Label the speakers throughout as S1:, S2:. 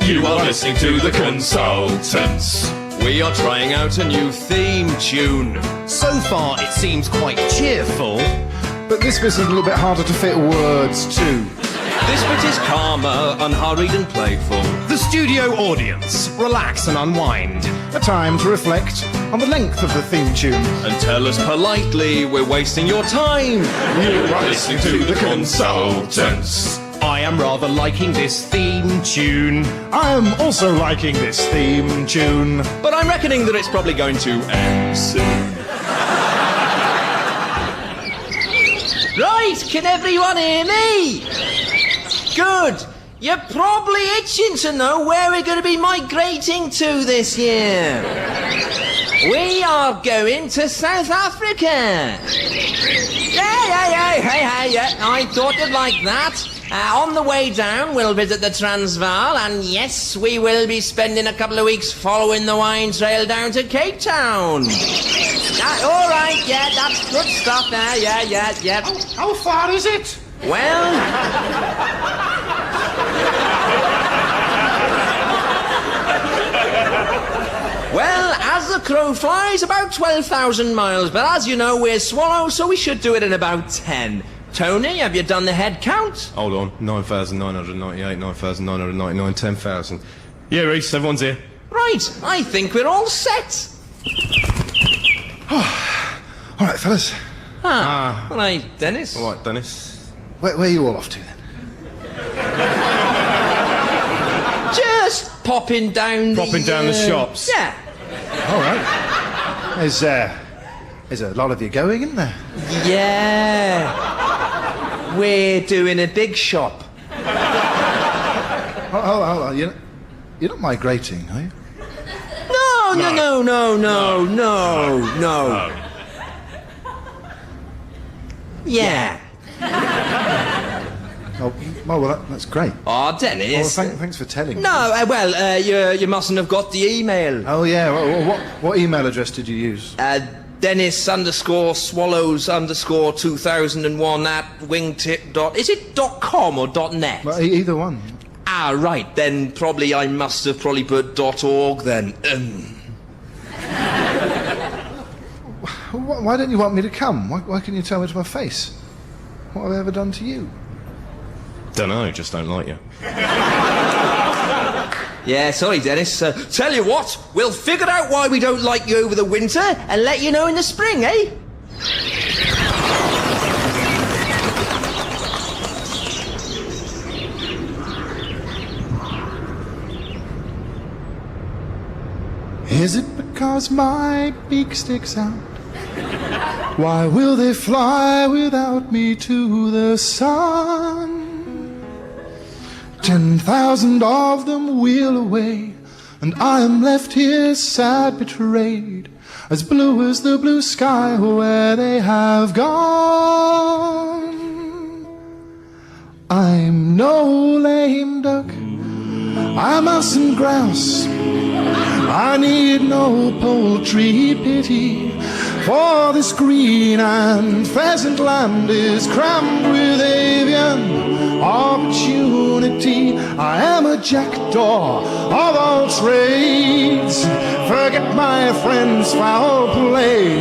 S1: You are listening to the Consultants. We are trying out a new theme tune.
S2: So far, it seems quite cheerful.
S3: But this bit's a little bit harder to fit words to.
S1: This bit is calmer, unhurried and playful.
S2: The studio audience, relax and unwind.
S3: A time to reflect on the length of the theme tune.
S1: And tell us politely we're wasting your time. You are listening to the Consultants.
S2: I am rather liking this theme tune.
S3: I am also liking this theme tune.
S1: But I'm reckoning that it's probably going to end soon.
S4: Right, can everyone hear me? Good. You're probably itching to know where we're going to be migrating to this year. We are going to South Africa. Yeah, I thought you'd like that. On the way down, we'll visit the Transvaal, and yes, we will be spending a couple of weeks following the wine trail down to Cape Town. All right, yeah, that's good stuff there, yeah.
S3: How far is it?
S4: Well... Well, as the crow flies, about 12,000 miles, but as you know, we're swallows, so we should do it in about 10. Tony, have you done the head count?
S5: Hold on, 9,998, 9,999, 10,000. Yeah, Reece, everyone's here.
S4: Right, I think we're all set.
S3: All right, fellas.
S4: All right, Dennis.
S5: All right, Dennis.
S3: Where are you all off to, then?
S4: Just popping down
S5: the shops.
S4: Yeah.
S3: All right. There's a lot of you going, isn't there?
S4: Yeah. We're doing a big shop.
S3: Oh, you're not migrating, are you?
S4: No. Yeah.
S3: Oh, well, that's great.
S4: Oh, Dennis.
S3: Well, thanks for telling me.
S4: No, you mustn't have got the email.
S3: Oh, yeah. What email address did you use?
S4: Dennis_swallows_2001 at wingtip. Is it .com or .net?
S3: Well, either one.
S4: Ah, right. Then probably I must have put .org then.
S3: Why don't you want me to come? Why can you tell me to my face? What have I ever done to you?
S5: Dunno, just don't like you.
S4: Yeah, sorry, Dennis. Tell you what, we'll figure out why we don't like you over the winter and let you know in the spring, eh?
S3: Is it because my beak sticks out? Why will they fly without me to the sun? 10,000 of them wheel away, and I am left here sad, betrayed, as blue as the blue sky where they have gone. I'm no lame duck, I'm mouse and grouse. I need no poultry pity, for this green and pheasant land is crammed with avian opportunity. I am a jackdaw of all trades. Forget my friend's foul play,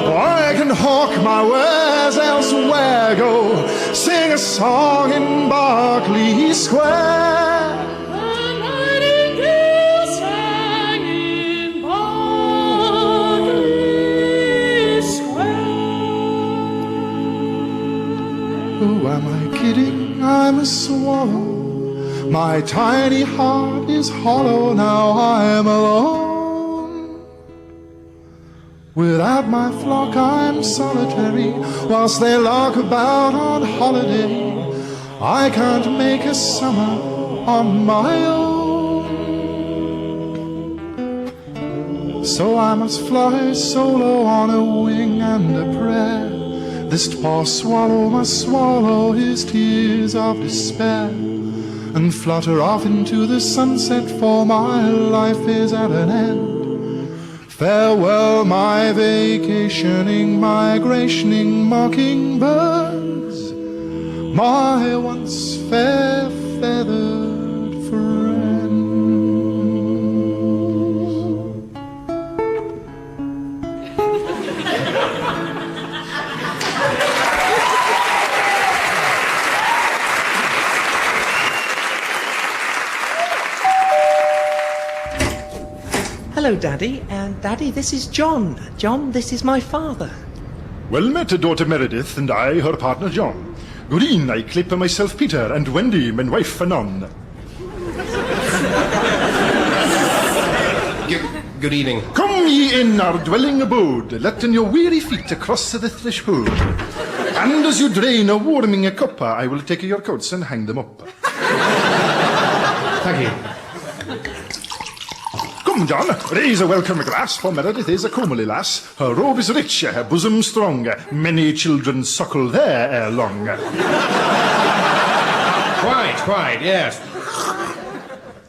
S3: or I can hawk my wares elsewhere. Go sing a song in Berkeley Square. Who am I kidding? I'm a swallow. My tiny heart is hollow. Now I am alone. Without my flock I'm solitary, whilst they lark about on holiday. I can't make a summer on my own. So I must fly solo on a wing and a prayer. This poor swallow must swallow his tears of despair and flutter off into the sunset, for my life is at an end. Farewell, my vacationing, migrationing mockingbirds, my once fair feathered friend.
S4: hello, Daddy. And Daddy, this is John. John, this is my father.
S3: Well met, daughter Meredith, and I, her partner John. Good e'en, I clape myself Peter, and Wendy, my wife anon.
S5: Good evening.
S3: Come ye in our dwelling abode, letting your weary feet across the threshold. And as you drain a warming cuppa, I will take your coats and hang them up.
S5: Thank you.
S3: Come, John, raise a welcome glass, for Meredith is a comely lass. Her robe is rich, her bosom strong, many children suckle there ere long.
S5: Quite, yes.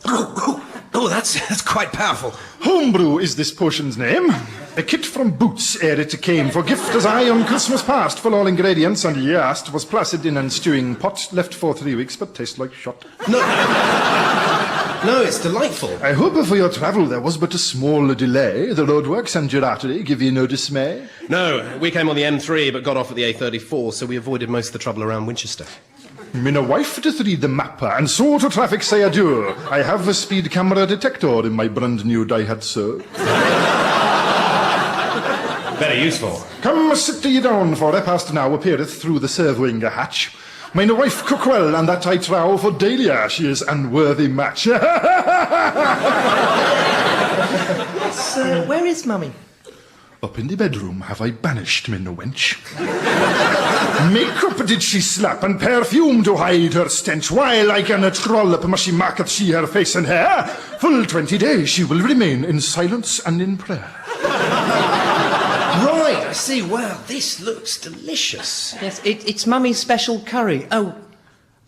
S5: Oh, that's quite powerful.
S3: Homebrew is this potion's name. A kit from Boots ere it came, for gift as I on Christmas past, full all ingredients, and ye asked, was placid in an stewing pot, left for 3 weeks, but tastes like shot.
S5: No, it's delightful.
S3: I hope for your travel there was but a small delay. The roadworks and gelatery give ye no dismay.
S5: No, we came on the M3, but got off at the A34, so we avoided most of the trouble around Winchester.
S3: Min a wife to read the mapper, and so to traffic say adieu. I have a speed camera detector in my brand new Daihatsu.
S5: Very useful.
S3: Come, sit ye down, for repast now appeareth through the serving hatch. Mine wife cook well, and that I trow for Dahlia she is unworthy match.
S4: So, where is Mummy?
S3: Up in the bedroom have I banished min wench. Makeup did she slap, and perfume to hide her stench, while I can trollop must she marketh she her face and hair. Full 20 days she will remain in silence and in prayer.
S5: Right, I see. Wow, this looks delicious.
S4: Yes, it's Mummy's special curry. Oh,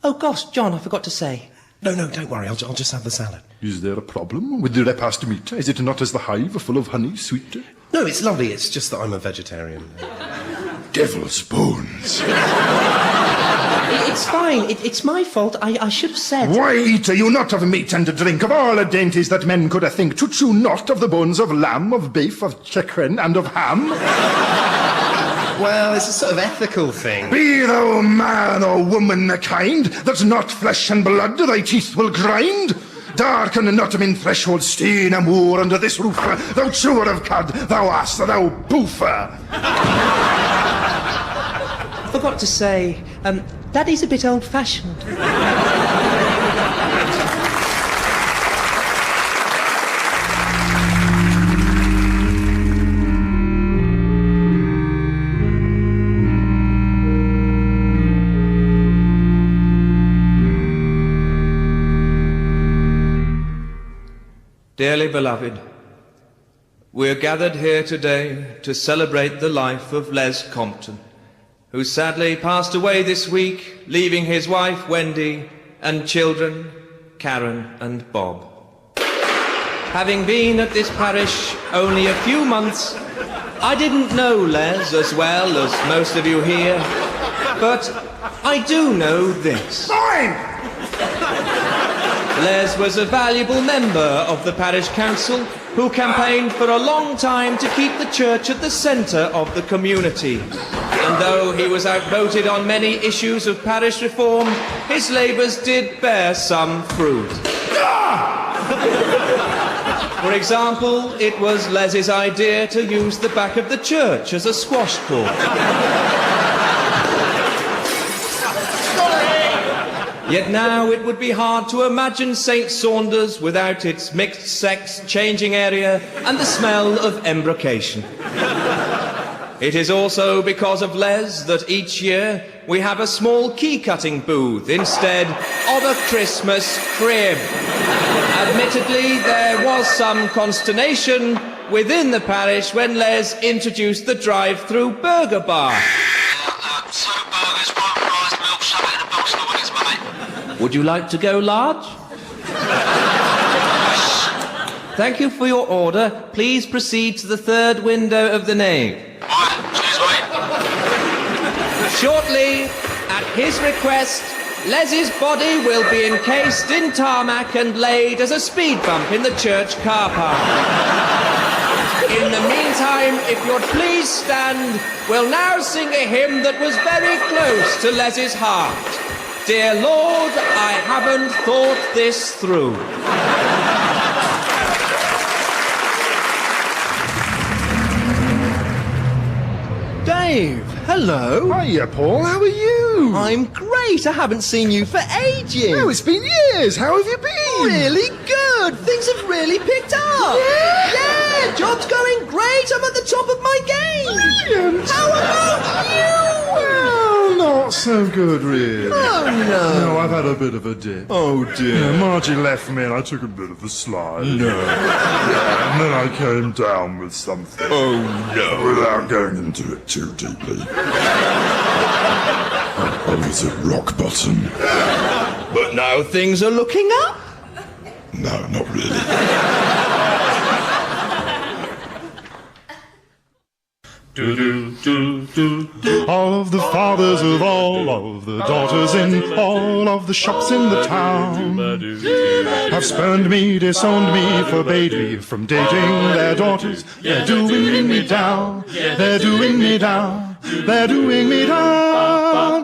S4: gosh, John, I forgot to say.
S5: No, don't worry. I'll just have the salad.
S3: Is there a problem with the repast meat? Is it not as the hive full of honey sweet?
S5: No, it's lovely. It's just that I'm a vegetarian.
S3: Devil's bones.
S4: It's fine. It's my fault. I should have said.
S3: Why eat you not of meat and drink, of all the dainties that men could think? To chew not of the bones of lamb, of beef, of chicken, and of ham?
S5: Well, it's a sort of ethical thing.
S3: Be thou man or woman kind, that not flesh and blood thy teeth will grind. Darken not min threshold steen and moor under this roof, thou chewer of cud, thou ass, thou boofer.
S4: Forgot to say, Daddy's a bit old-fashioned.
S1: Dearly beloved, we are gathered here today to celebrate the life of Les Compton, who sadly passed away this week, leaving his wife Wendy and children Karen and Bob. Having been at this parish only a few months, I didn't know Les as well as most of you here, but I do know this. Les was a valuable member of the parish council who campaigned for a long time to keep the church at the centre of the community. And though he was outvoted on many issues of parish reform, his labours did bear some fruit. For example, it was Les's idea to use the back of the church as a squash court. Yet now it would be hard to imagine St. Saunders without its mixed-sex changing area and the smell of embrocation. It is also because of Les that each year we have a small key-cutting booth instead of a Christmas crib. Admittedly, there was some consternation within the parish when Les introduced the drive-through burger bar. Would you like to go large? Thank you for your order. Please proceed to the third window of the nave. Shortly, at his request, Les's body will be encased in tarmac and laid as a speed bump in the church car park. In the meantime, if you'd please stand, we'll now sing a hymn that was very close to Les's heart. Dear Lord, I haven't thought this through.
S4: arrived. Hello.
S3: Hiya, Paul. How are you?
S4: I'm great. I haven't seen you for ages.
S3: Oh, it's been years. How have you been?
S4: Really good. Things have really picked up. Yeah, job's going great. I'm at the top of my game.
S3: Brilliant.
S4: How about you?
S3: Well, not so good, really.
S4: Oh, no.
S3: No, I've had a bit of a dip.
S4: Oh, dear.
S3: Margie left me and I took a bit of a slide. No. Yeah, and then I came down with something.
S4: Oh, no.
S3: Without going into it too deeply. I was at rock bottom.
S1: But now things are looking up.
S3: No, not really. All of the fathers of all of the daughters in all of the shops in the town have spurned me, disowned me, forbade me from dating their daughters. They're doing me down, they're doing me down, they're doing me down.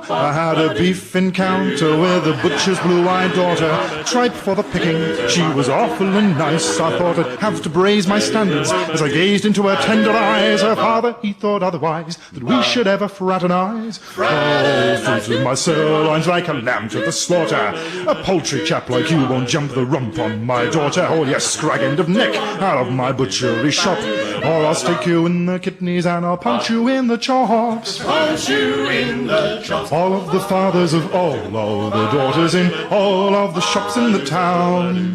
S3: I had a beef encounter with a butcher's blue-eyed daughter, tripe for the picking. She was awful and nice. I thought I'd have to raise my standards as I gazed into her tender eyes. Her father, he thought otherwise, that we should ever fraternize. Oh, fruit of my sirloins, like a lamb to the slaughter. A poultry chap like you won't jump the rump on my daughter. Oh, you scrag end of neck out of my butchery shop, or I'll stick you in the kidneys and I'll punch you in the chops. Punch you in the chops. All of the fathers of all the daughters in all of the shops in the town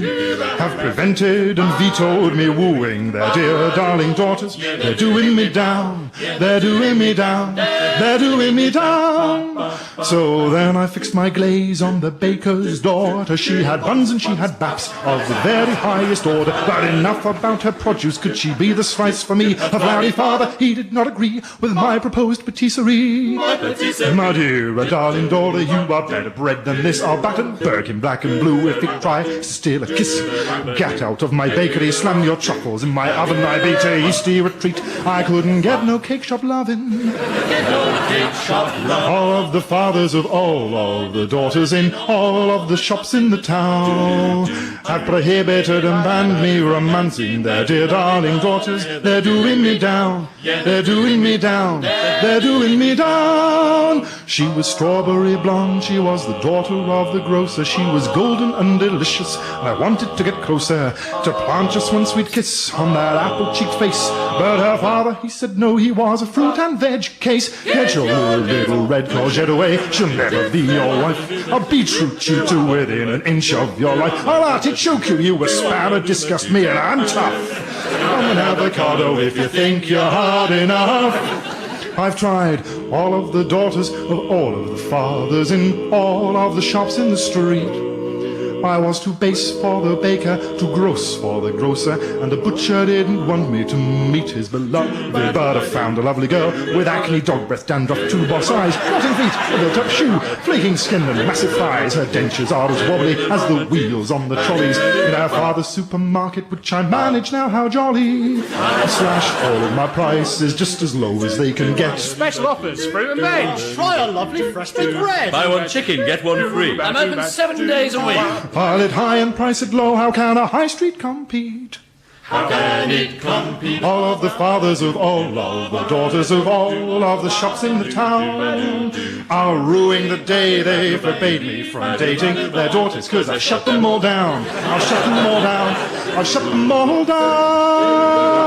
S3: have prevented and vetoed me wooing their dear darling daughters. They're doing me down, they're doing me down, they're doing me down. So then I fixed my glaze on the baker's daughter. She had buns and she had baps of the very highest order. But enough about her produce, could she be the slice for me? Her very father, he did not agree with my proposed patisserie. My dear, a darling daughter, you are better bred than this. I'll batter Birkin black and blue if you try to steal a kiss. Get out of my bakery, slam your truffles in my oven. I beat a hasty retreat. I couldn't get no cake shop lovin'. All of the fathers of all the daughters in all of the shops in the town have prohibited and banned me romancing their dear darling daughters. They're doing me down, they're doing me down, they're doing me down. She was strawberry blonde, she was the daughter of the grocer. She was golden and delicious, and I wanted to get closer to plant just one sweet kiss on that apple-cheeked face. But her father, he said no, he was a fruit and veg case. Get your little red courgette away, she'll never be your wife. I'll beetroot you to within an inch of your life. I'll artichoke you, you asparagus, disgust me, and I'm tough. I'm an avocado if you think you're hard enough. I've tried all of the daughters of all of the fathers in all of the shops in the street. I was too base for the baker, too gross for the grocer, and the butcher didn't want me to meet his beloved. But I found a lovely girl with acne, dog breath, dandruff, two boss eyes, rotten feet, a built-up shoe, flaking skin and massive thighs. Her dentures are as wobbly as the wheels on the trolleys in our father's supermarket, which I manage now. How jolly! Slash all of my prices just as low as they can get.
S6: Special offers, fruit and veg. Try our lovely fresh baked bread.
S7: Buy one chicken, get one free. I'm open 7 days a week.
S3: Pile it high and price it low, how can a high street compete?
S7: How can it compete?
S3: All of the fathers of all of the daughters of all of the shops in the town are ruining the day they forbade me from dating their daughters, 'cause I shut them all down. I'll shut them all down. I'll shut them all down.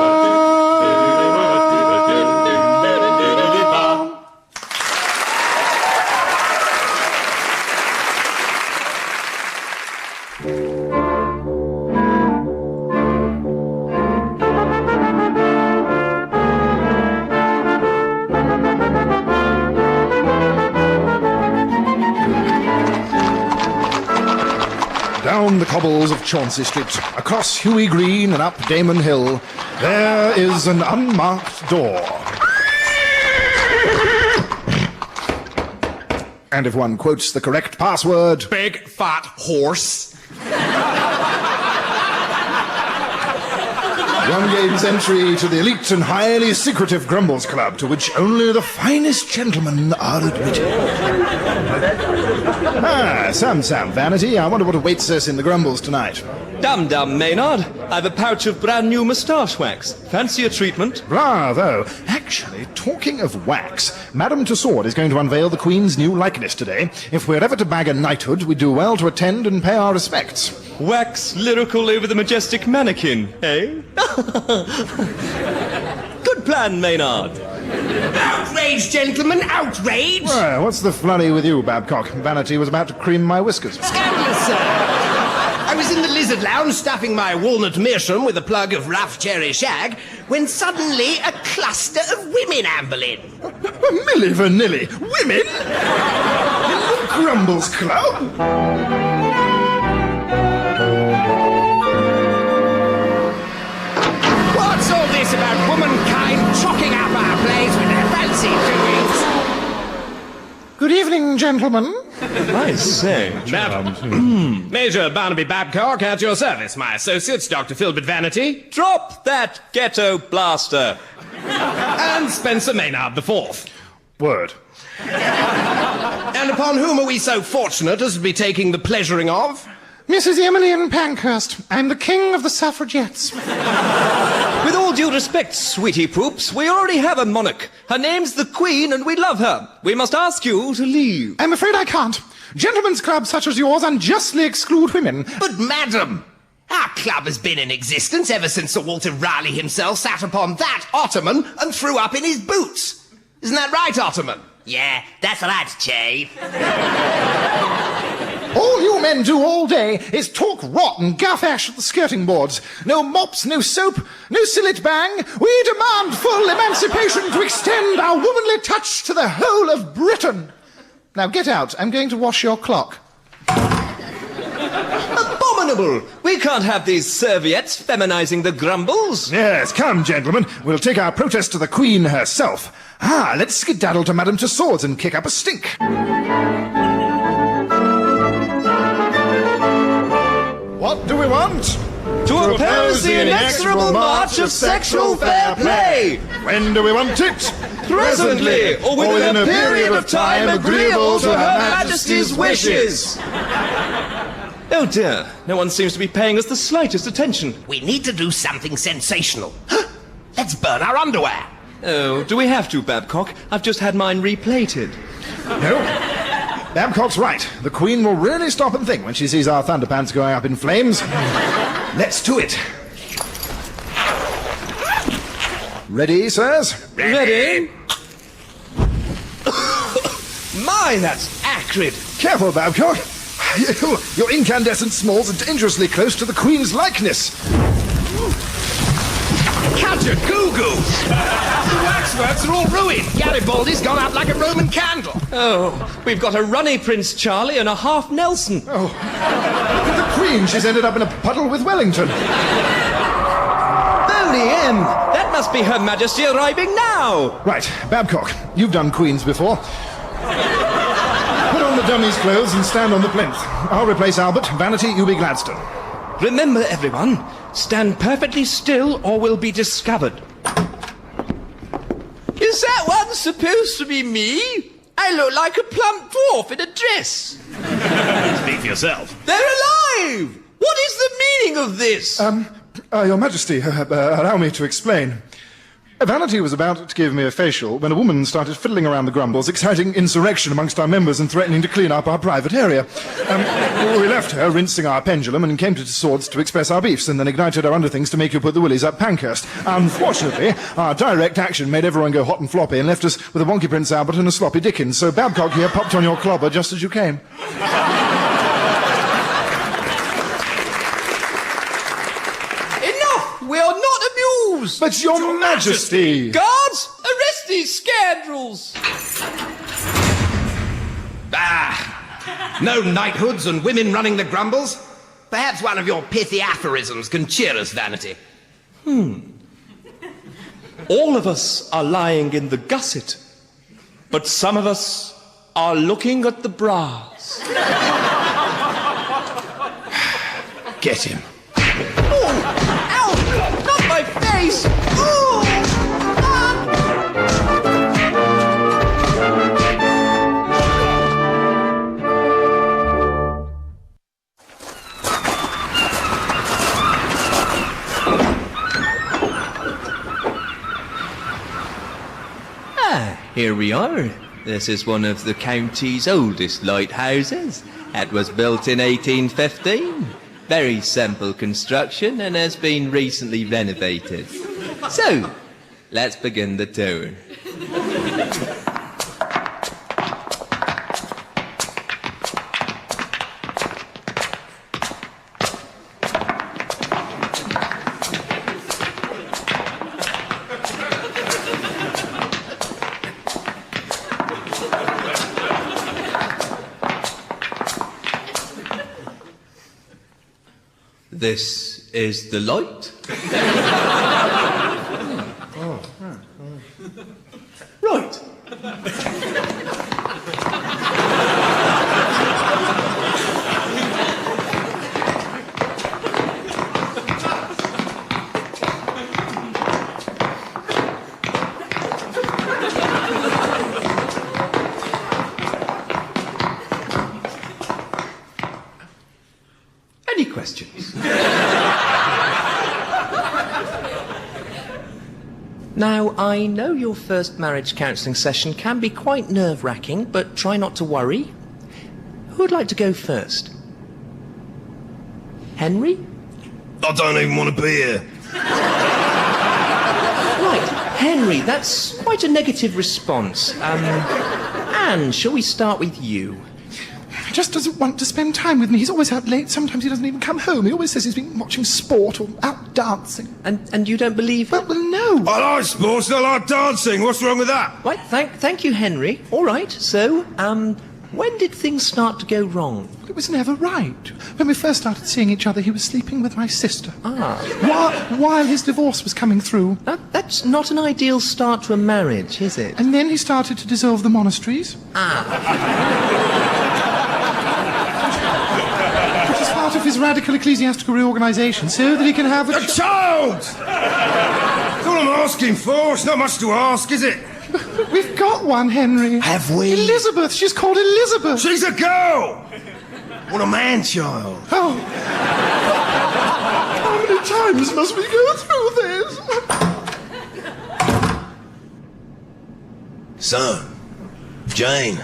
S3: Down the cobbles of Chauncey Street, across Huey Green and up Damon Hill, there is an unmarked door. And if one quotes the correct password,
S1: Big fat horse.
S3: one gains entry to the elite and highly secretive Grumbles Club, to which only the finest gentlemen are admitted. Sam, Vanity, I wonder what awaits us in the Grumbles tonight.
S1: Dum Maynard. I've a pouch of brand new moustache wax. Fancy a treatment?
S3: Bravo! Actually, talking of wax, Madame Tussaud is going to unveil the Queen's new likeness today. If we're ever to bag a knighthood, we do well to attend and pay our respects.
S1: Wax lyrical over the majestic mannequin, eh? Good plan, Maynard.
S8: Outrage, gentlemen, outrage!
S3: Well, what's the flurry with you, Babcock? Vanity was about to cream my whiskers.
S8: Scandalous, sir! I was in the lizard lounge stuffing my walnut meerschaum with a plug of rough cherry shag when suddenly a cluster of women amble in.
S3: Milli vanilli! Women? In the Grumbles Club?
S8: What's all this about womankind chalking up our place with their fancy doings?
S3: Good evening, gentlemen.
S1: I say.
S6: Major Barnaby Babcock at your service. My associates, Dr. Filbert Vanity
S1: Drop that ghetto blaster.
S6: and Spencer Maynard the Fourth.
S3: Word.
S8: And upon whom are we so fortunate as to be taking the pleasuring of?
S3: Mrs. Emmeline Pankhurst, I'm the king of the suffragettes.
S1: With all due respect, sweetie poops, we already have a monarch. Her name's the Queen and we love her. We must ask you to leave.
S3: I'm afraid I can't. Gentlemen's clubs such as yours unjustly exclude women.
S8: But madam, our club has been in existence ever since Sir Walter Raleigh himself sat upon that ottoman and threw up in his boots. Isn't that right, Ottoman? Yeah, that's right, Che.
S3: All you men do all day is talk rot and guff ash at the skirting boards. No mops, no soap, no sillet bang. We demand full emancipation to extend our womanly touch to the whole of Britain. Now get out. I'm going to wash your clock.
S1: Abominable! We can't have these serviettes feminizing the grumbles.
S3: Yes, come, gentlemen. We'll take our protest to the Queen herself. Let's skedaddle to Madame Tussauds and kick up a stink. What do we want?
S1: To oppose the inexorable march of sexual fair play!
S3: When do we want it?
S1: Presently, or within a period of time agreeable to Her Majesty's wishes! Oh dear, no one seems to be paying us the slightest attention.
S8: We need to do something sensational. Let's burn our underwear.
S1: Oh, do we have to, Babcock? I've just had mine replated.
S3: No. Babcock's right. The Queen will really stop and think when she sees our thunderpants going up in flames. Let's do it. Ready, sirs?
S1: Ready? My, that's acrid!
S3: Careful, Babcock. Your incandescent smalls are dangerously close to the Queen's likeness.
S8: Catch-a-goo-goo! The waxworks are all ruined. Garibaldi's gone out like a Roman candle.
S1: Oh, we've got a runny Prince Charlie and a half Nelson.
S3: With the Queen, she's ended up in a puddle with Wellington.
S1: Holy M! That must be Her Majesty arriving now!
S3: Right, Babcock, you've done Queens before. Put on the dummy's clothes and stand on the plinth. I'll replace Albert. Vanity, you be Gladstone.
S1: Remember, everyone, stand perfectly still or we'll be discovered. Is that one supposed to be me? I look like a plump dwarf in a dress.
S6: Speak for yourself.
S1: They're alive! What is the meaning of this?
S3: Your Majesty, allow me to explain. Vanity was about to give me a facial when a woman started fiddling around the grumbles, exciting insurrection amongst our members and threatening to clean up our private area. We left her rinsing our pendulum and came to swords to express our beefs and then ignited our underthings to make you put the willies up Pankhurst. Unfortunately, our direct action made everyone go hot and floppy and left us with a wonky Prince Albert and a sloppy Dickens, so Babcock here popped on your clobber just as you came.
S1: We are not amused!
S3: But your Majesty!
S1: Guards, arrest these scoundrels!
S8: No knighthoods and women running the grumbles? Perhaps one of your pithy aphorisms can cheer us, Vanity.
S1: All of us are lying in the gusset, but some of us are looking at the brass.
S3: Get him.
S1: Not my face! Ooh! here we are. This is one of the county's oldest lighthouses. It was built in 1815. Very simple construction and has been recently renovated. So, let's begin the tour. This is the light. Right. Any questions? Now, I know your first marriage counselling session can be quite nerve-wracking, but try not to worry. Who would like to go first? Henry?
S5: I don't even want to be here.
S1: Right, Henry, that's quite a negative response. Anne, shall we start with you?
S3: He just doesn't want to spend time with me. He's always out late. Sometimes he doesn't even come home. He always says he's been watching sport or out dancing.
S1: And you don't believe...
S3: Well, no.
S5: I like sports, I like dancing. What's wrong with that?
S1: Right, thank you, Henry. All right, so, when did things start to go wrong?
S3: It was never right. When we first started seeing each other, he was sleeping with my sister. While his divorce was coming through.
S1: That's not an ideal start to a marriage, is it?
S3: And then he started to dissolve the monasteries. Which is part of his radical ecclesiastical reorganisation, so that he can have
S5: A child! That's all I'm asking for. It's not much to ask, is it?
S3: We've got one, Henry.
S8: Have we?
S3: Elizabeth. She's called Elizabeth.
S5: She's a girl! What a man-child.
S3: Oh. How many times must we go through this?
S5: So, Jane.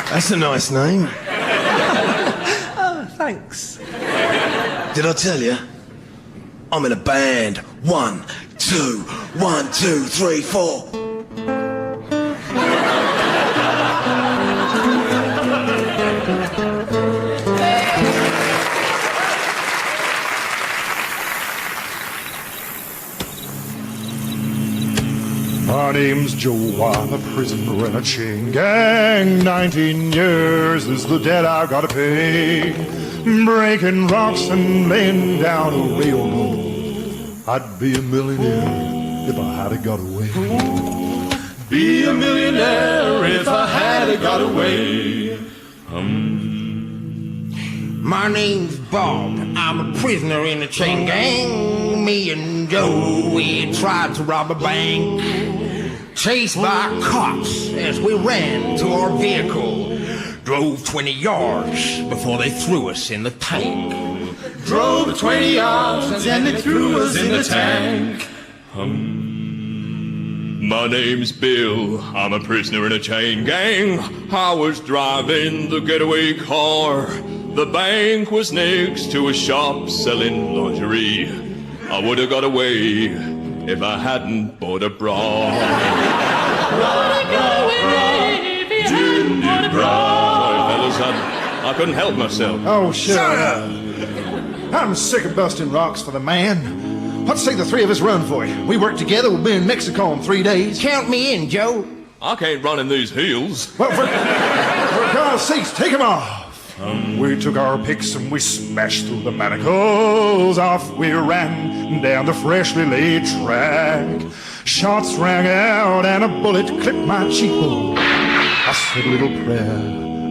S5: That's a nice name.
S1: Oh, thanks.
S5: Did I tell you? I'm in a band. 1, 2, 1, 2, 3, 4.
S3: My name's Joe, I'm a prisoner in a chain gang. 19 years is the debt I gotta pay. Breaking rocks and laying down a railroad. I'd be a millionaire if I had it got away.
S7: Be a millionaire if I had it got away.
S4: My name's Bob. I'm a prisoner in a chain gang. Me and Joe, we tried to rob a bank. Chased by cops as we ran to our vehicle. Drove 20 yards before they threw us in the tank.
S7: Drove 20 yards and then they threw us in the tank. My name's Bill. I'm a prisoner in a chain gang. I was driving the getaway car. The bank was next to a shop selling lingerie. I would have got away if I hadn't bought a bra. Sorry, fellas, I couldn't help myself.
S3: Oh, shut up. I'm sick of busting rocks for the man. Let's say the three of us run for you. We work together, we'll be in Mexico in 3 days.
S4: Count me in, Joe.
S7: I can't run in these heels.
S3: Well, for God's sakes, take them off. We took our picks and we smashed through the manacles. Off we ran down the freshly laid track. Shots rang out and a bullet clipped my cheekbone. I said a little prayer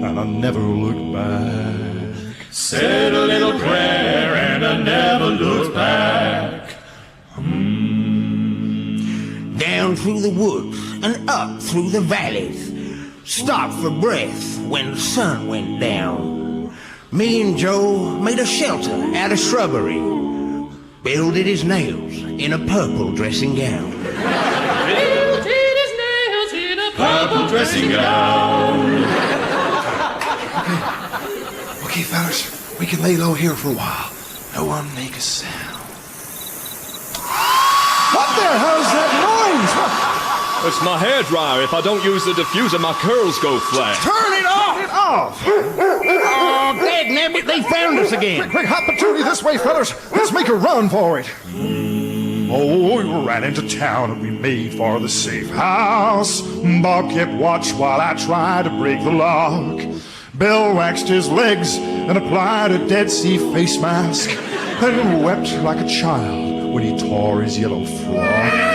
S3: and I never looked back.
S7: Said a little prayer and I never looked back.
S4: Down through the woods and up through the valleys. Stopped for breath when the sun went down. Me and Joe made a shelter out of shrubbery.
S8: Bill did his nails in a purple dressing gown.
S7: Bill did his nails in a purple dressing gown.
S3: Okay, fellas, we can lay low here for a while. No one make a sound. What the hell's that noise?
S7: It's my hairdryer. If I don't use the diffuser, my curls go flat.
S8: Turn it off!
S3: Get off!
S8: Oh, dagnabbit, they found us again.
S3: Quick, hot patootie this way, fellas. Let's make a run for it. Oh, we ran into town and we made for the safe house. Bob kept watch while I tried to break the lock. Bill waxed his legs and applied a Dead Sea face mask and wept like a child when he tore his yellow frock.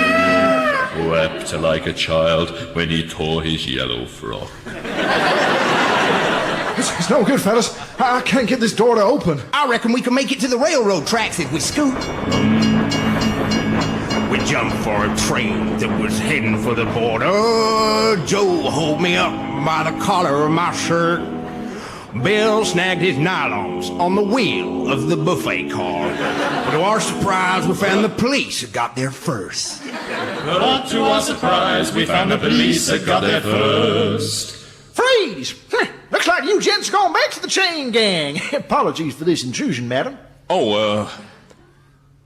S7: Wept like a child when he tore his yellow frock.
S3: It's no good, fellas. I can't get this door to open.
S8: I reckon we can make it to the railroad tracks if we scoot. We jumped for a train that was heading for the border. Joe hold me up by the collar of my shirt. Bill snagged his nylons on the wheel of the buffet car. But to our surprise, we found the police had got there first.
S7: But to our surprise, we found the police had got there first.
S3: Freeze! Looks like you gents are going back to the chain gang. Apologies for this intrusion, madam.
S7: Oh,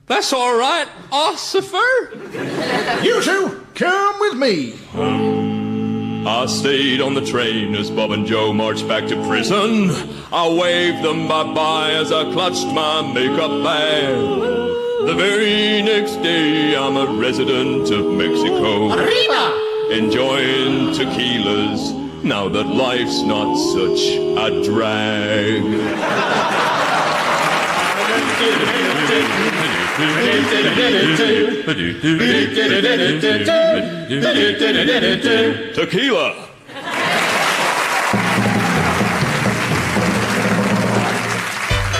S7: that's all right, Ossifer.
S3: You two, come with me.
S7: I stayed on the train as Bob and Joe marched back to prison. I waved them bye-bye as I clutched my makeup bag. The very next day, I'm a resident of Mexico. Arriba! Enjoying tequilas now that life's not such a drag. Tequila.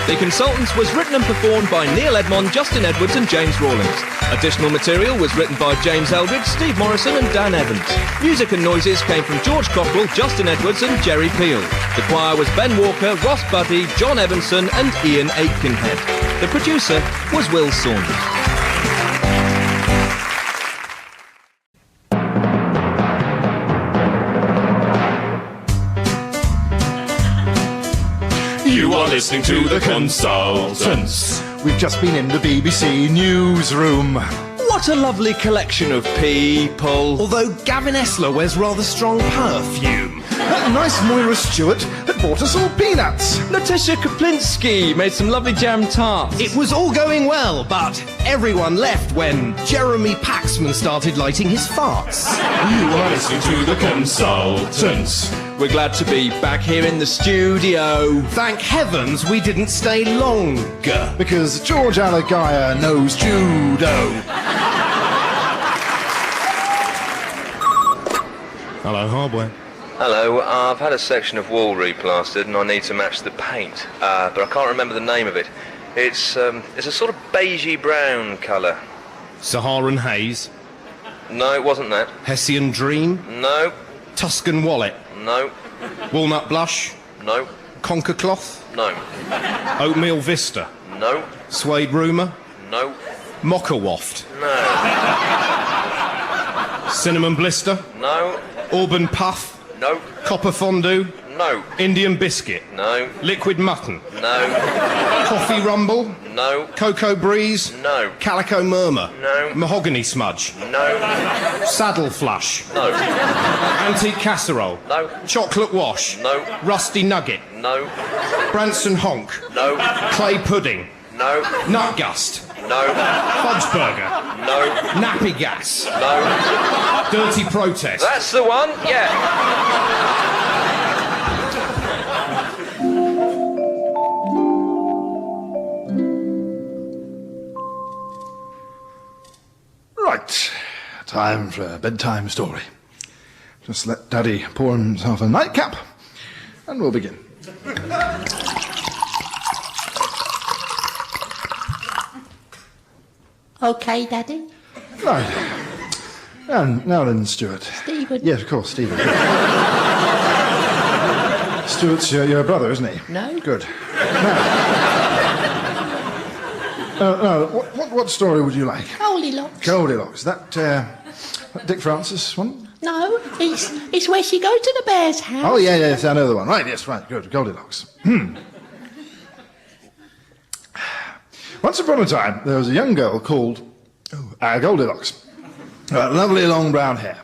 S1: The Consultants was written and performed by Neil Edmond, Justin Edwards and James Rawlings. Additional material was written by James Eldridge, Steve Morrison and Dan Evans. Music and noises came from George Cockrell, Justin Edwards and Jerry Peel. The choir was Ben Walker, Ross Buddy, John Evanson and Ian Aitkenhead. The producer was Will Saunders.
S7: You are listening to the Consultants.
S3: We've just been in the BBC newsroom.
S1: What a lovely collection of people.
S8: Although Gavin Esler wears rather strong perfume.
S3: That nice Moira Stewart had bought us all peanuts.
S1: Letitia Kaplinsky made some lovely jam tarts.
S8: It was all going well, but everyone left when Jeremy Paxman started lighting his farts.
S7: You are listening to the Consultants.
S1: We're glad to be back here in the studio.
S8: Thank heavens we didn't stay longer.
S3: Because George Alagaya knows judo.
S2: Hello, Hardware.
S9: Hello, I've had a section of wall replastered and I need to match the paint, but I can't remember the name of it. It's a sort of beigey brown colour.
S2: Saharan Haze.
S9: No, it wasn't that.
S2: Hessian Dream.
S9: No,
S2: Tuscan Wallet.
S9: no,
S2: Walnut Blush.
S9: no,
S2: Conker Cloth.
S9: no,
S2: Oatmeal Vista.
S9: no,
S2: Suede Rumour.
S9: no,
S2: Mocha Waft.
S9: no,
S2: Cinnamon Blister.
S9: no,
S2: Auburn Puff.
S9: no,
S2: Copper Fondue.
S9: no,
S2: Indian Biscuit.
S9: no,
S2: Liquid Mutton.
S9: no,
S2: Coffee Rumble.
S9: no,
S2: Cocoa Breeze.
S9: no,
S2: Calico Murmur.
S9: No.
S2: Mahogany Smudge.
S9: no,
S2: Saddle Flush.
S9: no,
S2: Antique Casserole.
S9: no,
S2: Chocolate Wash.
S9: no,
S2: Rusty Nugget.
S9: no,
S2: Branson Honk.
S9: no,
S2: Clay Pudding.
S9: no,
S2: Nutgust.
S9: no,
S2: Fudge Burger.
S9: no,
S2: Nappy Gas.
S9: no.
S2: Dirty Protest.
S9: That's the one, yeah.
S3: Right, time for a bedtime story. Just let Daddy pour himself a nightcap, and we'll begin.
S10: Okay, Daddy.
S3: Right. And now then, Stuart.
S10: Stephen.
S3: Yes, of course, Stephen. Stuart's your brother, isn't he?
S10: No.
S3: Good. Now, No, what story would you like?
S10: Goldilocks.
S3: Goldilocks. That Dick Francis one?
S10: No, it's where she goes to the bear's house.
S3: Oh, yes, I know the one. Right, yes, right, good. Goldilocks. Once upon a time, there was a young girl called Goldilocks. Lovely long brown hair.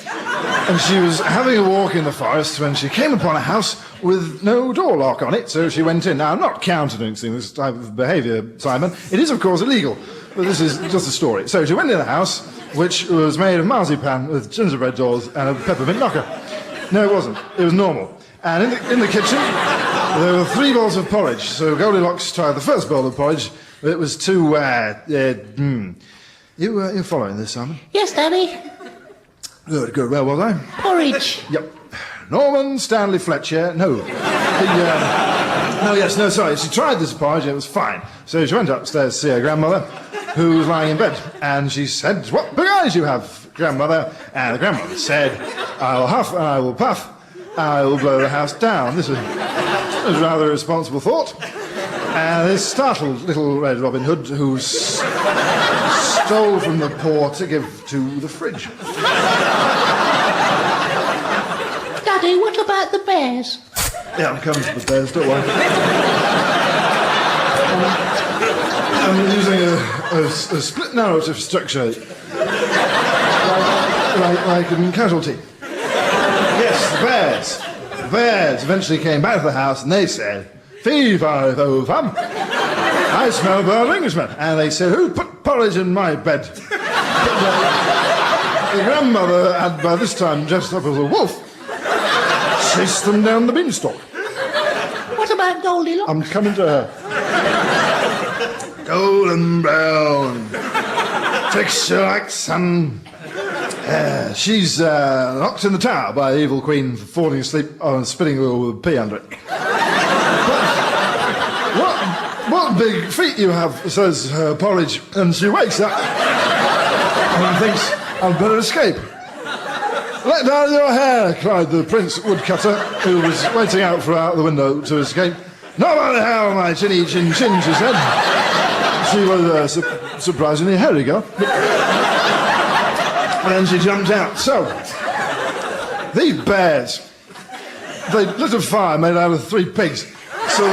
S3: And she was having a walk in the forest when she came upon a house with no door lock on it, so she went in. Now, I'm not countenancing this type of behaviour, Simon. It is, of course, illegal, but this is just a story. So she went in a house which was made of marzipan with gingerbread doors and a peppermint knocker. No, it wasn't. It was normal. And in the kitchen, there were 3 bowls of porridge. So Goldilocks tried the first bowl of porridge, but it was too... You're following this, Simon?
S10: Yes, Daddy.
S3: Good. Where was I?
S10: Porridge.
S3: Yep. Norman Stanley Fletcher. No. Sorry. She tried this porridge and it was fine. So she went upstairs to see her grandmother, who was lying in bed. And she said, "What big eyes you have, grandmother?" And the grandmother said, "I will huff and I will puff and I will blow the house down." This was rather a responsible thought. And this startled little Red Robin Hood, who stole from the poor to give to the fridge.
S10: Daddy, what about the bears?
S3: Yeah, I'm coming to the bears, don't worry. I'm using a split narrative structure, like in Casualty. Yes, the bears. The bears eventually came back to the house and they said, "Fee-fi-fo-fum. I smell burnt Englishman." And they said, "Who put porridge in my bed?" The grandmother had by this time dressed up as a wolf, chased them down the beanstalk.
S10: What about Goldilocks?
S3: I'm coming to her. Golden brown, texture like sun. She's locked in the tower by the evil queen for falling asleep on a spinning wheel with a pea under it. What big feet you have, says her porridge, and she wakes up and thinks, "I'd better escape." "Let down your hair," cried the Prince Woodcutter, who was waiting out the window to escape. "Not by the hair, my chinny chin chin," she said. She was surprisingly hairy girl. And then she jumped out. So, these bears, they lit a fire made out of 3 pigs. So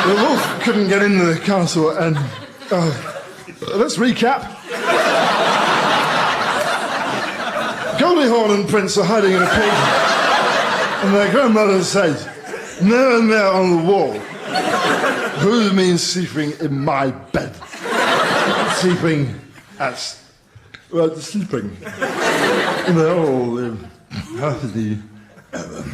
S3: the wolf couldn't get into the castle and... let's recap. Goldihorn and Prince are hiding in a pig. And their grandmother says, "There and there on the wall, who means sleeping in my bed?" Sleeping at... Well, sleeping. And they all live happily ever.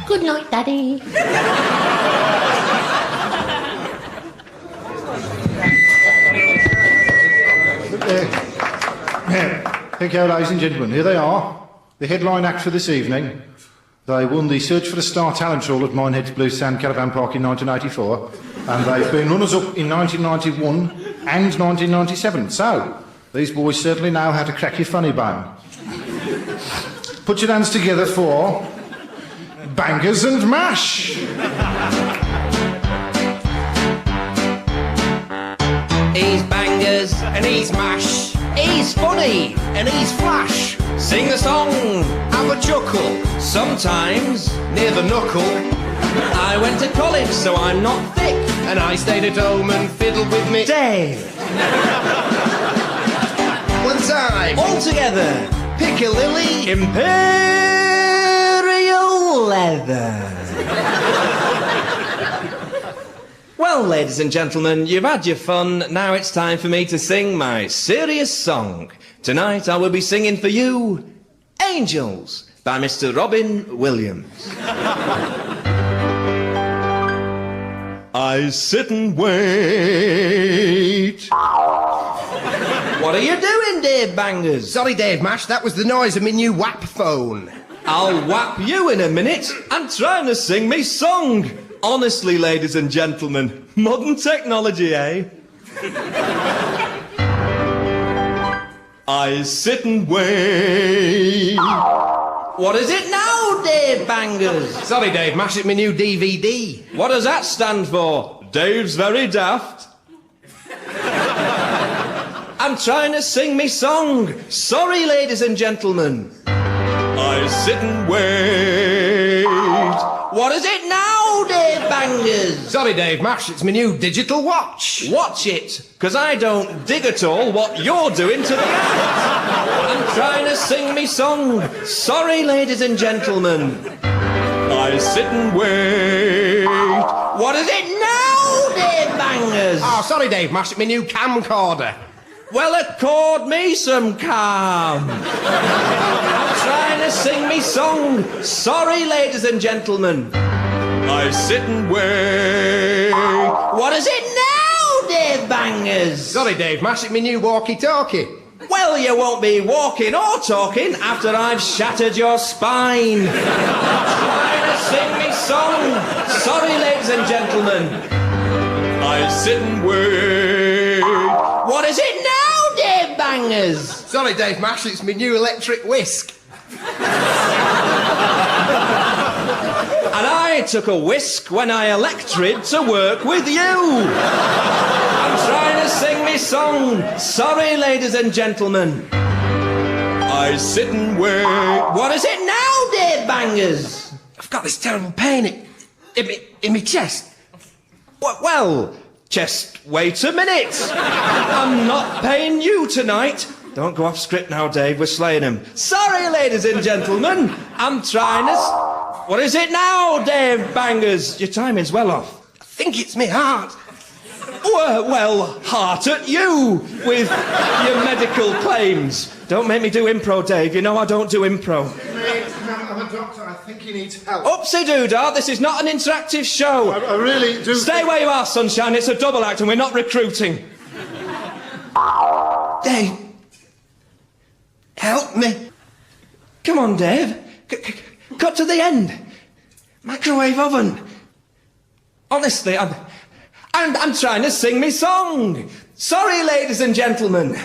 S10: Good night, Daddy.
S11: Okay, ladies and gentlemen, here they are. The headline act for this evening. They won the Search for the Star talent show at Minehead's Blue Sand Caravan Park in 1984, and they've been runners-up in 1991 and 1997. So, these boys certainly know how to crack your funny bone. Put your hands together for... Bangers and Mash!
S4: He's bangers and he's mash. He's funny and he's flash.
S1: Sing a song,
S4: Have a chuckle.
S1: sometimes near the knuckle. I went to college, so I'm not thick,
S6: And I stayed at home and fiddled with me.
S1: Dave.
S8: One time.
S4: All together.
S8: Piccalilli.
S4: Imperial leather.
S1: Well, ladies and gentlemen, you've had your fun. Now it's time for me to sing my serious song. Tonight I will be singing for you Angels by Mr. Robin Williams. I sit and wait. What are you doing, Dave Bangers?
S8: Sorry, Dave Mash, that was the noise of my new WAP phone.
S1: I'll whap you in a minute. I'm trying to sing me song. Honestly, ladies and gentlemen, modern technology, eh? I sit and wait
S4: What is it now, Dave Bangers?
S8: Sorry, Dave, mash it my new DVD.
S1: What does that stand for? Dave's very daft. I'm trying to sing me song. Sorry, ladies and gentlemen.
S7: I sit and wait.
S4: What is it now, Dave Bangers?
S8: Sorry, Dave, mash, it's my new digital watch.
S1: Watch it, because I don't dig at all what you're doing to the act. I'm trying to sing me song. Sorry, ladies and gentlemen.
S7: I sit and wait.
S4: What is it now, Dave Bangers?
S8: Oh, sorry, Dave, mash, it's my new camcorder.
S1: Well, accord me some calm. I'm trying to sing me song. Sorry, ladies and gentlemen.
S7: I sit and wait.
S4: What is it now, Dave Bangers?
S8: Sorry, Dave, mash, it's my new walkie-talkie.
S1: Well, you won't be walking or talking after I've shattered your spine. Trying to sing me song. Sorry, ladies and gentlemen.
S7: I sit and wait.
S4: What is it now, Dave Bangers?
S8: Sorry, Dave, mash, it's my new electric whisk.
S1: And I took a whisk when I elected to work with you. I'm trying to sing me song. Sorry, ladies and gentlemen.
S7: I sit and wait.
S4: What is it now, Dave Bangers?
S8: I've got this terrible pain in my chest.
S1: Well, just wait a minute. I'm not paying you tonight. Don't go off script now, Dave. We're slaying him. Sorry, ladies and gentlemen. I'm trying to... What is it now, Dave Bangers? Your timing's well off.
S8: I think it's my heart.
S1: Well, heart at you with your medical claims. Don't make me do impro, Dave. You know I don't do impro.
S11: Mate, I'm a doctor. I think he needs help.
S1: Oopsie-doodah, this is not an interactive show.
S11: I really do...
S1: Stay where you are, sunshine. It's a double act and we're not recruiting.
S8: Dave, help me.
S1: Come on, Dave. Cut to the end. Microwave oven. Honestly, I'm trying to sing me song. Sorry, ladies and gentlemen.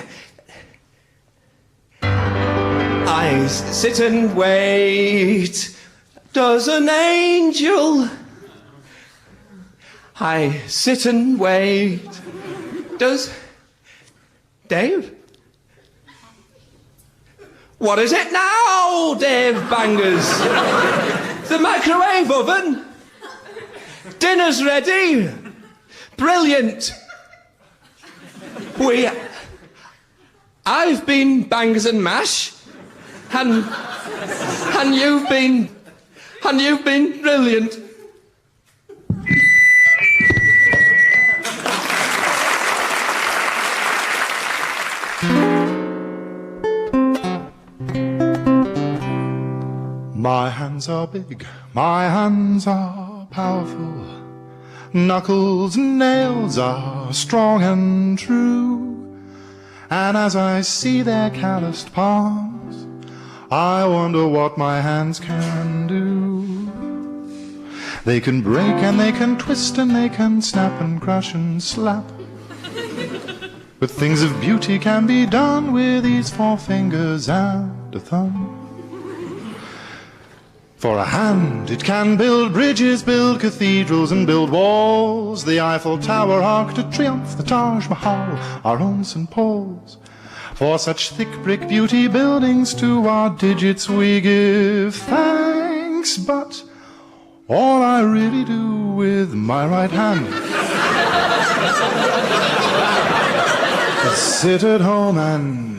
S1: I sit and wait. Does an angel? I sit and wait. Does... Dave? What is it now, Dave Bangers? The microwave oven? Dinner's ready. Brilliant. I've been Bangers and Mash, and you've been brilliant.
S3: My hands are big, my hands are powerful. Knuckles and nails are strong and true. And as I see their calloused palms, I wonder what my hands can do. They can break and they can twist and they can snap and crush and slap. But things of beauty can be done with these 4 fingers and a thumb. For a hand, it can build bridges, build cathedrals and build walls. The Eiffel Tower, Arc de Triomphe, the Taj Mahal, our own St. Paul's. For such thick brick beauty buildings to our digits we give thanks. But all I really do with my right hand is sit at home and...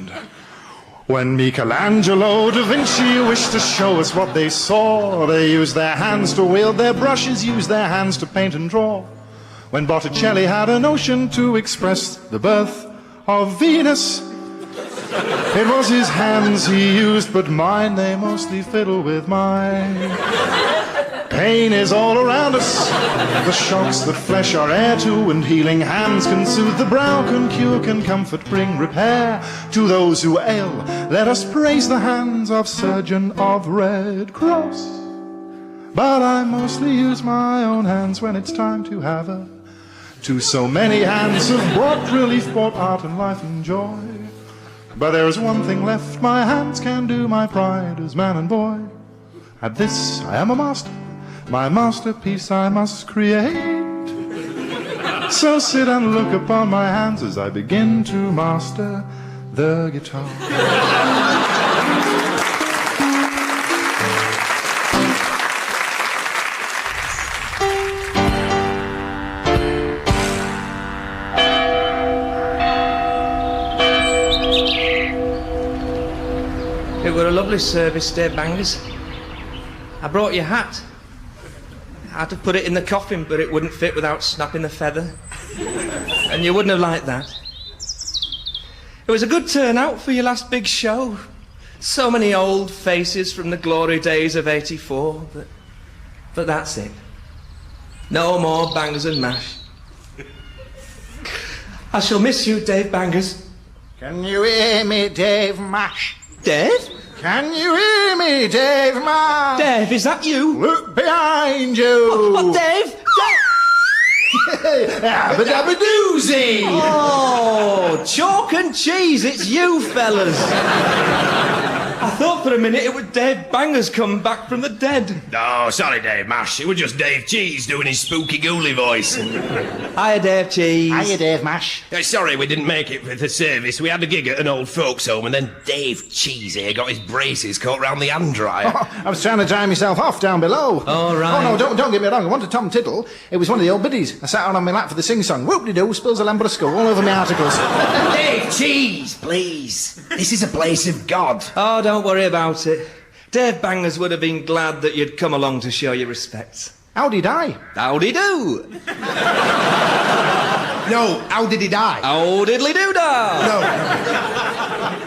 S3: When Michelangelo, Da Vinci wished to show us what they saw, they used their hands to wield their brushes, used their hands to paint and draw. When Botticelli had a notion to express the birth of Venus, it was his hands he used, but mine they mostly fiddle with mine. Pain is all around us, the shocks that flesh are heir to, and healing hands can soothe the brow, can cure, can comfort, bring repair to those who ail. Let us praise the hands of surgeon of Red Cross. But I mostly use my own hands when it's time to have a... To so many hands have brought relief, brought art and life and joy. But there is one thing left my hands can do, my pride as man and boy. At this I am a master. My masterpiece I must create. So sit and look upon my hands as I begin to master the guitar.
S1: It were a lovely service, Dave Bangers. I brought your hat. I had to put it in the coffin, but it wouldn't fit without snapping the feather. And you wouldn't have liked that. It was a good turnout for your last big show. So many old faces from the glory days of '84, but that's it. No more Bangers and Mash. I shall miss you, Dave Bangers.
S11: Can you hear me, Dave Mash?
S1: Dave?
S11: Can you hear me, Dave Mash?
S1: Dave, is that you?
S11: Look behind you.
S1: What, Dave?
S11: Abba-dabba-doozy!
S1: Oh, chalk and cheese, it's you fellas. I thought for a minute it was Dave Bangers come back from the dead.
S8: Oh, sorry, Dave Mash. It was just Dave Cheese doing his spooky ghouly voice.
S1: Hiya, Dave Cheese.
S11: Hiya, Dave Mash.
S8: Sorry we didn't make it for the service. We had a gig at an old folks' home, and then Dave Cheese here got his braces caught round the hand dryer.
S11: Oh, I was trying to dry myself off down below.
S1: All right.
S11: Oh, no, don't get me wrong. I wanted Tom Tiddle. It was one of the old biddies. I sat on my lap for the sing-song. Whoop-de-doo, spills a Lambrusco all over my articles.
S8: Dave Cheese, please. This is a place of God.
S1: Oh, don't worry about it. Dave Bangers would have been glad that you'd come along to show your respects.
S11: How'd he die?
S1: Howdy do.
S8: No, how did he die?
S1: How diddly do da.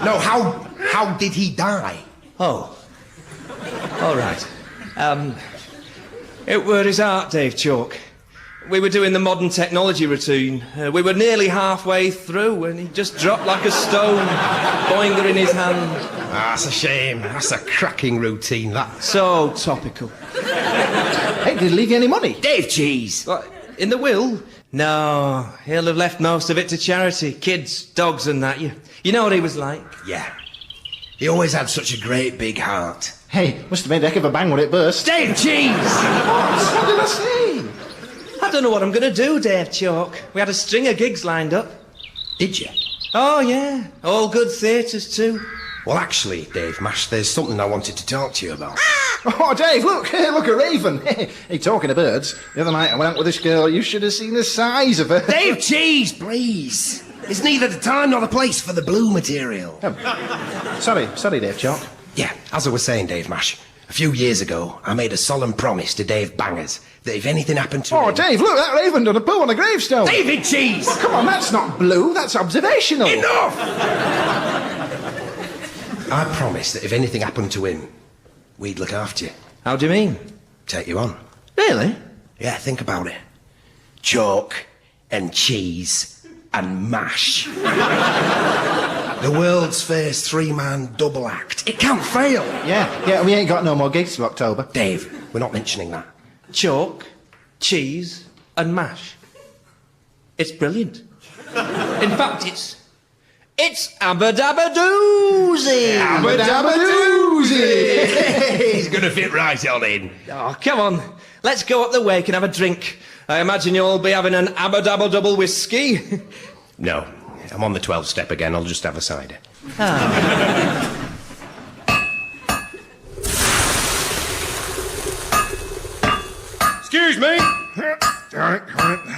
S8: No, how did he die?
S1: Oh. All right. It were his art, Dave Chalk. We were doing the modern technology routine. We were nearly halfway through and he just dropped like a stone, boinger in his hand.
S8: That's a shame. That's a cracking routine, that.
S1: So topical.
S11: Hey, did he leave you any money?
S8: Dave Cheese.
S1: What, in the will? No, he'll have left most of it to charity. Kids, dogs and that. You know what he was like?
S8: Yeah. He always had such a great big heart.
S11: Hey, must have made a heck of a bang when it burst.
S8: Dave Cheese!
S11: What did I say?
S1: I don't know what I'm going to do, Dave Chalk. We had a string of gigs lined up.
S8: Did you?
S1: Oh, yeah. All good theatres, too.
S8: Well, actually, Dave Mash, there's something I wanted to talk to you about.
S11: Oh, Dave, look, look, a raven. Hey, talking of birds, the other night I went out with this girl. You should have seen the size of her.
S8: Dave Cheese, please. It's neither the time nor the place for the blue material.
S11: Sorry, Dave Chalk.
S8: Yeah, as I was saying, Dave Mash, a few years ago, I made a solemn promise to Dave Bangers that if anything happened to
S11: Oh,
S8: him...
S11: Dave, look, that raven done a poo on a gravestone.
S8: David Cheese!
S11: Well, come on, that's not blue, that's observational.
S8: Enough! I promised that if anything happened to him, we'd look after you.
S1: How do you mean?
S8: Take you on.
S1: Really?
S8: Yeah, think about it. Chalk and cheese and mash. The world's first three-man double act. It can't fail.
S11: Yeah, we ain't got no more gigs till October.
S8: Dave, we're not mentioning that.
S1: Chalk, cheese and mash. It's brilliant. In fact, it's abba-dabba-doozy!
S11: Abba-dabba-doozy!
S8: He's gonna fit right on in.
S1: Oh, come on. Let's go up the wake and have a drink. I imagine you'll be having an abba-dabba-double whiskey.
S8: No, I'm on the 12-step again. I'll just have a cider. Excuse me.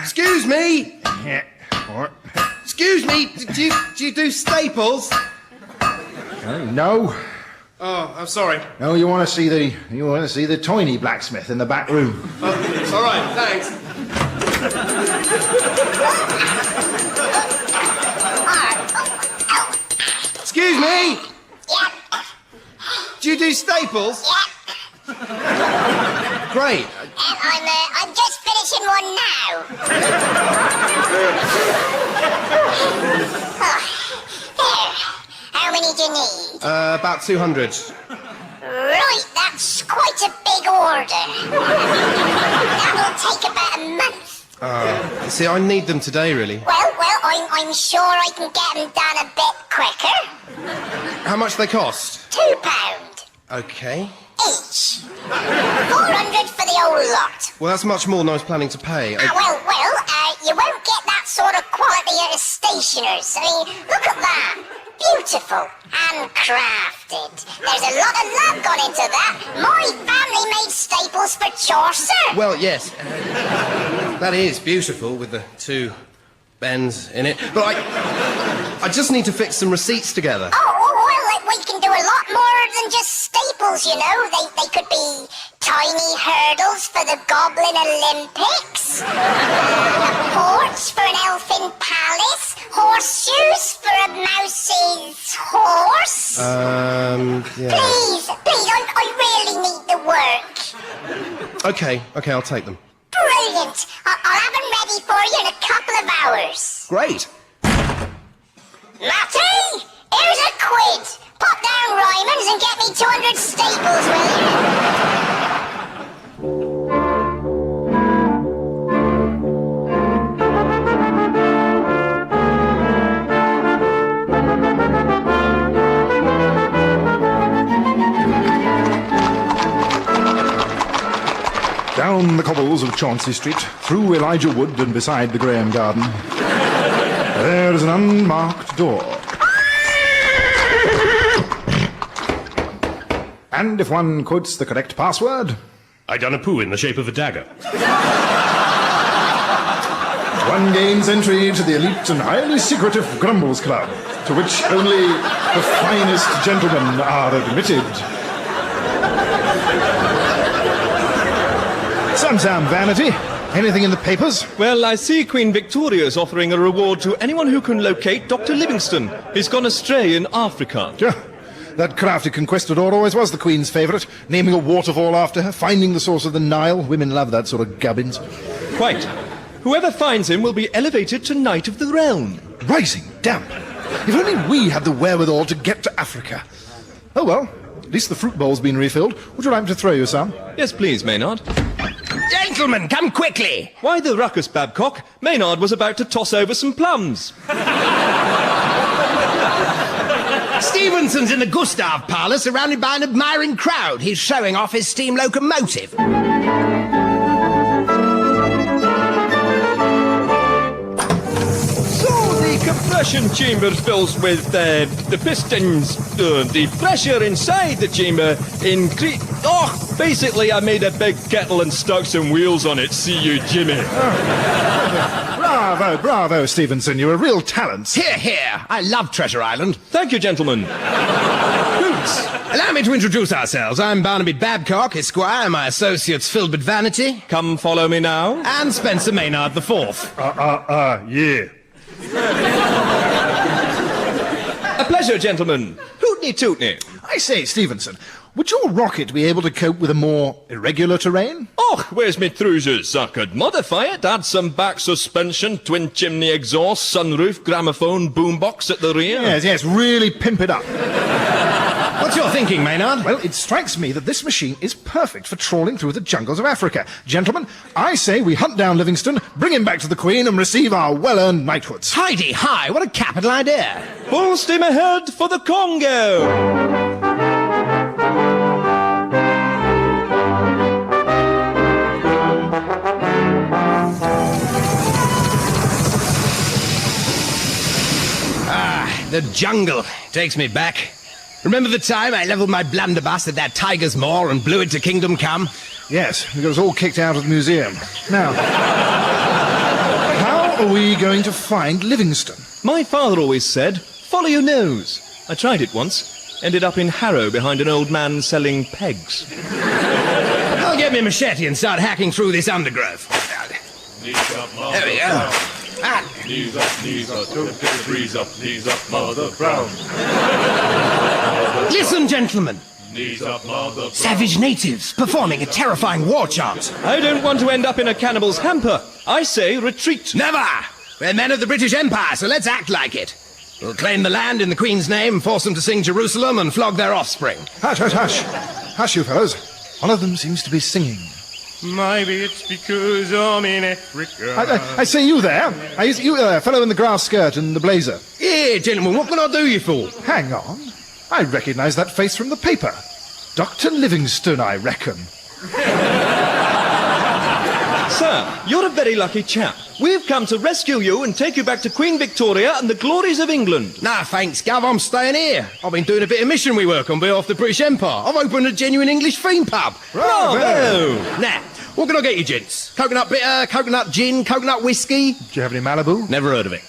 S8: Excuse me. Excuse me. Do you do staples?
S11: No.
S6: Oh, I'm sorry.
S11: No, you want to see the tiny blacksmith in the back room.
S6: It's all right, thanks.
S8: Excuse me. Do you do staples? Great.
S12: I'm just finishing one now. There. How many do you need?
S8: About 200.
S12: Right, that's quite a big order. That'll take about a month.
S8: See, I need them today, really.
S12: Well, I'm sure I can get them done a bit quicker.
S8: How much they cost?
S12: £2.
S8: Okay.
S12: Each. 400 for the whole lot.
S8: Well, that's much more than I was planning to pay.
S12: You won't get that sort of quality at a stationer's. I mean, look at that. Beautiful. Handcrafted. There's a lot of love gone into that. My family made staples for Chaucer.
S8: Well, yes. That is beautiful with the two bends in it. But I just need to fix some receipts together.
S12: We can do a lot more than just staples, you know. They could be tiny hurdles for the Goblin Olympics, a porch for an elfin palace, horseshoes for a mouse's horse.
S8: Yeah.
S12: Please, I really need the work.
S8: Okay, I'll take them.
S12: Brilliant. I'll have them ready for you in a couple of hours.
S8: Great.
S12: Matty, here's a quid. Pop down Ryman's and get me 200 staples,
S3: Down the cobbles of Chauncey Street, through Elijah Wood and beside the Graham Garden, there is an unmarked door. And if one quotes the correct password...
S6: I done a poo in the shape of a dagger.
S3: One gains entry to the elite and highly secretive Grumbles Club, to which only the finest gentlemen are admitted. Sam Vanity, anything in the papers?
S1: Well, I see Queen Victoria's offering a reward to anyone who can locate Dr. Livingstone. He's gone astray in Africa.
S3: Yeah. That crafty conquistador always was the Queen's favourite, naming a waterfall after her, finding the source of the Nile. Women love that sort of gubbins.
S1: Quite. Whoever finds him will be elevated to Knight of the Realm.
S3: Rising damp. If only we had the wherewithal to get to Africa. Oh well, at least the fruit bowl's been refilled. Would you like me to throw you some?
S1: Yes, please, Maynard.
S8: Gentlemen, come quickly!
S1: Why the ruckus, Babcock? Maynard was about to toss over some plums.
S8: Stevenson's in the Gustav parlour, surrounded by an admiring crowd. He's showing off his steam locomotive.
S1: The compression chamber fills with the pistons. The pressure inside the chamber increase. Oh, basically, I made a big kettle and stuck some wheels on it. See you, Jimmy.
S3: Bravo, Stevenson. You're a real talent.
S8: Here. I love Treasure Island.
S1: Thank you, gentlemen.
S8: Boots, allow me to introduce ourselves. I'm Barnaby Babcock, Esquire, my associates Filbert Vanity.
S1: Come follow me now.
S8: And Spencer Maynard the Fourth.
S3: Yeah.
S1: A pleasure, gentlemen. Hootney tootney.
S3: I say, Stevenson, would your rocket be able to cope with a more irregular terrain?
S1: Oh, where's me trousers? I could modify it, add some back suspension, twin chimney exhaust, sunroof, gramophone, boombox at the rear.
S3: Yes, really pimp it up.
S8: What's your thinking, Maynard?
S3: Well, it strikes me that this machine is perfect for trawling through the jungles of Africa. Gentlemen, I say we hunt down Livingstone, bring him back to the Queen, and receive our well-earned knighthoods.
S8: Heidi, hi, what a capital idea.
S1: Full steam ahead for the Congo.
S8: The jungle takes me back. Remember the time I levelled my blunderbuss at that tiger's maw and blew it to kingdom come?
S3: Yes, we got us all kicked out of the museum. Now, how are we going to find Livingstone?
S1: My father always said, follow your nose. I tried it once. Ended up in Harrow behind an old man selling pegs.
S8: I'll get me a machete and start hacking through this undergrowth. There we go.
S7: Knees up, don't get the breeze up, knees up, Mother Brown.
S8: Listen, gentlemen.
S7: Knees up, Mother Brown.
S8: Savage natives performing a terrifying war chant.
S1: I don't want to end up in a cannibal's hamper. I say retreat.
S8: Never! We're men of the British Empire, so let's act like it. We'll claim the land in the Queen's name, force them to sing Jerusalem, and flog their offspring.
S3: Hush. Hush, you fellows. One of them seems to be singing.
S6: Maybe it's because I'm in Africa.
S3: I say, you there? You there, fellow in the grass skirt and the blazer.
S8: Here, gentlemen, what can I do you for?
S3: Hang on. I recognise that face from the paper. Dr. Livingstone, I reckon.
S1: Sir, you're a very lucky chap. We've come to rescue you and take you back to Queen Victoria and the glories of England.
S8: Nah, thanks, Gav, I'm staying here. I've been doing a bit of missionary work on behalf of the British Empire. I've opened a genuine English theme pub.
S1: Bravo!
S8: Now, what can I get you, gents? Coconut bitter, coconut gin, coconut whiskey?
S11: Do you have any Malibu?
S8: Never heard of it.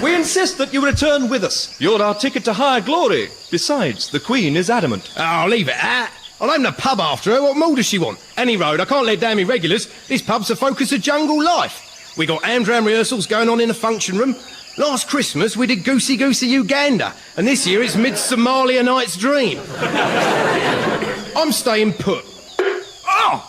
S1: We insist that you return with us. You're our ticket to higher glory. Besides, the Queen is adamant.
S8: I'll leave it at. I'll name the pub after her. What more does she want? Any road. I can't let down me regulars. This pub's the focus of jungle life. We got Amdram rehearsals going on in the function room. Last Christmas we did Goosey Goosey Uganda, and this year it's Mid-Somalia Night's Dream. I'm staying put. Oh!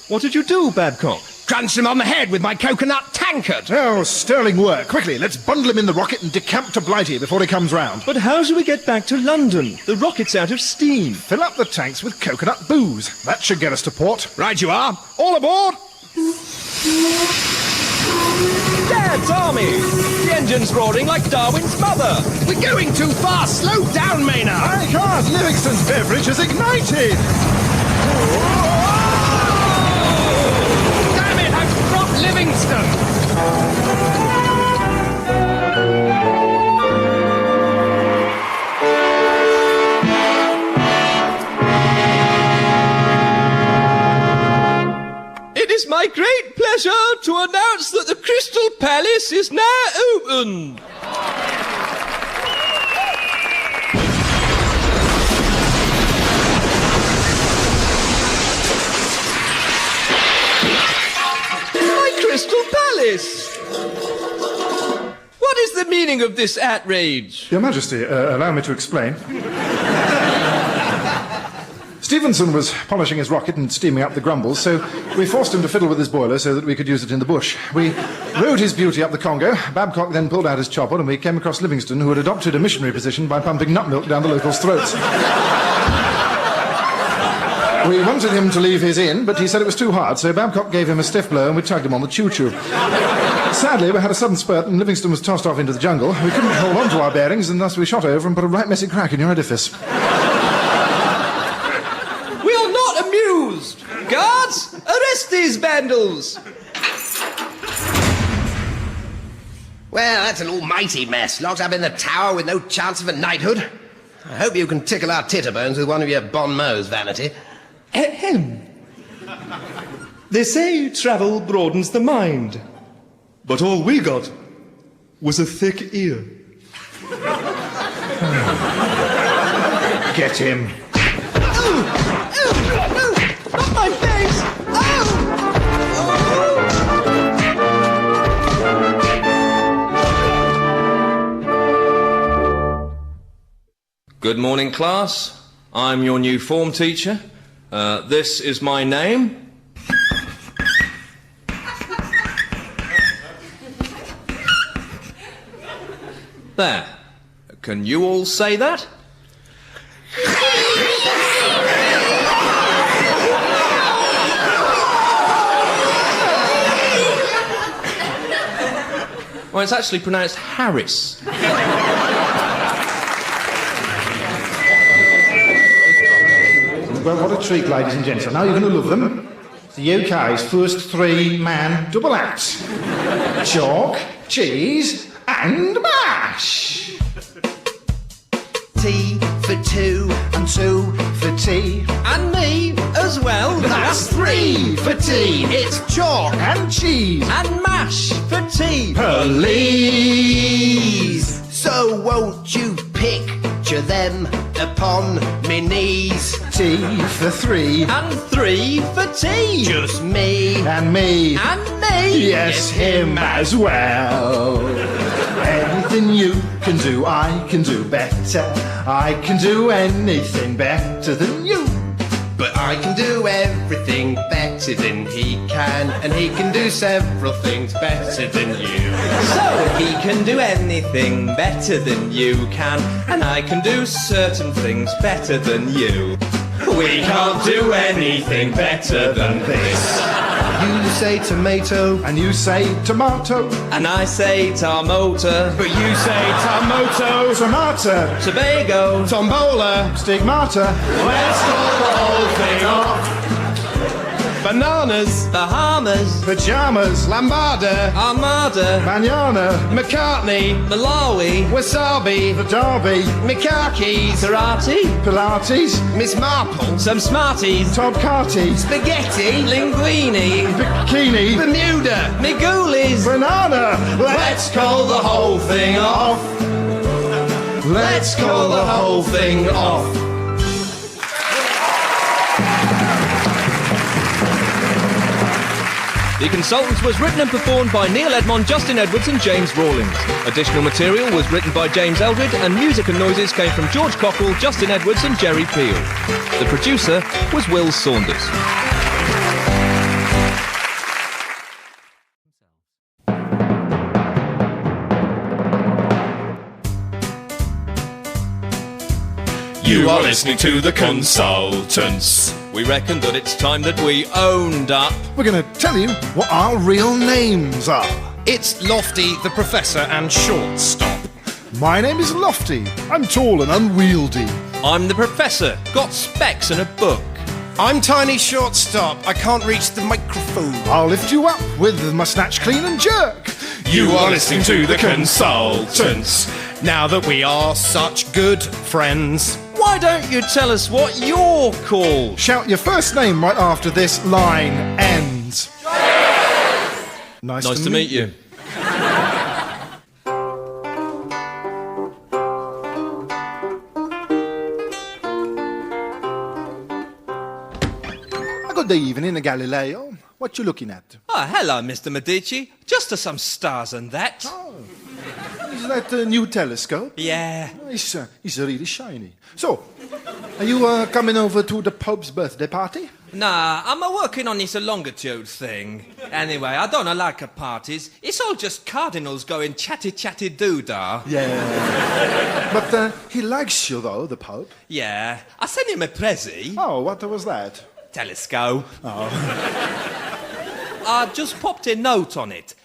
S1: What did you do, Babcock?
S8: Crunch him on the head with my coconut tankard.
S3: Oh, sterling work. Quickly, let's bundle him in the rocket and decamp to Blighty before he comes round.
S1: But how shall we get back to London? The rocket's out of steam.
S3: Fill up the tanks with coconut booze. That should get us to port.
S8: Right you are. All aboard!
S1: Dad's army! The engine's roaring like Darwin's mother.
S8: We're going too fast. Slow down, Maynard.
S3: I can't. Livingston's beverage has ignited.
S8: Damn it, I've dropped Livingston.
S1: It is my great pleasure to announce that the Crystal Palace is now open. My Crystal Palace! What is the meaning of this outrage?
S11: Your Majesty, allow me to explain. Stevenson was polishing his rocket and steaming up the grumbles, so we forced him to fiddle with his boiler so that we could use it in the bush. We rode his beauty up the Congo. Babcock then pulled out his chopper and we came across Livingston, who had adopted a missionary position by pumping nut milk down the locals' throats. We wanted him to leave his inn, but he said it was too hard, so Babcock gave him a stiff blow and we tugged him on the choo-choo. Sadly, we had a sudden spurt and Livingston was tossed off into the jungle. We couldn't hold on to our bearings and thus we shot over and put a right messy crack in your edifice.
S1: Amused! Guards, arrest these vandals!
S8: Well, that's an almighty mess. Locked up in the tower with no chance of a knighthood. I hope you can tickle our titterbones with one of your bon mots, Vanity.
S1: Ahem. They say travel broadens the mind. But all we got was a thick ear.
S11: Get him.
S1: Not my face! Good morning, class. I'm your new form teacher. This is my name. There. Can you all say that? Well, it's actually pronounced Harris.
S11: Well, what a treat, ladies and gents. Now you're going to love them. The UK's first three-man double act. Chalk, cheese, and mash.
S8: Tea for two,
S11: And two for tea.
S1: And me as well.
S11: That's three for tea.
S8: it's chalk.
S11: And cheese.
S1: And mash for tea.
S11: Police.
S8: So won't you picture them upon me knees?
S11: Tea for three.
S1: And three for tea.
S8: Just me.
S11: And me.
S1: And me.
S11: Yes, him as well. Anything you can do, I can do better. I can do anything better than you.
S8: But I can do everything better than he can, and he can do several things better than you.
S1: So he can do anything better than you can, and I can do certain things better than you. We can't do anything better than this.
S8: You say tomato,
S11: And you say tomato.
S1: And I say tarmota.
S8: but you say tomato.
S2: Tomato.
S11: Tomato.
S1: Tobago.
S2: Tombola.
S11: Stigmata.
S2: Let's call the whole thing off. Bananas.
S1: Bahamas.
S11: Pajamas.
S2: Lambada.
S1: Armada.
S11: Manana.
S2: McCartney.
S1: Malawi.
S2: Wasabi.
S11: The Derby.
S2: Mikakis.
S1: Karate.
S11: Pilates.
S2: Miss Marple.
S1: Some Smarties.
S11: Todd Carty.
S2: Spaghetti.
S1: Linguini.
S11: Bikini.
S2: Bermuda.
S1: Migulis.
S11: Banana.
S2: Let's call the whole thing off. Let's call the whole thing off.
S1: The Consultants was written and performed by Neil Edmond, Justin Edwards and James Rawlings. Additional material was written by James Eldred and music and noises came from George Cockle, Justin Edwards and Jerry Peel. The producer was Will Saunders.
S7: You are listening to the Consultants.
S1: We reckon that it's time that we owned up.
S3: We're going to tell you what our real names are.
S2: It's Lofty, the Professor, and Shortstop.
S3: My name is Lofty. I'm tall and unwieldy.
S1: I'm the Professor, got specs and a book.
S2: I'm Tiny Shortstop. I can't reach the microphone.
S3: I'll lift you up with my snatch, clean and jerk.
S7: You are listening to the Consultants.
S2: Now that we are such good friends.
S1: Why don't you tell us what you're called?
S3: Shout your first name right after this line ends.
S1: Nice to meet you.
S3: Good evening, Galileo. What you looking at?
S1: Oh, hello, Mr. Medici. Just some stars and that.
S3: Oh, is that a new telescope?
S1: Yeah.
S3: It's really shiny. So, are you coming over to the Pope's birthday party?
S1: Nah, I'm working on this longitude thing. Anyway, I don't like parties. It's all just cardinals going chatty doo-dah.
S3: Yeah. But he likes you, though, the Pope.
S1: Yeah. I sent him a prezi.
S3: Oh, what was that?
S1: Telescope.
S3: Oh.
S1: I just popped a note on it.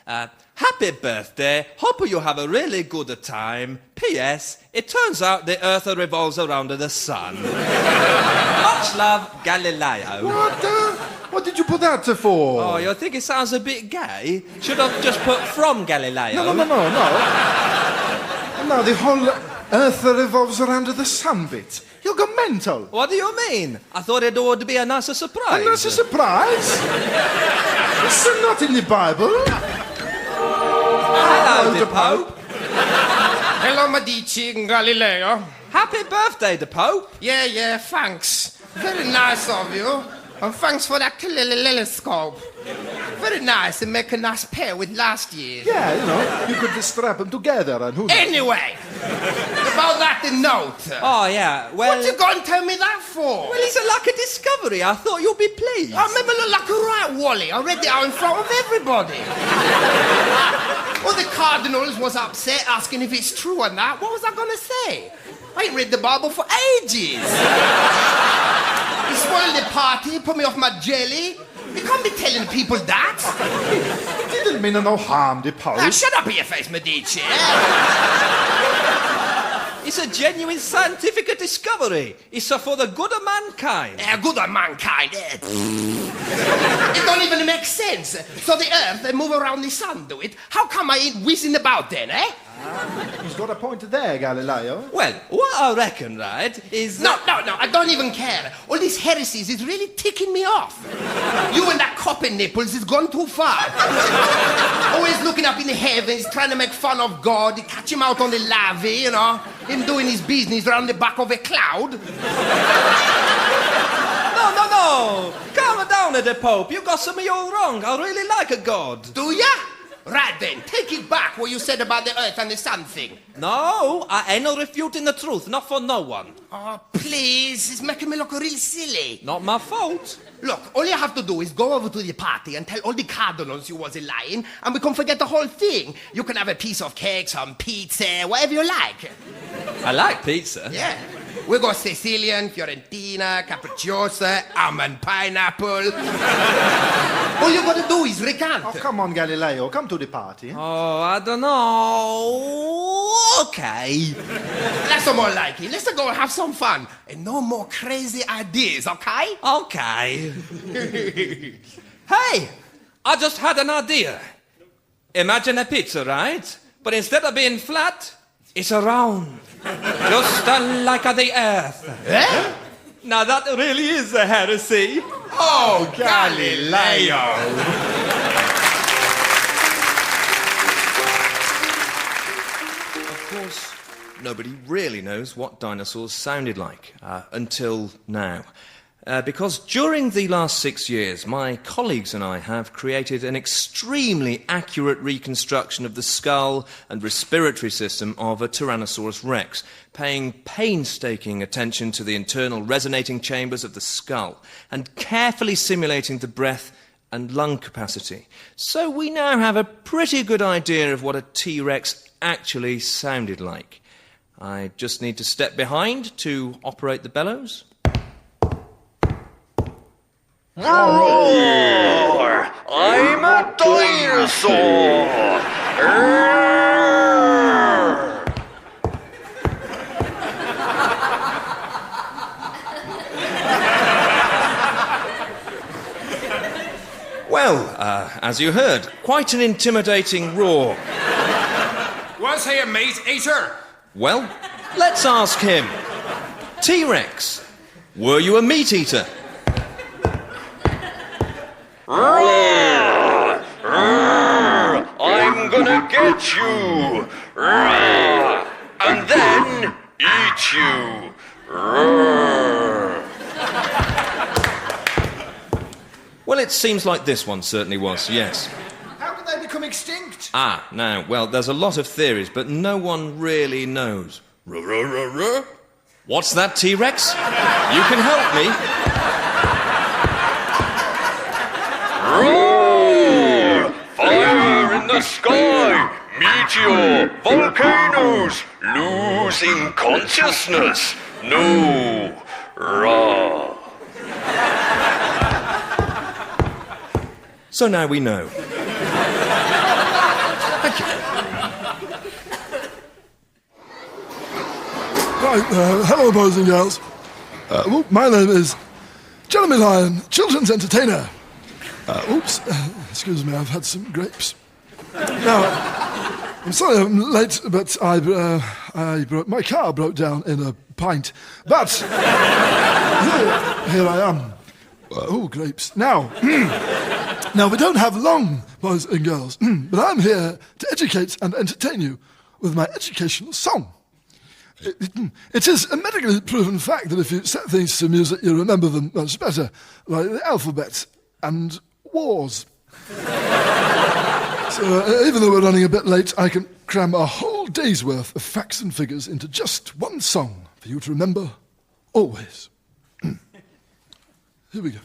S1: Happy birthday. Hope you have a really good time. P.S. It turns out the Earth revolves around the sun. Much love, Galileo.
S3: What did you put that for?
S1: Oh, you think it sounds a bit gay? Should have just put from Galileo.
S3: No. No, the whole Earth revolves around the sun bit. You'll go mental.
S1: What do you mean? I thought it would be a nice surprise.
S3: A nice surprise? It's not in the Bible.
S1: Hello, the Pope.
S2: Hello, Medici and Galileo.
S1: Happy birthday, the Pope.
S2: Yeah, thanks. Very nice of you. And thanks for that telescope. Very nice, and make a nice pair with last year.
S3: Yeah, you know, you could just strap them together and who knows.
S2: Anyway, about that note.
S1: Oh, yeah, well...
S2: What you going to tell me that for?
S1: Well, it's like a discovery. I thought you'd be pleased.
S2: I remember look like a right Wally. I read it out in front of everybody. Well, the cardinals was upset, asking if it's true or not. What was I going to say? I ain't read the Bible for ages. He spoiled the party, put me off my jelly. You can't be telling people that.
S3: He didn't mean no harm, the Pope.
S2: Now, shut up in your face, Medici.
S1: It's a genuine scientific discovery. It's for the good of mankind.
S2: Good of mankind. It don't even make sense. So the Earth, they move around the sun, do it? How come I ain't whizzing about then, eh?
S3: He's got a point there, Galileo.
S1: Well, what I reckon, right, is...
S2: No, I don't even care. All these heresies is really ticking me off. You and that copper nipples has gone too far. Always looking up in the heavens, trying to make fun of God, catch him out on the levee, you know, him doing his business around the back of a cloud.
S1: No. Calm down, the Pope. You got something all wrong. I really like a God.
S2: Do ya? Right then, take it back what you said about the Earth and the sun thing.
S1: No, I ain't no refuting the truth, not for no one.
S2: Oh, please, it's making me look real silly.
S1: Not my fault.
S2: Look, all you have to do is go over to the party and tell all the cardinals you was lying, and we can forget the whole thing. You can have a piece of cake, some pizza, whatever you like.
S1: I like pizza.
S2: Yeah. We got Sicilian, Fiorentina, Capricciosa, almond pineapple. All you gotta do is recant.
S11: Oh, come on, Galileo, come to the party.
S1: Oh, I don't know. Okay.
S2: That's more like it. Let's go and have some fun. And no more crazy ideas, okay?
S1: Okay. Hey, I just had an idea. Imagine a pizza, right? But instead of being flat, it's round. Just like the earth.
S2: Eh?
S1: Now that really is a heresy.
S2: Oh, Galileo.
S1: Of course, nobody really knows what dinosaurs sounded like until now. Because during the last 6 years, my colleagues and I have created an extremely accurate reconstruction of the skull and respiratory system of a Tyrannosaurus rex, paying painstaking attention to the internal resonating chambers of the skull and carefully simulating the breath and lung capacity. So we now have a pretty good idea of what a T-Rex actually sounded like. I just need to step behind to operate the bellows.
S7: Roar! I'm a dinosaur!
S1: Well, as you heard, quite an intimidating roar.
S2: Was he a meat eater?
S1: Well, let's ask him. T-Rex, were you a meat eater?
S7: Roar! Roar! I'm gonna get you! Roar! And then eat you! Roar!
S1: Well, it seems like this one certainly was, yes.
S11: How did they become extinct?
S1: Now, well, there's a lot of theories, but no one really knows. What's that, T-Rex? You can help me.
S7: Roar! Fire in the sky! Meteor! Volcanoes! Losing consciousness! No! Roar!
S1: So now we know. Thank you.
S13: Right, hello, boys and girls. My name is Jeremy Lyon, children's entertainer. Excuse me, I've had some grapes. Now, I'm sorry I'm late, but my car broke down in a pint. But here I am. Grapes. Now, now we don't have long, boys and girls, but I'm here to educate and entertain you with my educational song. It is a medically proven fact that if you set things to music, you remember them much better, like the alphabet and wars. So even though we're running a bit late, I can cram a whole day's worth of facts and figures into just one song for you to remember always. Here we go.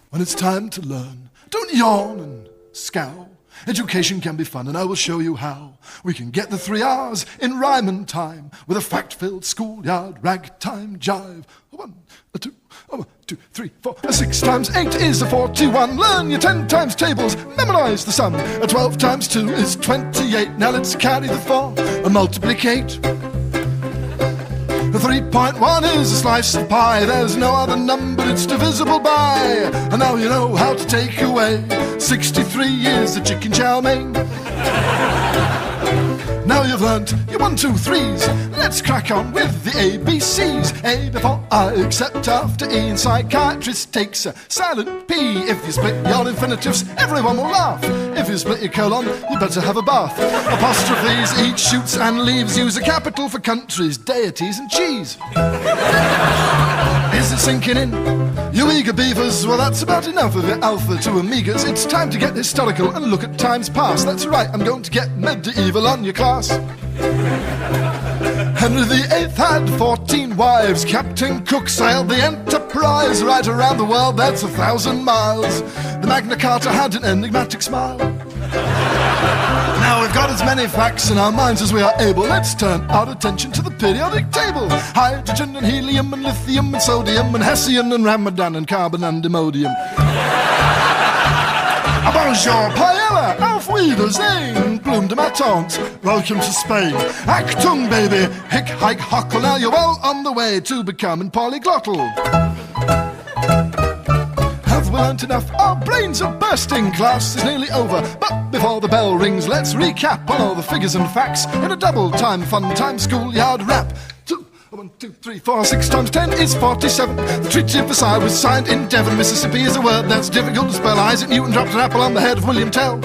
S13: When it's time to learn, don't yawn and scowl. Education can be fun, and I will show you how. We can get the 3 R's in rhyme and time with a fact-filled schoolyard ragtime jive. 1, 2, 3, 4. 6 times 8 is 41. Learn your 10 times tables, memorize the sum. 12 times 2 is 28. Now let's carry the 4 and multiplicate. The 3.1 is a slice of pie. There's no other number it's divisible by. And now you know how to take away 63 is the chicken chow mein. Now you've learnt your 1, 2, 3s. Let's crack on with the ABCs. A before I, except after E. And psychiatrist takes a silent P. If you split your infinitives, everyone will laugh. If you split your colon, you better have a bath. Apostrophes, each shoots and leaves. Use a capital for countries, deities and cheese. Is it sinking in? You eager beavers, well that's about enough of your alpha to omegas. It's time to get historical and look at times past. That's right, I'm going to get medieval on your class. Henry VIII had 14 wives. Captain Cook sailed the Enterprise right around the world, that's 1,000 miles. The Magna Carta had an enigmatic smile. Now Now we've got as many facts in our minds as we are able. Let's turn our attention to the periodic table. Hydrogen and helium and lithium and sodium and hessian and ramadan and carbon and imodium. Bonjour, paella, auf Wiedersehen, plume de ma tante, welcome to Spain. Achtung, baby, hick, hike, huckle, now you're well on the way to becoming polyglottal. Have we learnt enough? Our brains are bursting, class is nearly over. But before the bell rings, let's recap on all the figures and facts in a double-time, fun-time schoolyard rap. 1, 2, 3, 4, 6 times 10 is 47. The Treaty of Versailles was signed in Devon, Mississippi is a word that's difficult to spell. Isaac Newton dropped an apple on the head of William Tell.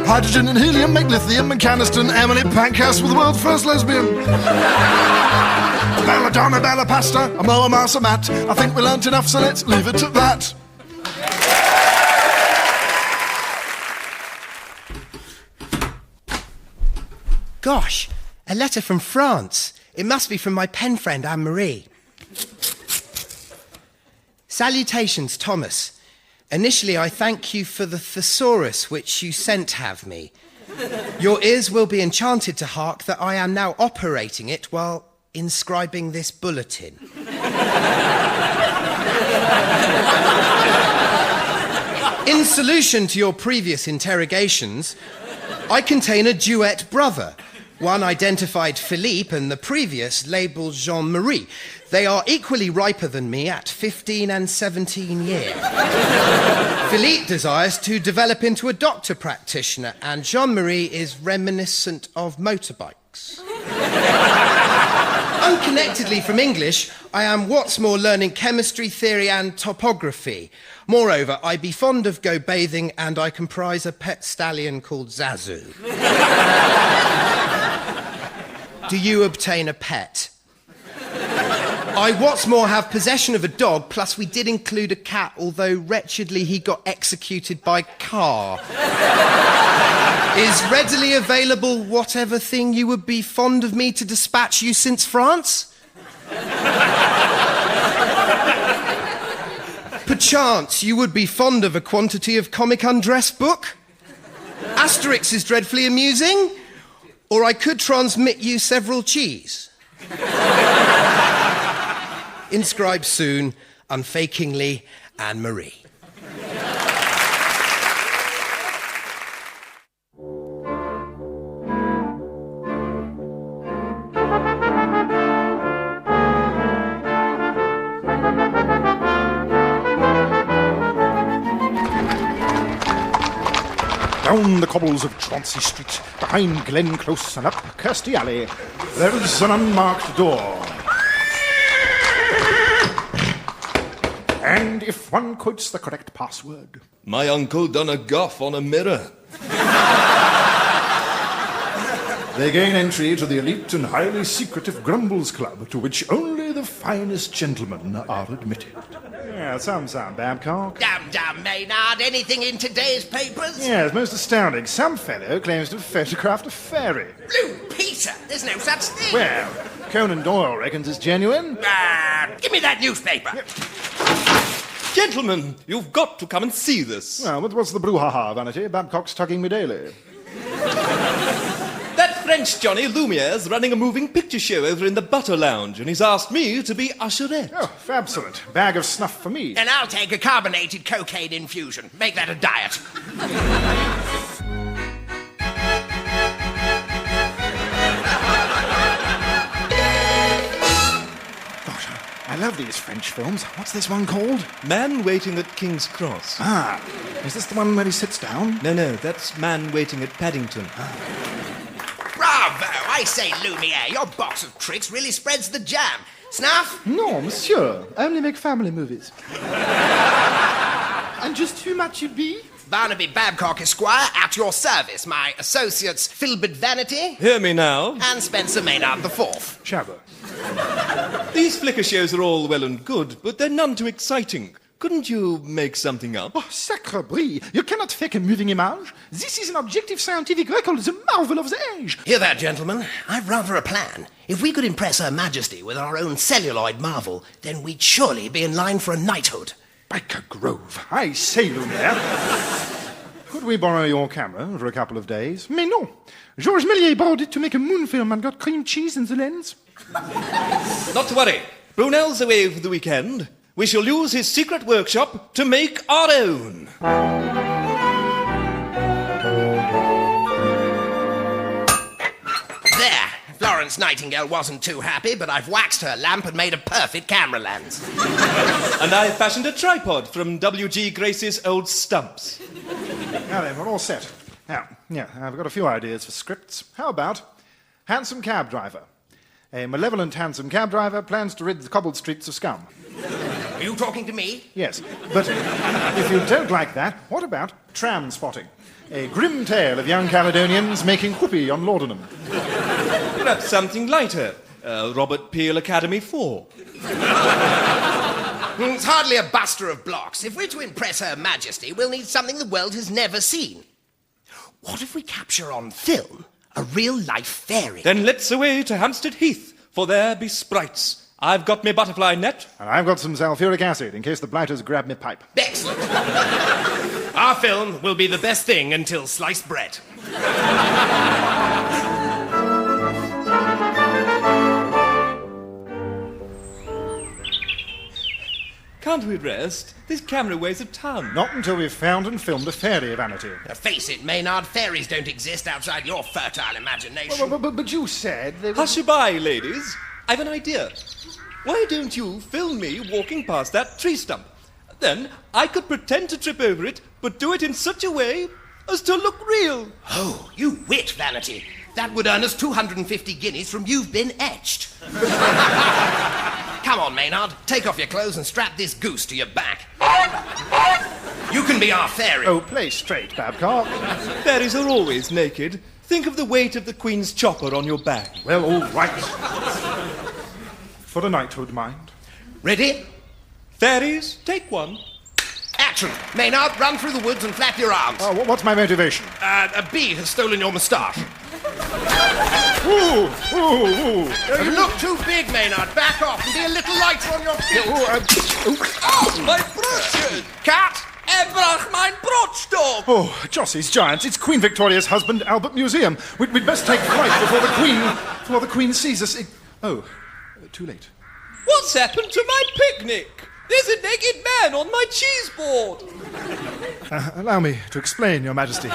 S13: Hydrogen and helium make lithium and canister, and Emily Pankhurst was the world's first lesbian. Belladonna, Bella Pasta, a Moa Masa Mat. I think we learnt enough, so let's leave it at that.
S2: Gosh, a letter from France. It must be from my pen friend Anne-Marie. Salutations, Thomas. Initially, I thank you for the thesaurus which you sent have me. Your ears will be enchanted to hark that I am now operating it while inscribing this bulletin. In solution to your previous interrogations, I contain a duet brother. One identified Philippe and the previous labelled Jean-Marie. They are equally riper than me at 15 and 17 years. Philippe desires to develop into a doctor practitioner, and Jean-Marie is reminiscent of motorbikes. Unconnectedly from English, I am what's more learning chemistry, theory and topography. Moreover, I be fond of go bathing, and I comprise a pet stallion called Zazu. Do you obtain a pet? I what's more have possession of a dog, plus we did include a cat, although wretchedly he got executed by car. Is readily available whatever thing you would be fond of me to dispatch you since France? Perchance you would be fond of a quantity of comic undress book? Asterix is dreadfully amusing? Or I could transmit you several cheese. Inscribed soon, unfakingly, Anne-Marie.
S11: Down the cobbles of Chauncey Street, behind Glen Close and up Kirsty Alley, there is an unmarked door. And if one quotes the correct password...
S1: My uncle done a guff on a mirror.
S11: They gain entry to the elite and highly secretive Grumbles Club, to which only the finest gentlemen are admitted. Yeah, some sound, Babcock.
S2: Damn, Maynard. Anything in today's papers?
S11: Yes, most astounding. Some fellow claims to have photographed a fairy.
S2: Blue Peter! There's no such thing.
S11: Well, Conan Doyle reckons it's genuine.
S2: Give me that newspaper.
S11: Yep.
S1: Gentlemen, you've got to come and see this.
S11: Well, but what's the brouhaha, Vanity? Babcock's tugging me daily.
S1: That French Johnny Lumiere's running a moving picture show over in the Butter Lounge, and he's asked me to be usherette.
S11: Oh, fabulous. Bag of snuff for me.
S2: And I'll take a carbonated cocaine infusion. Make that a diet.
S11: Gosh, I love these French films. What's this one called?
S1: Man Waiting at King's Cross.
S11: Ah, is this the one where he sits down?
S1: No, that's Man Waiting at Paddington.
S2: Bravo! I say, Lumiere, your box of tricks really spreads the jam. Snuff?
S3: No, monsieur. I only make family movies. And just who might you be?
S2: Barnaby Babcock, Esquire, at your service. My associates, Filbert Vanity.
S1: Hear me now.
S2: And Spencer Maynard IV.
S11: Chabba.
S1: These flicker shows are all well and good, but they're none too exciting. Couldn't you make something up?
S3: Oh, sacre brie! You cannot fake a moving image. This is an objective scientific record, the marvel of the age.
S2: Hear that, gentlemen? I've rather a plan. If we could impress Her Majesty with our own celluloid marvel, then we'd surely be in line for a knighthood.
S11: Biker Grove. I say, Lumiere. Could we borrow your camera for a couple of days? Mais non. Georges Méliès borrowed it to make a moon film and got cream cheese in the lens.
S1: Not to worry. Brunel's away for the weekend. We shall use his secret workshop to make our own.
S8: There. Florence Nightingale wasn't too happy, but I've waxed her lamp and made a perfect camera lens.
S1: And I fashioned a tripod from W.G. Grace's old stumps.
S11: Now then, we're all set. Now, I've got a few ideas for scripts. How about handsome cab driver? A malevolent handsome cab driver plans to rid the cobbled streets of scum.
S8: Are you talking to me?
S11: Yes, but if you don't like that, what about tram spotting? A grim tale of young Caledonians making whoopee on laudanum.
S1: Perhaps something lighter. Robert Peel Academy 4.
S8: It's hardly a buster of blocks. If we're to impress Her Majesty, we'll need something the world has never seen. What if we capture on film a real-life fairy?
S1: Then let's away to Hampstead Heath, for there be sprites. I've got me butterfly net.
S11: And I've got some sulphuric acid, in case the blighters grab me pipe.
S8: Excellent. Our film will be the best thing until sliced bread.
S1: Can't we rest? This camera weighs a ton.
S11: Not until we've found and filmed a fairy, Vanity.
S8: Now, face it, Maynard, fairies don't exist outside your fertile imagination.
S11: But you said...
S1: Hush-a-bye, ladies. I've an idea. Why don't you film me walking past that tree stump? Then I could pretend to trip over it, but do it in such a way as to look real.
S8: Oh, you wit, Vanity. That would earn us 250 guineas from You've Been Etched. Come on, Maynard. Take off your clothes and strap this goose to your back. You can be our fairy.
S11: Oh, play straight, Babcock.
S1: Fairies are always naked. Think of the weight of the Queen's chopper on your back.
S11: Well, all right. For a knighthood, mind.
S8: Ready?
S1: Fairies, take one.
S8: Action. Maynard, run through the woods and flap your arms.
S11: Oh, what's my motivation?
S8: A bee has stolen your moustache.
S11: Ooh.
S8: You look too big, Maynard. Back off and be a little lighter on your feet.
S1: Oh, my brooches!
S8: Cat!
S1: Brach, mein Brotstock!
S11: Oh, Jossie's giants. It's Queen Victoria's husband, Albert Museum. We'd best take flight before the Queen sees us. Too late.
S1: What's happened to my picnic? There's a naked man on my cheese board.
S11: Allow me to explain, Your Majesty.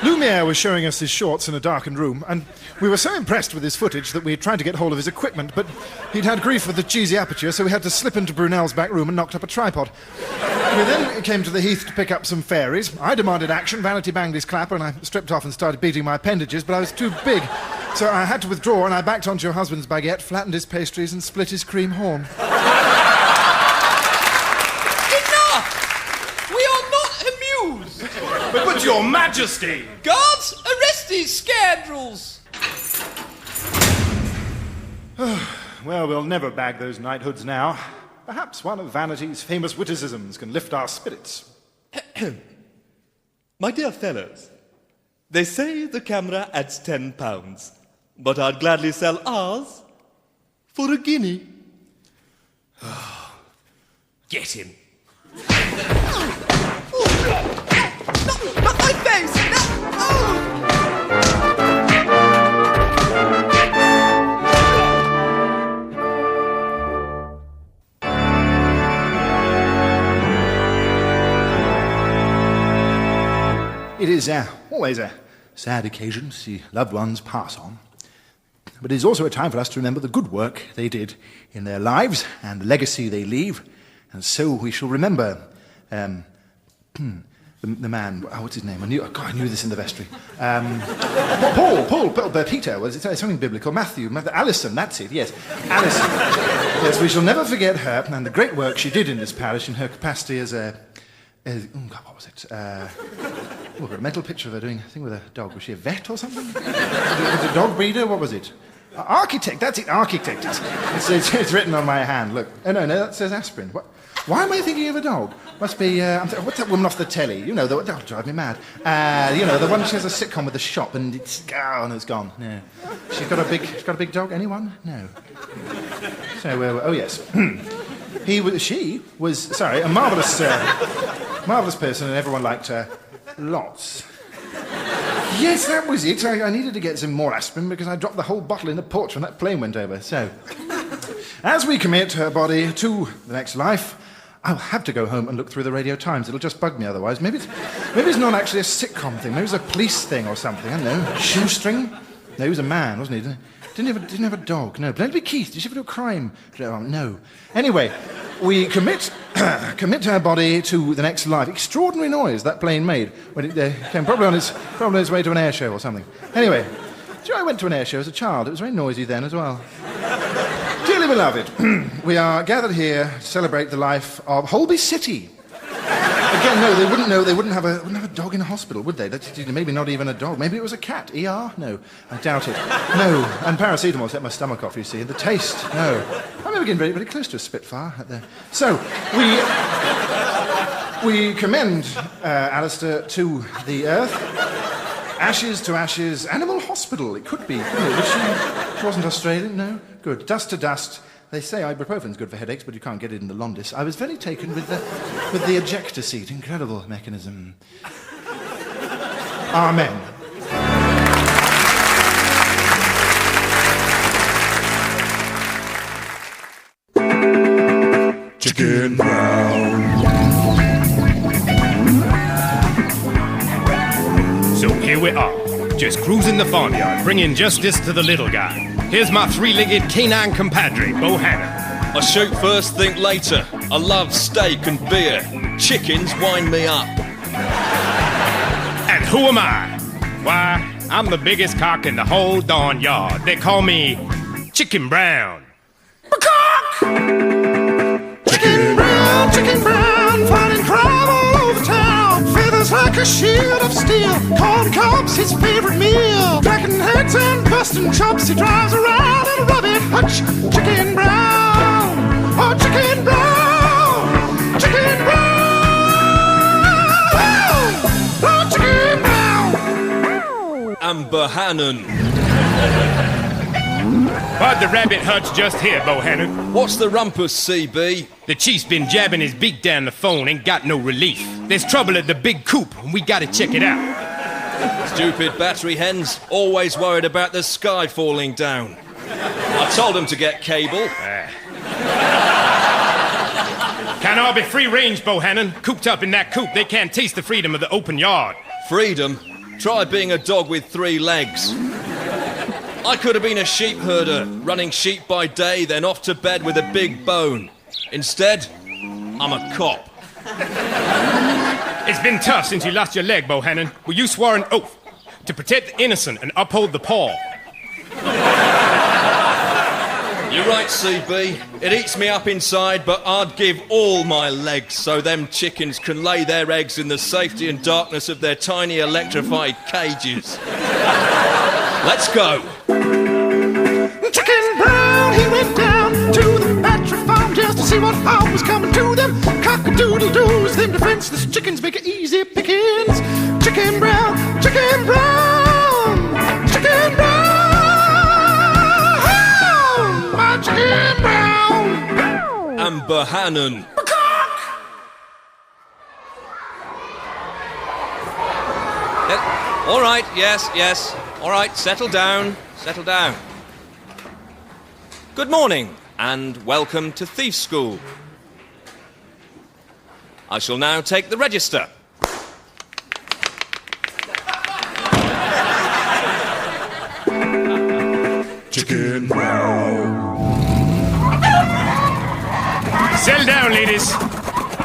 S11: Lumiere was showing us his shorts in a darkened room, and we were so impressed with his footage that we tried to get hold of his equipment, but he'd had grief with the cheesy aperture, so we had to slip into Brunel's back room and knocked up a tripod. We then came to the heath to pick up some fairies. I demanded action, Vanity banged his clapper, and I stripped off and started beating my appendages, but I was too big, so I had to withdraw, and I backed onto your husband's baguette, flattened his pastries, and split his cream horn.
S7: But Your Majesty!
S1: Guards, arrest these scoundrels!
S11: Well, we'll never bag those knighthoods now. Perhaps one of Vanity's famous witticisms can lift our spirits.
S1: My dear fellows, they say the camera adds £10, but I'd gladly sell ours for a guinea.
S8: Get him.
S1: Not my face! No! Oh!
S11: It is always a sad occasion to see loved ones pass on. But it is also a time for us to remember the good work they did in their lives and the legacy they leave. And so we shall remember the man, what's his name? I knew this in the vestry. Peter, was it something biblical? Matthew, Alison, that's it, yes. Alison. Yes, we shall never forget her and the great work she did in this parish in her capacity as a... what was it? I've got a mental picture of her doing a thing with a dog. Was she a vet or something? Was it a dog breeder? What was it? Architect, that's it, architect. It's written on my hand, look. Oh, no, that says aspirin. Why am I thinking of a dog? Must be, what's that woman off the telly? You know, that'll drive me mad. The one she has a sitcom with the shop and it's gone. No. She's got a big dog, anyone? No. So, oh yes. She was a marvellous person and everyone liked her. Lots. Yes, that was it. I needed to get some more aspirin because I dropped the whole bottle in the porch when that plane went over. So, as we commit her body to the next life, I'll have to go home and look through the Radio Times. It'll just bug me otherwise. Maybe it's not actually a sitcom thing. Maybe it's a police thing or something. I don't know. Shoestring? No, he was a man, wasn't he? Didn't have a dog. No. Penelope Keith, did she ever do a crime? No. Anyway, we commit her body to the next life. Extraordinary noise that plane made when it came probably on its way to an air show or something. Anyway, do you know I went to an air show as a child? It was very noisy then as well. Dearly beloved, we are gathered here to celebrate the life of Holby City. Again, no, they wouldn't have a dog in a hospital, would they? Maybe not even a dog. Maybe it was a cat. ER? No, I doubt it. No, and paracetamol set my stomach off, you see. And the taste, no. I'm never getting very, very close to a Spitfire out there. So, we commend Alistair to the earth. Ashes to ashes. Animal hospital, it could be. She wasn't Australian, no? Good. Dust to dust. They say ibuprofen's good for headaches, but you can't get it in the Londis. I was very taken with the ejector seat. Incredible mechanism. Amen.
S3: Chicken brown.
S6: So here we are, just cruising the farmyard, bringing justice to the little guy. Here's my three-legged canine compadre, Bohannon.
S1: I shoot first, think later. I love steak and beer. Chickens wind me up.
S6: And who am I? Why, I'm the biggest cock in the whole darn yard. They call me Chicken Brown.
S13: Chicken brown, finding crime all over town. Feathers like a shield of steel. Corn cobs, his favorite meal. Cracking heads and busting chops, he drives around in a rabbit hutch. Chicken brown, oh chicken brown, chicken brown, oh chicken brown.
S1: Amber Hannon.
S6: But the rabbit hut's just here, Bohannon.
S1: What's the rumpus, CB?
S6: The chief's been jabbing his beak down the phone, ain't got no relief. There's trouble at the big coop, and we gotta check it out.
S1: Stupid battery hens, always worried about the sky falling down. I told them to get cable.
S6: Can't all be free range, Bohannon. Cooped up in that coop, they can't taste the freedom of the open yard.
S1: Freedom? Try being a dog with 3 legs. I could have been a sheep herder, running sheep by day, then off to bed with a big bone. Instead, I'm a cop.
S6: It's been tough since you lost your leg, Bohannon. Well, you swore an oath to protect the innocent and uphold the poor.
S1: You're right, CB. It eats me up inside, but I'd give all my legs so them chickens can lay their eggs in the safety and darkness of their tiny electrified cages. Let's go.
S13: Chicken Brown, he went down to the battery farm just to see what harm was coming to them. Cock-a-doodle-doos, them defenseless chickens make it easy pickings. Chicken Brown, Chicken Brown, Chicken Brown, my Chicken Brown.
S1: Amber Hannon. All right, yes. All right, settle down. Good morning, and welcome to Thief School. I shall now take the register.
S3: Chicken brown.
S6: Settle down, ladies.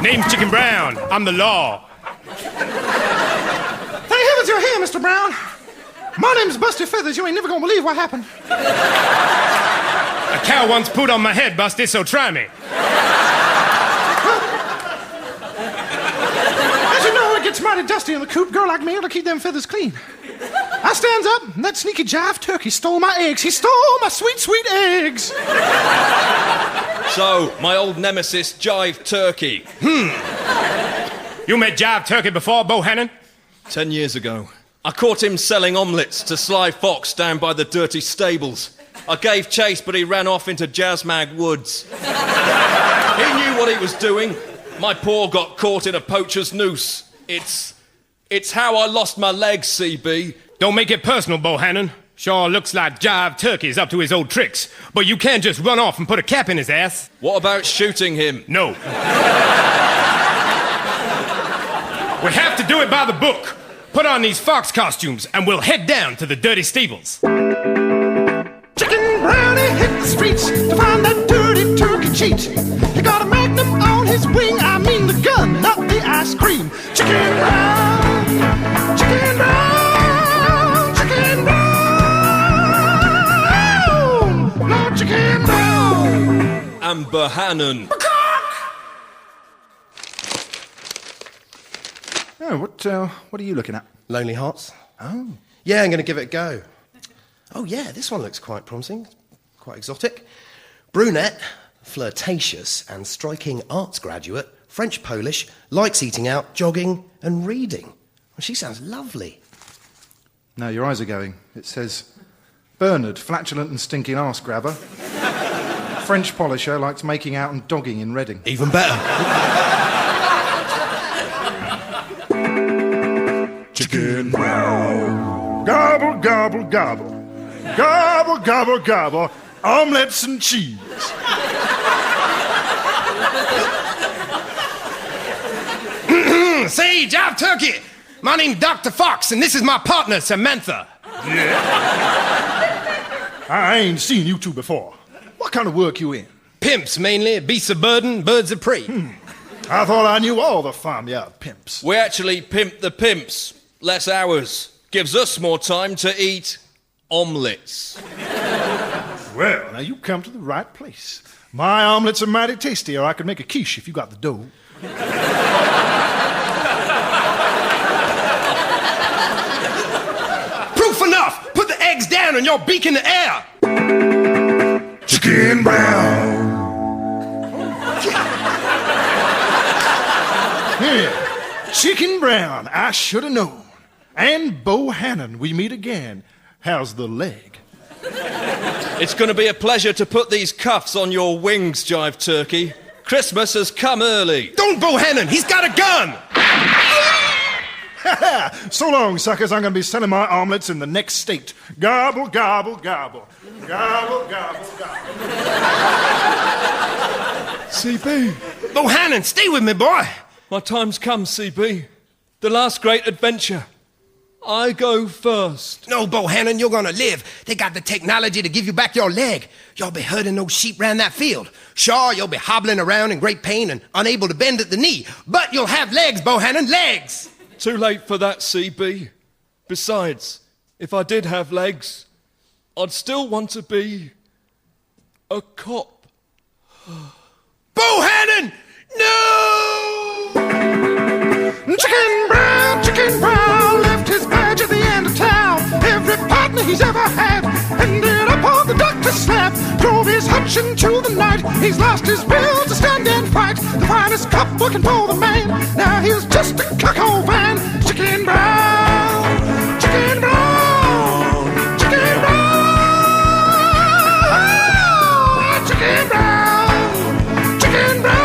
S6: Name's Chicken Brown. I'm the law.
S13: Thank heavens you're here, Mr. Brown. My name's Busty Feathers. You ain't never gonna believe what happened.
S6: A cow once pooed on my head, Busty, so try me.
S13: As you know, it gets mighty dusty in the coop. Girl like me ought to keep them feathers clean. I stands up, and that sneaky jive turkey stole my eggs. He stole my sweet, sweet eggs.
S1: So, my old nemesis, Jive Turkey.
S6: You met Jive Turkey before, Bohannon?
S1: 10 years ago. I caught him selling omelettes to Sly Fox down by the dirty stables. I gave chase, but he ran off into Jazzmag Woods. He knew what he was doing. My paw got caught in a poacher's noose. It's It's how I lost my legs, CB.
S6: Don't make it personal, Bohannon. Sure looks like Jive Turkey's up to his old tricks, but you can't just run off and put a cap in his ass.
S1: What about shooting him?
S6: No. We have to do it by the book. Put on these fox costumes and we'll head down to the dirty stables.
S3: Chicken Brownie hit the streets to find that dirty turkey cheat. He got a magnum on his wing, I mean the gun, not the ice cream. Chicken Brown, Chicken Brown, Chicken Brown, Lord Chicken Brown.
S1: And Bohannon.
S11: Oh, what are you looking at?
S14: Lonely Hearts.
S11: Oh.
S14: Yeah, I'm going to give it a go. Oh, yeah, this one looks quite promising, quite exotic. Brunette, flirtatious and striking arts graduate, French-Polish, likes eating out, jogging and reading. Well, she sounds lovely.
S11: No, your eyes are going. It says, Bernard, flatulent and stinking arse grabber. French polisher, likes making out and dogging in Reading.
S14: Even better.
S3: Chicken Brown. Gobble, gobble, gobble. Gobble, gobble, gobble. Omelets and cheese.
S6: Say, Jive Turkey, my name's Dr. Fox, and this is my partner, Samantha.
S3: Yeah. I ain't seen you two before. What kind of work you in?
S6: Pimps, mainly. Beasts of burden, birds of prey.
S3: I thought I knew all the farmyard pimps.
S1: We actually pimp the pimps. Less hours. Gives us more time to eat omelettes.
S3: Well, now you come to the right place. My omelets are mighty tasty, or I could make a quiche if you got the dough.
S6: Proof enough! Put the eggs down and your beak in the air!
S3: Chicken Brown. Here, Chicken Brown, I should have known. And Bohannon, we meet again. How's the leg?
S1: It's going to be a pleasure to put these cuffs on your wings, Jive Turkey. Christmas has come early.
S6: Don't Bohannon, he's got a gun!
S3: So long, suckers. I'm going to be selling my omelets in the next state. Gobble, gobble, gobble. Gobble, gobble, gobble.
S1: CB.
S6: Bohannon, stay with me, boy.
S1: My time's come, CB. The last great adventure. I go first.
S6: No, Bohannon, you're gonna live. They got the technology to give you back your leg. You'll be herding those sheep round that field. Sure, you'll be hobbling around in great pain and unable to bend at the knee, but you'll have legs, Bohannon, legs!
S1: Too late for that, CB. Besides, if I did have legs, I'd still want to be a cop.
S6: Bohannon! No!
S3: Chicken Brown left his badge at the end of town. Every partner he's ever had ended up on the doctor's slab. Drove his hutch into the night. He's lost his will to stand and fight. The finest cop working for the man. Now he's just a cuckold van. Chicken Brown, Chicken Brown, Chicken Brown, Chicken Brown, Chicken Brown, Chicken Brown.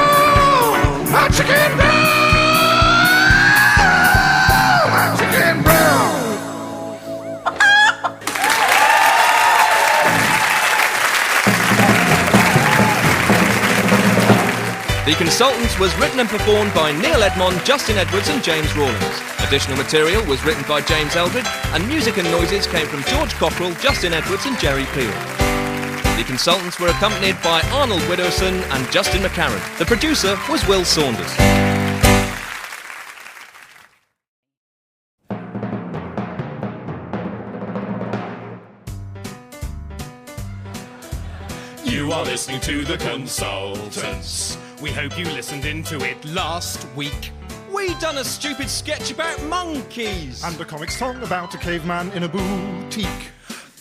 S1: The Consultants was written and performed by Neil Edmond, Justin Edwards and James Rawlings. Additional material was written by James Eldred, and music and noises came from George Cockrell, Justin Edwards and Jerry Peel. The Consultants were accompanied by Arnold Widowson and Justin McCarran. The producer was Will Saunders.
S6: You are listening to The Consultants. We hope you listened into it last week.
S1: We done a stupid sketch about monkeys.
S3: And a comic song about a caveman in a boutique.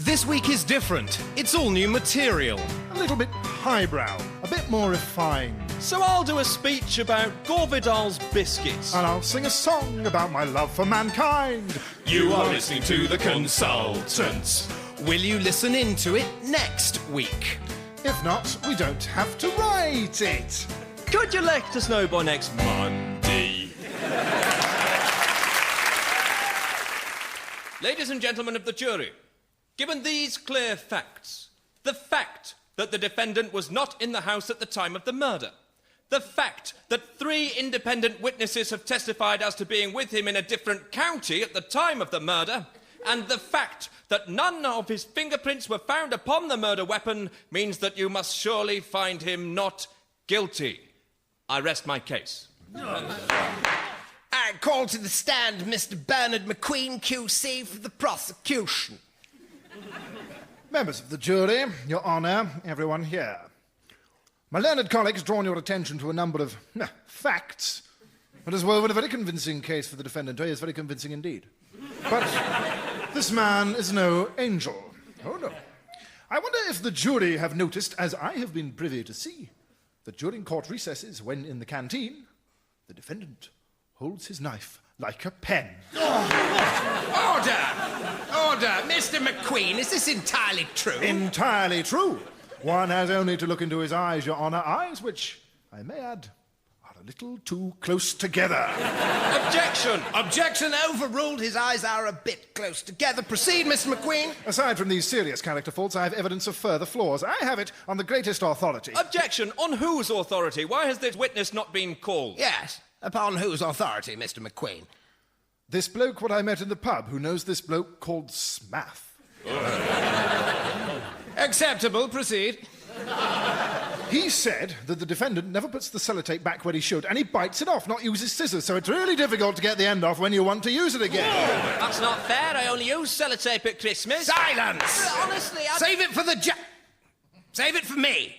S6: This week is different. It's all new material.
S3: A little bit highbrow, a bit more refined.
S1: So I'll do a speech about Gorvidal's biscuits.
S3: And I'll sing a song about my love for mankind.
S6: You are listening to The Consultants. Will you listen into it next week?
S3: If not, we don't have to write it.
S1: Could you let us know by next Monday? Ladies and gentlemen of the jury, given these clear facts, the fact that the defendant was not in the house at the time of the murder, the fact that 3 independent witnesses have testified as to being with him in a different county at the time of the murder, and the fact that none of his fingerprints were found upon the murder weapon means that you must surely find him not guilty. I rest my case.
S6: I call to the stand Mr. Bernard McQueen, QC, for the prosecution.
S11: Members of the jury, Your Honour, everyone here. My learned colleague has drawn your attention to a number of facts, and has woven a very convincing case for the defendant. He is very convincing indeed. But this man is no angel. Oh, no. I wonder if the jury have noticed, as I have been privy to see, that during court recesses, when in the canteen, the defendant holds his knife like a pen.
S6: Order! Order! Mr. McQueen, is this entirely true?
S11: Entirely true. One has only to look into his eyes, Your Honour, eyes which, I may add, are a little too close together.
S1: Objection!
S6: Objection overruled. His eyes are a bit close together. Proceed, Mr. McQueen.
S11: Aside from these serious character faults, I have evidence of further flaws. I have it on the greatest authority.
S1: Objection! On whose authority? Why has this witness not been called?
S6: Yes, upon whose authority, Mr. McQueen?
S11: This bloke what I met in the pub, who knows this bloke called Smath.
S6: Acceptable. Proceed.
S11: He said that the defendant never puts the sellotape back where he should, and he bites it off, not uses scissors, so it's really difficult to get the end off when you want to use it again.
S4: That's not fair. I only use sellotape at Christmas.
S6: Silence!
S4: Honestly,
S6: Save it for the Save it for me.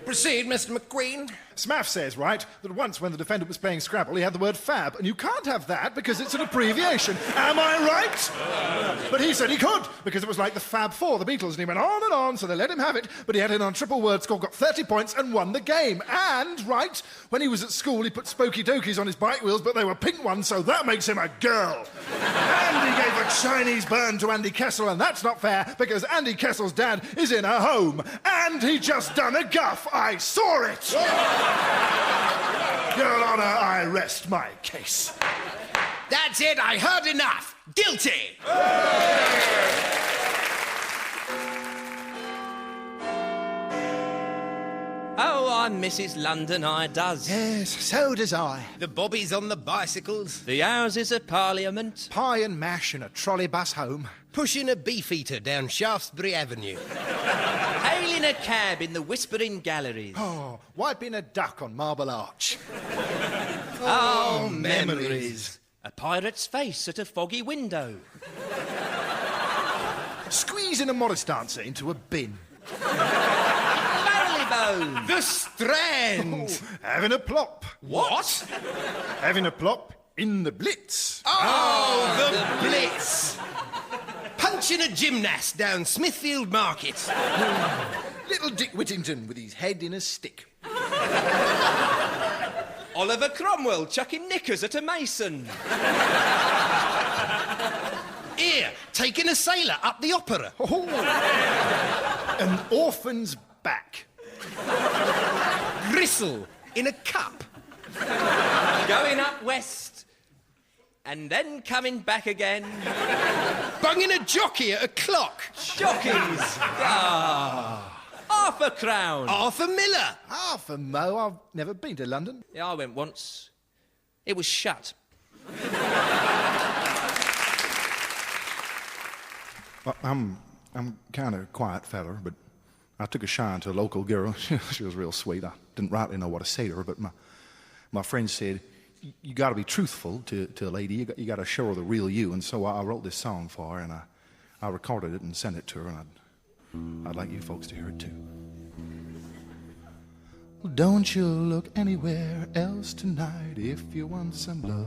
S6: Proceed, Mr. McQueen.
S11: Smaff says, right, that once when the defendant was playing Scrabble, he had the word fab, and you can't have that because it's an abbreviation. Am I right? But he said he could, because it was like the Fab Four, the Beatles, and he went on, so they let him have it, but he had it on triple word score, got 30 points, and won the game. And, right, when he was at school, he put spokey dokies on his bike wheels, but they were pink ones, so that makes him a girl. And he gave a Chinese burn to Andy Kessel, and that's not fair, because Andy Kessel's dad is in a home. And he just done a guff. I saw it. Your Honour, I rest my case.
S6: That's it. I heard enough. Guilty.
S4: Oh, I misses London, I does.
S11: Yes, so does I.
S6: The bobbies on the bicycles.
S4: The Houses of Parliament.
S11: Pie and mash in a trolley bus home.
S6: Pushing a beefeater down Shaftesbury Avenue.
S4: Hailing a cab in the Whispering Galleries.
S11: Oh, wiping a duck on Marble Arch.
S4: Oh, memories. A pirate's face at a foggy window.
S11: Squeezing a Morris dancer into a bin.
S4: Marylebone.
S6: The Strand.
S11: Oh, having a plop.
S6: What?
S11: Having a plop in the Blitz.
S6: Oh, the Blitz. Punching a gymnast down Smithfield Market.
S11: Little Dick Whittington with his head in a stick.
S1: Oliver Cromwell chucking knickers at a mason.
S6: Here, taking a sailor up the opera.
S11: Oh. An orphan's back.
S6: Gristle in a cup.
S4: Going up west. And then coming back again.
S6: Bunging a jockey at a clock.
S4: Jockeys! Half a crown.
S6: Arthur Miller.
S11: Half a mo. I've never been to London.
S4: Yeah, I went once. It was shut.
S3: Well, I'm kind of a quiet feller, but I took a shine to a local girl. She was real sweet. I didn't rightly know what to say to her, but my friend said, you got to be truthful to a lady. You got to show her the real you. And so I wrote this song for her, and I recorded it and sent it to her, and I'd like you folks to hear it too. Well, don't you look anywhere else tonight if you want some love.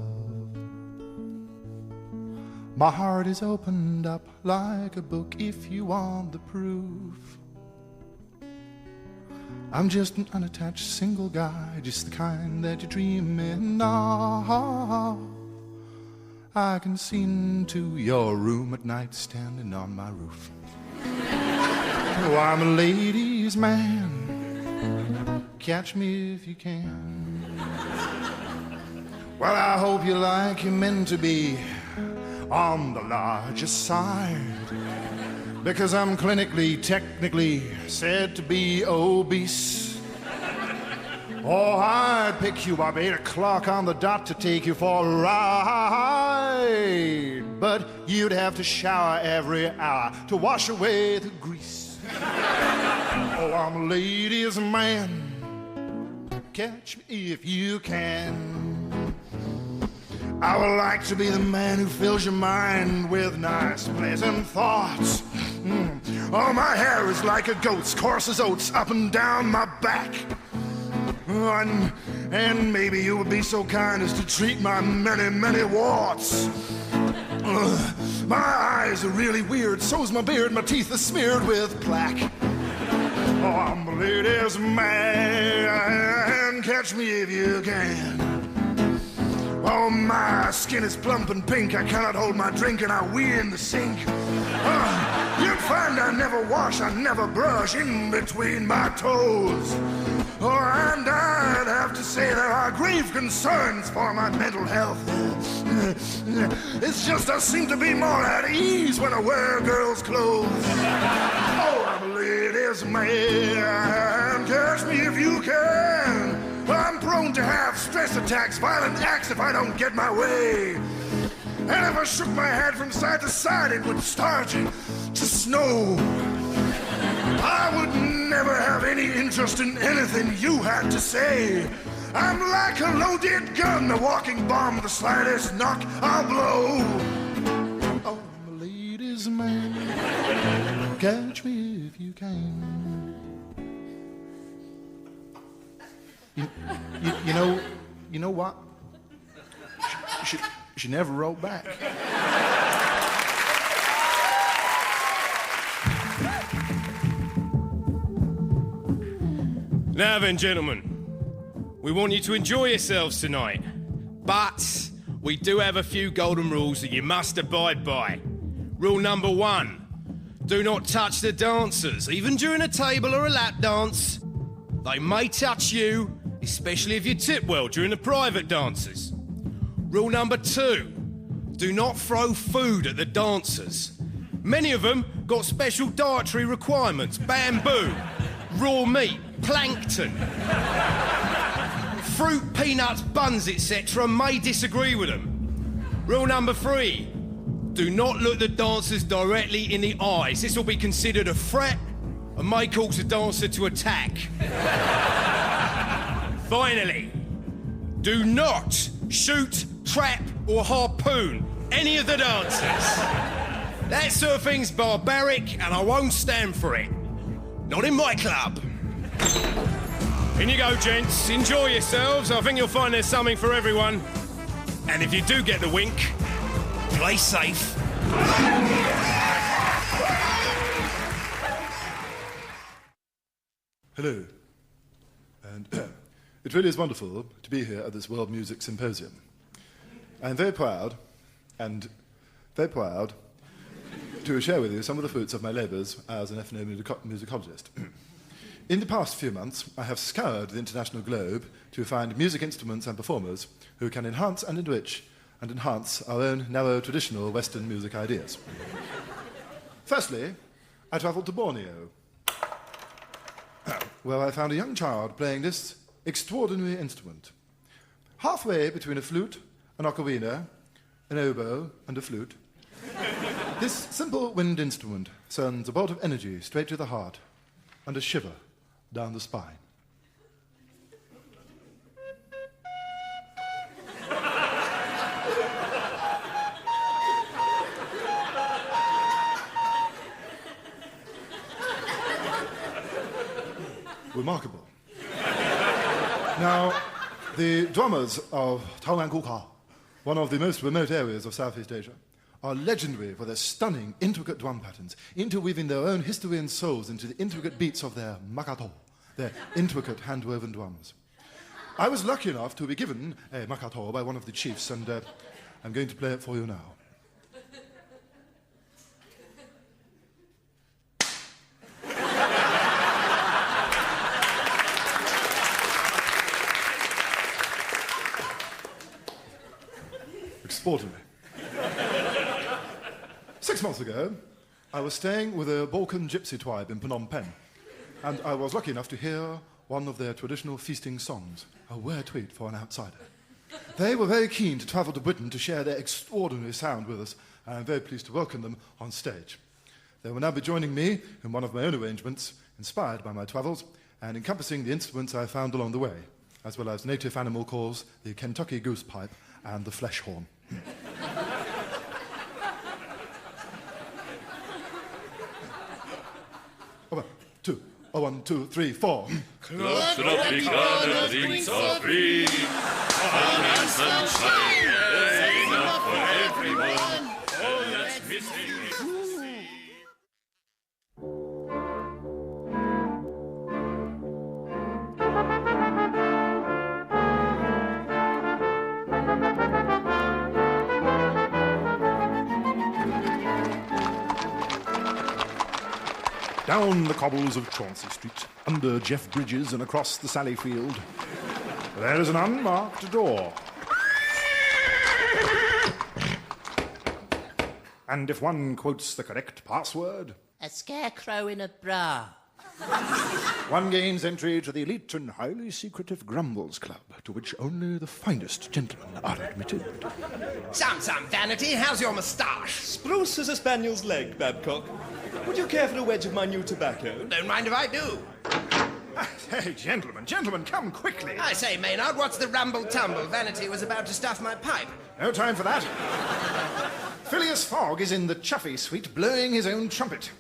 S3: My heart is opened up like a book if you want the proof. I'm just an unattached single guy, just the kind that you're dreaming of. I can see into your room at night standing on my roof. Oh, I'm a ladies' man. Catch me if you can. Well, I hope you like you're meant to be. on the larger side, because I'm clinically, technically said to be obese. Oh, I'd pick you up 8 o'clock on the dot to take you for a ride, but you'd have to shower every hour to wash away the grease. Oh, I'm a ladies' man, catch me if you can. I would like to be the man who fills your mind with nice, pleasant thoughts. Oh, my hair is like a goat's, coarse as oats, up and down my back. And maybe you would be so kind as to treat my many, many warts. My eyes are really weird, so's my beard, my teeth are smeared with plaque. Oh, I'm a ladies' man, catch me if you can. Oh, my skin is plump and pink, I cannot hold my drink and I wee in the sink. You'd find I never wash, I never brush in between my toes. Oh, and I'd have to say there are grave concerns for my mental health. It's just I seem to be more at ease when I wear girls' clothes. Oh, I'm a ladies' man, catch me if you can. I'm prone to have stress attacks, violent acts if I don't get my way. And if I shook my head from side to side, it would start to snow. I would never have any interest in anything you had to say. I'm like a loaded gun, a walking bomb, the slightest knock I'll blow. Oh, I'm a ladies' man, catch me if you can. You know what? She never wrote back.
S6: Now then, gentlemen, we want you to enjoy yourselves tonight, but we do have a few golden rules that you must abide by. Rule number 1, do not touch the dancers, even during a table or a lap dance. They may touch you, especially if you tip well during the private dances. Rule number 2, do not throw food at the dancers. Many of them got special dietary requirements: bamboo, raw meat, plankton. Fruit, peanuts, buns, etc. may disagree with them. Rule number 3, do not look the dancers directly in the eyes. This will be considered a threat and may cause the dancer to attack. Finally, do not shoot, trap or harpoon any of the dancers. That sort of thing's barbaric and I won't stand for it. Not in my club. In you go, gents. Enjoy yourselves. I think you'll find there's something for everyone. And if you do get the wink, play safe.
S3: Hello. And it really is wonderful to be here at this World Music Symposium. I'm very proud to share with you some of the fruits of my labours as an ethnomusicologist. In the past few months, I have scoured the international globe to find music instruments and performers who can enhance and enrich and enhance our own narrow traditional Western music ideas. Firstly, I travelled to Borneo, where I found a young child playing this extraordinary instrument. Halfway between a flute, an ocarina, an oboe, and a flute, this simple wind instrument sends a bolt of energy straight to the heart and a shiver down the spine. Remarkable. Now, the drummers of Tawankuka, one of the most remote areas of Southeast Asia, are legendary for their stunning, intricate drum patterns, interweaving their own history and souls into the intricate beats of their makato, their intricate hand-woven drums. I was lucky enough to be given a makato by one of the chiefs, and I'm going to play it for you now. Extraordinary.
S13: months ago, I was staying with a Balkan gypsy tribe in Phnom Penh, and I was lucky enough to hear one of their traditional feasting songs, a rare treat for an outsider. They were very keen to travel to Britain to share their extraordinary sound with us, and I'm very pleased to welcome them on stage. They will now be joining me in one of my own arrangements, inspired by my travels, and encompassing the instruments I found along the way, as well as native animal calls, the Kentucky goose pipe, and the flesh horn. Oh, 1, 2, 3, 4.
S7: Club Tropicana drinks are free. Fun and sunshine, enough for everyone. All that's missing is the sea.
S3: Down the cobbles of Chauncey Street, under Jeff Bridges and across the Sally Field, there is an unmarked door. And if one quotes the correct password,
S10: A scarecrow in a bra.
S3: one gains entry to the elite and highly secretive Grumbles Club, to which only the finest gentlemen are admitted.
S6: Some, Vanity, how's your moustache?
S1: Spruce as a spaniel's leg, Babcock. Would you care for a wedge of my new tobacco?
S6: Don't mind if I do.
S3: Hey, gentlemen, come quickly.
S6: I say, Maynard, what's the rumble-tumble? Vanity was about to stuff my pipe.
S3: No time for that. Phileas Fogg is in the Chuffy suite blowing his own trumpet.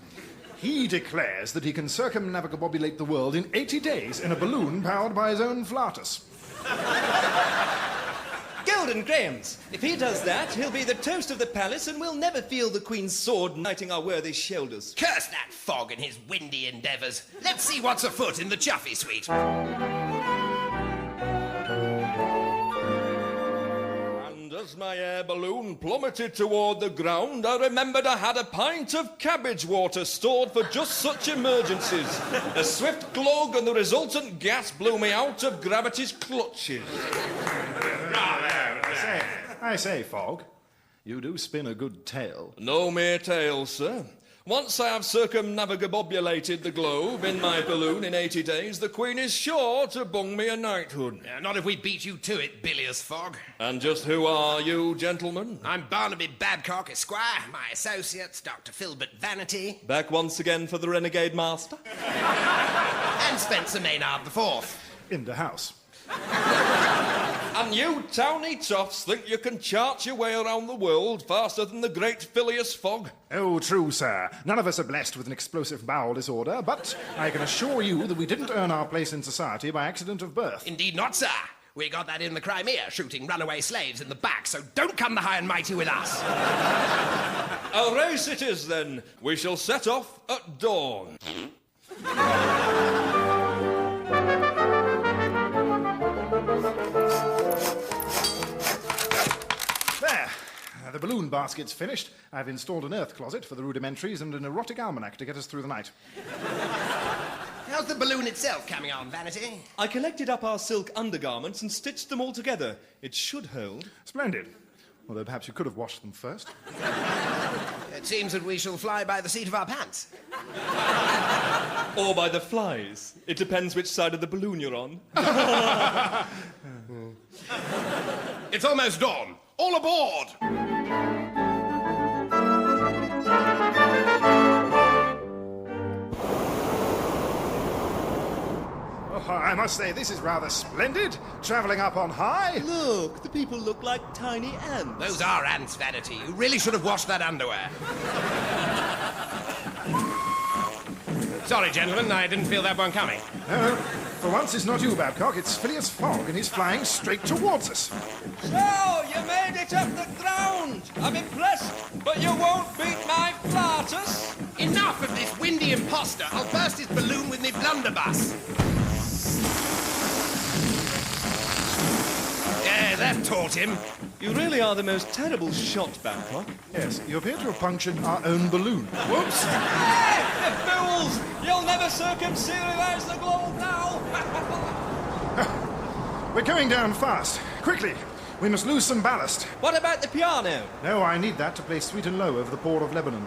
S3: He declares that he can circumnavigabobulate the world in 80 days in a balloon powered by his own flatus.
S1: Golden Grahams. If he does that, he'll be the toast of the palace and we'll never feel the Queen's sword knighting our worthy shoulders.
S6: Curse that Fogg and his windy endeavours. Let's see what's afoot in the Chuffy suite.
S7: And as my air balloon plummeted toward the ground, I remembered I had a pint of cabbage water stored for just such emergencies. A swift glug and the resultant gas blew me out of gravity's clutches.
S3: I say, Fogg, you do spin a good tale.
S7: No mere tale, sir. Once I have circumnavigabobulated the globe in my balloon in 80 days, the Queen is sure to bung me a knighthood.
S6: Not if we beat you to it, bilious Fogg.
S7: And just who are you, gentlemen?
S6: I'm Barnaby Babcock, Esquire. My associates, Dr. Filbert Vanity.
S1: Back once again for the Renegade Master.
S6: And Spencer Maynard IV.
S3: In the house.
S7: And you towny toffs think you can chart your way around the world faster than the great Phileas Fogg?
S3: Oh, true, sir. None of us are blessed with an explosive bowel disorder, but I can assure you that we didn't earn our place in society by accident of birth.
S6: Indeed not, sir. We got that in the Crimea, shooting runaway slaves in the back, so don't come the high and mighty with us.
S7: A race it is, then. We shall set off at dawn.
S3: There. The balloon basket's finished. I've installed an earth closet for the rudimentaries and an erotic almanac to get us through the night.
S6: How's the balloon itself coming on, Vanity?
S1: I collected up our silk undergarments and stitched them all together. It should hold.
S3: Splendid. Although perhaps you could have washed them first.
S6: It seems that we shall fly by the seat of our pants.
S1: Or by the flies. It depends which side of the balloon you're on.
S6: It's almost dawn. All aboard!
S3: Oh, I must say, this is rather splendid. Travelling up on high.
S1: Look, the people look like tiny ants.
S6: Those are ants, Vanity. You really should have washed that underwear. Sorry, gentlemen, I didn't feel that one coming.
S3: No, for once it's not you, Babcock. It's Phileas Fogg, and he's flying straight towards us.
S7: So, you made it up the ground. I'm impressed, but you won't beat my flatus.
S6: Enough of this windy imposter. I'll burst his balloon with me blunderbuss. Yeah, that taught him.
S1: You really are the most terrible shot, Babcock.
S3: Yes, you appear to have punctured our own balloon.
S6: Whoops!
S7: Hey, you fools! You'll never circumserialize the globe now!
S3: We're going down fast. Quickly!
S11: We must lose some ballast.
S1: What about the piano?
S11: No, I need that to play Sweet and Low over the Poor of Lebanon.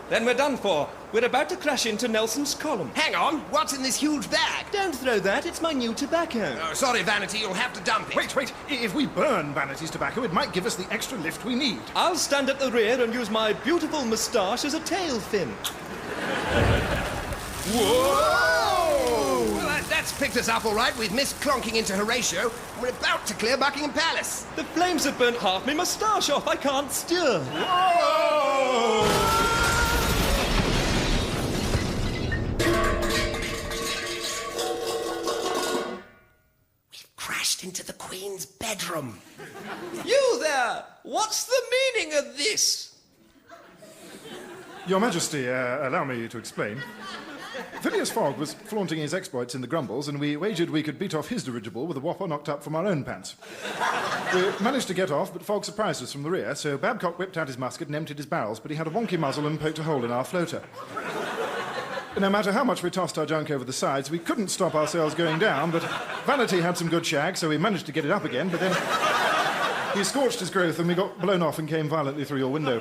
S1: Then we're done for. We're about to crash into Nelson's column.
S6: Hang on, what's in this huge bag?
S4: Don't throw that, it's my new tobacco.
S6: Oh, sorry, Vanity, you'll have to dump it.
S11: Wait. If we burn Vanity's tobacco, it might give us the extra lift we need.
S1: I'll stand at the rear and use my beautiful moustache as a tail fin.
S6: Whoa! Well, that's picked us up all right. We've missed clonking into Horatio, and we're about to clear Buckingham Palace.
S1: The flames have burnt half my moustache off. I can't steer.
S6: Whoa! Crashed into the Queen's bedroom.
S1: You there! What's the meaning of this?
S11: Your Majesty, allow me to explain. Phileas Fogg was flaunting his exploits in the Grumbles, and we wagered we could beat off his dirigible with a whopper knocked up from our own pants. We managed to get off, but Fogg surprised us from the rear, so Babcock whipped out his musket and emptied his barrels, but he had a wonky muzzle and poked a hole in our floater. No matter how much we tossed our junk over the sides, we couldn't stop ourselves going down, but Vanity had some good shag, so we managed to get it up again, but then he scorched his growth and we got blown off and came violently through your window.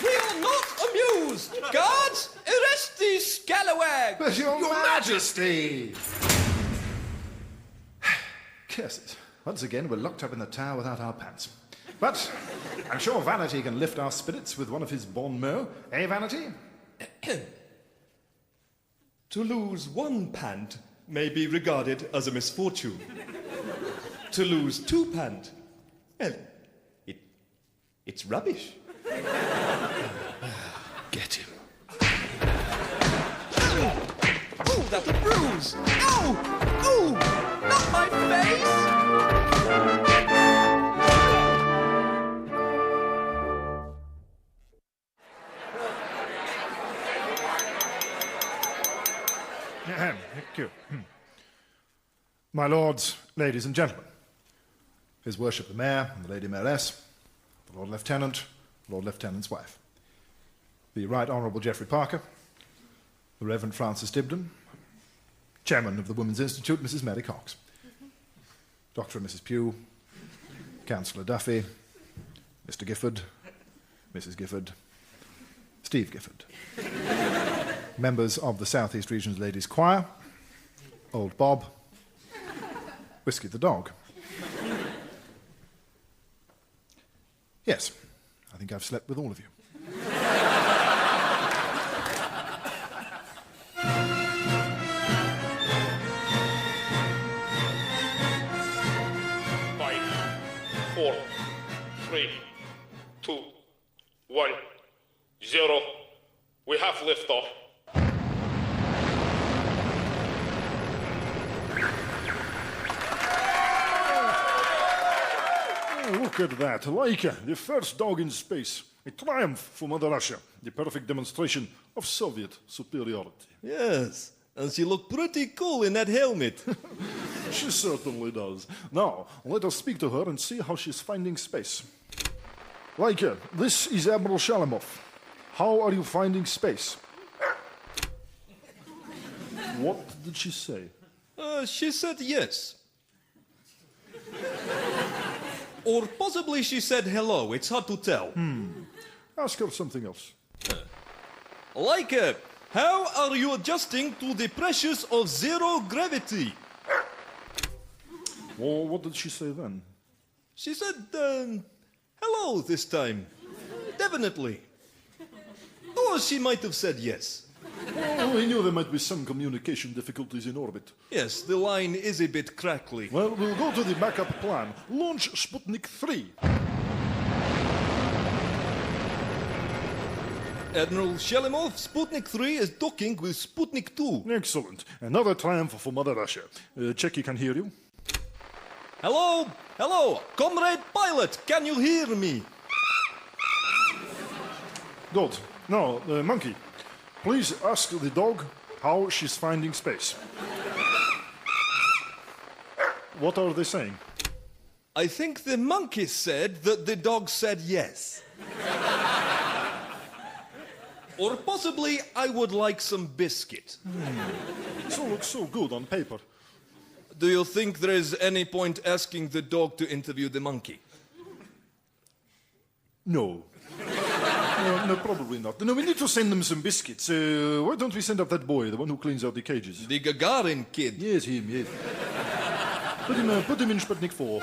S1: We are not amused! Guards, arrest these scalawags!
S11: But Your Majesty! Curses. Once again, we're locked up in the tower without our pants. But I'm sure Vanity can lift our spirits with one of his bon mots. Eh, Vanity?
S1: To lose one pant may be regarded as a misfortune. To lose two pant, well, it's rubbish.
S11: Get him.
S1: Oh, that's a bruise! Ow! Oh! Not my face!
S11: Thank you. My lords, ladies and gentlemen, His Worship the Mayor and the Lady Mayoress, the Lord Lieutenant, the Lord Lieutenant's wife, the Right Honourable Geoffrey Parker, the Reverend Francis Dibden, Chairman of the Women's Institute, Mrs. Mary Cox, Dr. and Mrs. Pugh, Councillor Duffy, Mr. Gifford, Mrs. Gifford, Steve Gifford, members of the South East Region's Ladies' Choir, Old Bob, Whiskey the dog. Yes, I think I've slept with all of you.
S15: 4, 3, 2, 1, 0. We have liftoff.
S3: Look at that, Laika, the first dog in space. A triumph for Mother Russia, the perfect demonstration of Soviet superiority.
S1: Yes, and she looked pretty cool in that helmet.
S3: She certainly does. Now, let us speak to her and see how she's finding space. Laika, this is Admiral Shalimov. How are you finding space? What did she say?
S1: She said yes. Or possibly she said hello, it's hard to tell.
S3: Ask her something else.
S1: Laika, how are you adjusting to the pressures of zero gravity?
S3: Well, what did she say then?
S1: She said, hello this time. Definitely. Or she might have said yes.
S3: Well, we knew there might be some communication difficulties in orbit.
S1: Yes, the line is a bit crackly.
S3: Well, we'll go to the backup plan. Launch Sputnik 3.
S1: Admiral Shalimov, Sputnik 3 is docking with Sputnik 2.
S3: Excellent. Another triumph for Mother Russia. Checky can hear you.
S1: Hello? Hello? Comrade pilot, can you hear me?
S3: Good. Now, Monkey, please ask the dog how she's finding space. What are they saying?
S1: I think the monkey said that the dog said yes. Or possibly I would like some biscuit.
S3: So looks so good on paper.
S1: do you think there is any point asking the dog to interview the monkey?
S3: No. No, probably not. No, we need to send them some biscuits. Why don't we send up that boy, the one who cleans out the cages?
S1: The Gagarin kid?
S3: Yes, him, yes. Put him in Sputnik 4.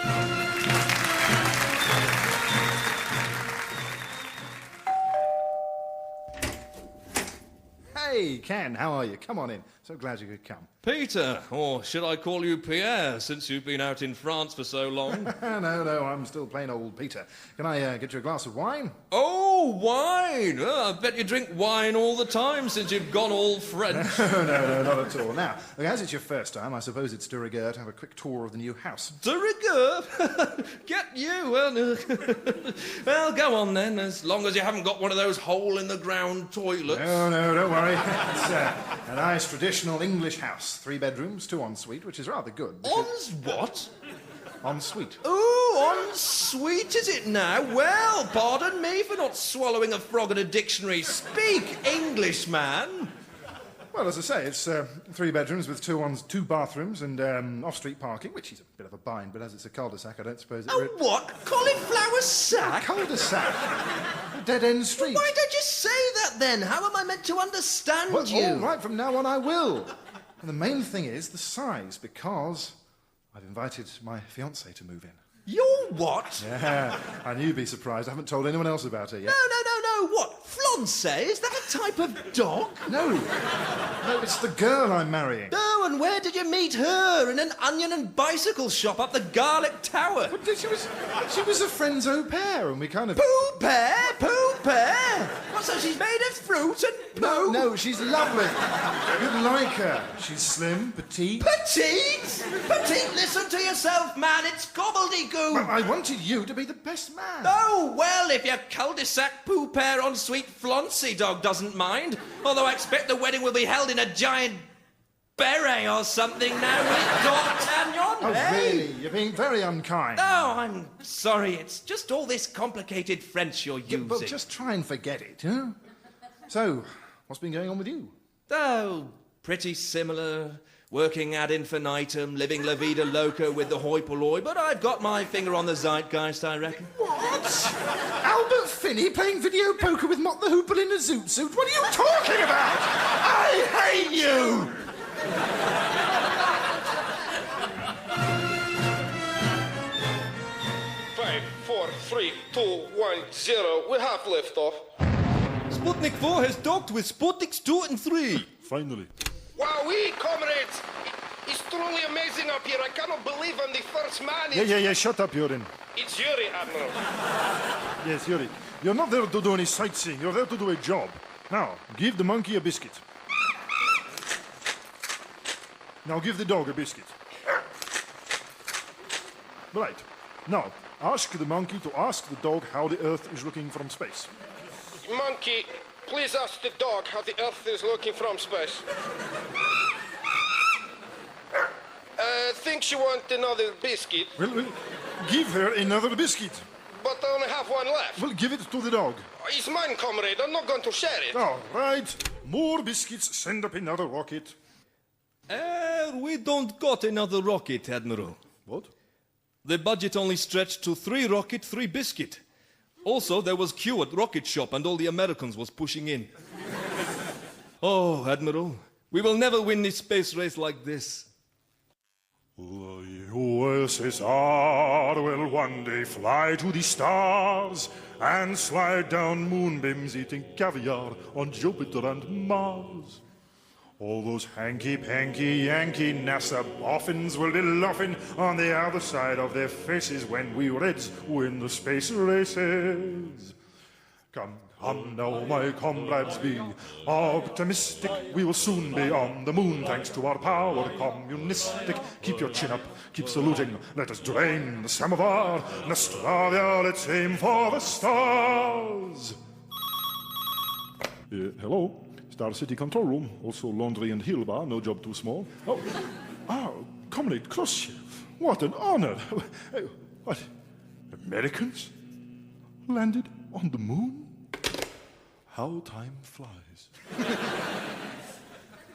S3: Hey, Ken, how are you? Come on in. So glad you could come.
S1: Peter, or should I call you Pierre, since you've been out in France for so long?
S3: No, I'm still plain old Peter. Can I get you a glass of wine?
S1: Oh, wine! Oh, I bet you drink wine all the time since you've gone all French.
S3: No, not at all. Now, as it's your first time, I suppose it's de rigueur to have a quick tour of the new house.
S1: De rigueur? Get you! Well, go on then, as long as you haven't got one of those hole-in-the-ground toilets.
S3: No, don't worry. It's a nice traditional English house. 3 bedrooms, 2 ensuite, which is rather good.
S1: What?
S3: Ensuite.
S1: Ooh, ensuite is it now? Well, pardon me for not swallowing a frog in a dictionary. Speak English, man.
S3: Well, as I say, it's 3 bedrooms with 2 bathrooms and off-street parking, which is a bit of a bind, but as it's a cul-de-sac, I don't suppose it...
S1: What? Cauliflower sack?
S3: Cul-de-sac? A dead-end street.
S4: Why don't you say that then? How am I meant to understand you?
S3: All right, from now on I will. And the main thing is the size, because I've invited my fiancée to move in.
S1: Your what?
S3: Yeah, I knew you'd be surprised. I haven't told anyone else about her yet.
S1: No. What? Flonce? Is that a type of dog?
S3: No, it's the girl I'm marrying.
S1: Oh, and where did you meet her? In an onion and bicycle shop up the Garlic Tower?
S3: But she was a friend's au pair, and we kind of...
S1: Pooh pear? What, so she's made of fruit and poo?
S3: No, she's lovely. You'd like her. She's slim, petite.
S1: Petite? Listen to yourself, man. It's gobbledygook.
S3: Well, I wanted you to be the best man.
S1: Oh, well, if your cul-de-sac poo pear en suite Floncy dog doesn't mind. Although I expect the wedding will be held in a giant beret or something now with D'Artagnan.
S3: Oh, really? You're being very unkind.
S1: No, I'm sorry. It's just all this complicated French you're using.
S3: But just try and forget it, huh? So, what's been going on with you?
S1: Oh, pretty similar. Working ad infinitum, living la vida loca with the hoi polloi, but I've got my finger on the zeitgeist, I reckon.
S3: What? Albert Finney playing video poker with Mott the Hoople in a zoot suit? What are you talking about? I hate you!
S15: 5, 4, 3, 2, 1, 0. We have liftoff.
S1: Sputnik 4 has docked with Sputniks 2 and 3.
S3: Finally.
S15: Wowee, comrades! It's truly amazing up here. I cannot believe I'm the first man.
S3: Yeah, shut up, Yorin.
S15: It's Yuri, Admiral.
S3: Yes, Yuri. You're not there to do any sightseeing. You're there to do a job. Now, give the monkey a biscuit. Now, give the dog a biscuit. Right. Now, ask the monkey to ask the dog how the Earth is looking from space.
S15: Monkey, please ask the dog how the Earth is looking from space. Think she wants another biscuit.
S3: Well, give her another biscuit.
S15: But I only have one left.
S3: Well, give it to the dog.
S15: It's mine, comrade. I'm not going to share it.
S3: All right. More biscuits. Send up another rocket.
S1: We don't got another rocket, Admiral.
S3: What?
S1: The budget only stretched to 3 rocket, 3 biscuit. Also, there was queue at rocket shop and all the Americans was pushing in. Oh, Admiral, we will never win this space race like this.
S3: The USSR will one day fly to the stars and slide down moonbeams eating caviar on Jupiter and Mars. All those hanky-panky Yankee NASA boffins will be laughing on the other side of their faces when we Reds win the space races. Come now, my comrades, be optimistic. We will soon be on the moon thanks to our power communistic. Keep your chin up, keep saluting. Let us drain the samovar. Nostravia, let's aim for the stars. Hello? Star City Control Room, also laundry and hill bar, no job too small. Comrade Khrushchev, what an honor. What, Americans landed on the moon? How time flies.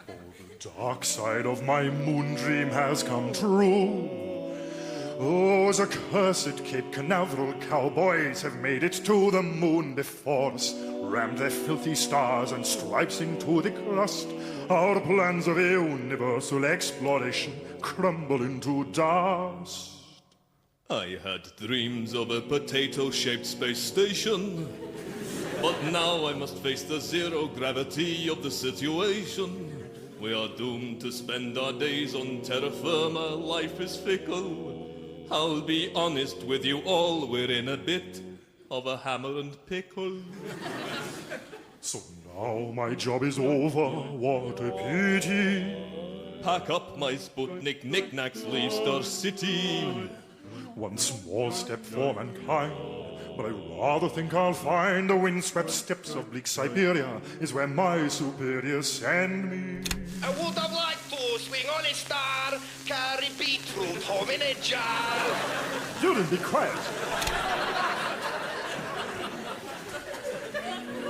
S3: All the dark side of my moon dream has come true. Those accursed Cape Canaveral cowboys have made it to the moon before us, rammed their filthy stars and stripes into the crust. Our plans of universal exploration crumble into dust.
S7: I had dreams of a potato-shaped space station, but now I must face the zero gravity of the situation. We are doomed to spend our days on terra firma. Life is fickle. I'll be honest with you all, we're in a bit of a hammer and pickle.
S3: So now my job is over, what a pity.
S7: Pack up my Sputnik knickknacks, leave Star City.
S3: One small step for mankind, but I rather think I'll find the windswept steppes of bleak Siberia is where my superiors send me.
S15: I would have liked to swing on a star, carry beetroot home in a jar.
S3: You didn't be quiet.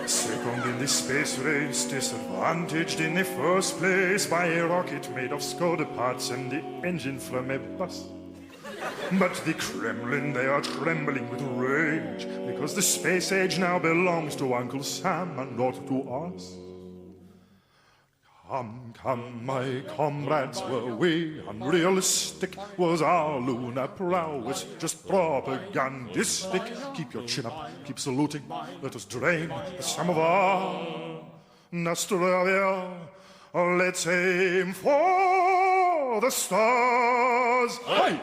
S3: Second in the space race, disadvantaged in the first place by a rocket made of Skoda parts and the engine from a bus. But the Kremlin, they are trembling with rage, because the space age now belongs to Uncle Sam and not to us. Come, come, my comrades, were we unrealistic? Was our lunar prowess just propagandistic? Keep your chin up, keep saluting, let us drain the samovar. Nostrovia, let's aim for the stars. Aye.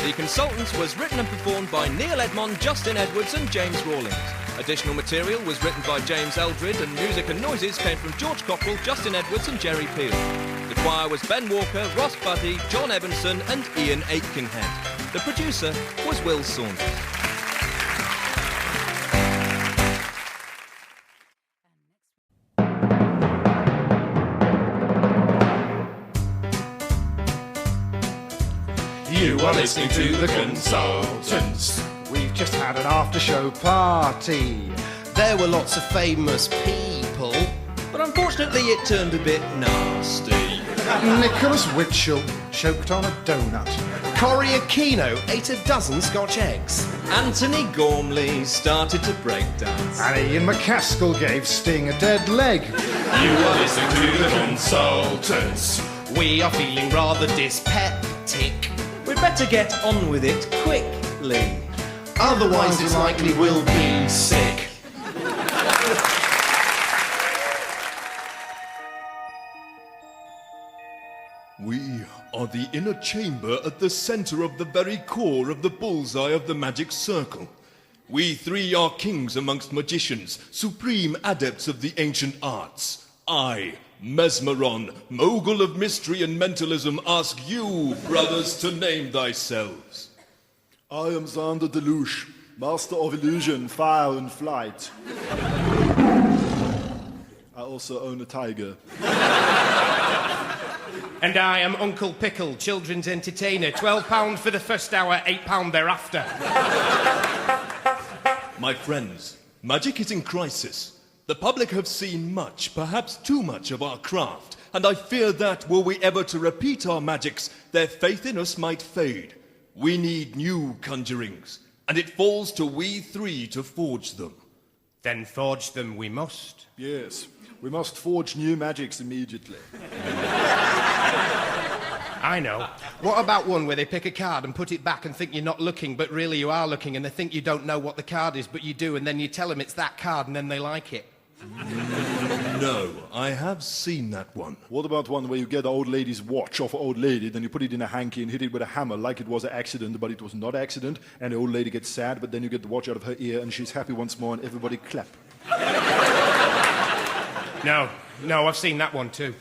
S1: The Consultants was written and performed by Neil Edmond, Justin Edwards and James Rawlings. Additional material was written by James Eldred and music and noises came from George Cockrell, Justin Edwards and Jerry Peel. The choir was Ben Walker, Ross Buddy, John Evanson and Ian Aitkenhead. The producer was Will Saunders.
S3: You are listening to the Consultants.
S11: We've just had an after-show party.
S14: There were lots of famous people,
S1: but unfortunately it turned a bit nasty.
S11: Nicholas Witchell choked on a donut.
S14: Corrie Aquino ate a dozen Scotch eggs.
S1: Anthony Gormley started to break dance.
S11: And Ian McCaskill gave Sting a dead leg.
S3: You are listening to the Consultants.
S14: We are feeling rather dyspeptic.
S1: We'd better get on with it quickly.
S14: Otherwise it's likely we'll be sick.
S7: We are the inner chamber at the center of the very core of the bullseye of the magic circle. We three are kings amongst magicians, supreme adepts of the ancient arts. I, Mesmeron, mogul of mystery and mentalism, ask you, brothers, to name thyselves.
S13: I am Xander Deluge, master of illusion, fire and flight. I also own a tiger.
S6: And I am Uncle Pickle, children's entertainer. £12 for the first hour, £8 thereafter.
S7: My friends, magic is in crisis. The public have seen much, perhaps too much of our craft, and I fear that, were we ever to repeat our magics, their faith in us might fade. We need new conjurings, and it falls to we three to forge them.
S6: Then forge them we must.
S13: Yes, we must forge new magics immediately.
S6: I know. What about one where they pick a card and put it back and think you're not looking, but really you are looking, and they think you don't know what the card is, but you do, and then you tell them it's that card, and then they like it?
S7: No, I have seen that one.
S13: What about one where you get an old lady's watch off an old lady, then you put it in a hanky and hit it with a hammer like it was an accident, but it was not an accident, and the old lady gets sad, but then you get the watch out of her ear and she's happy once more and everybody clap.
S6: No, I've seen that one too.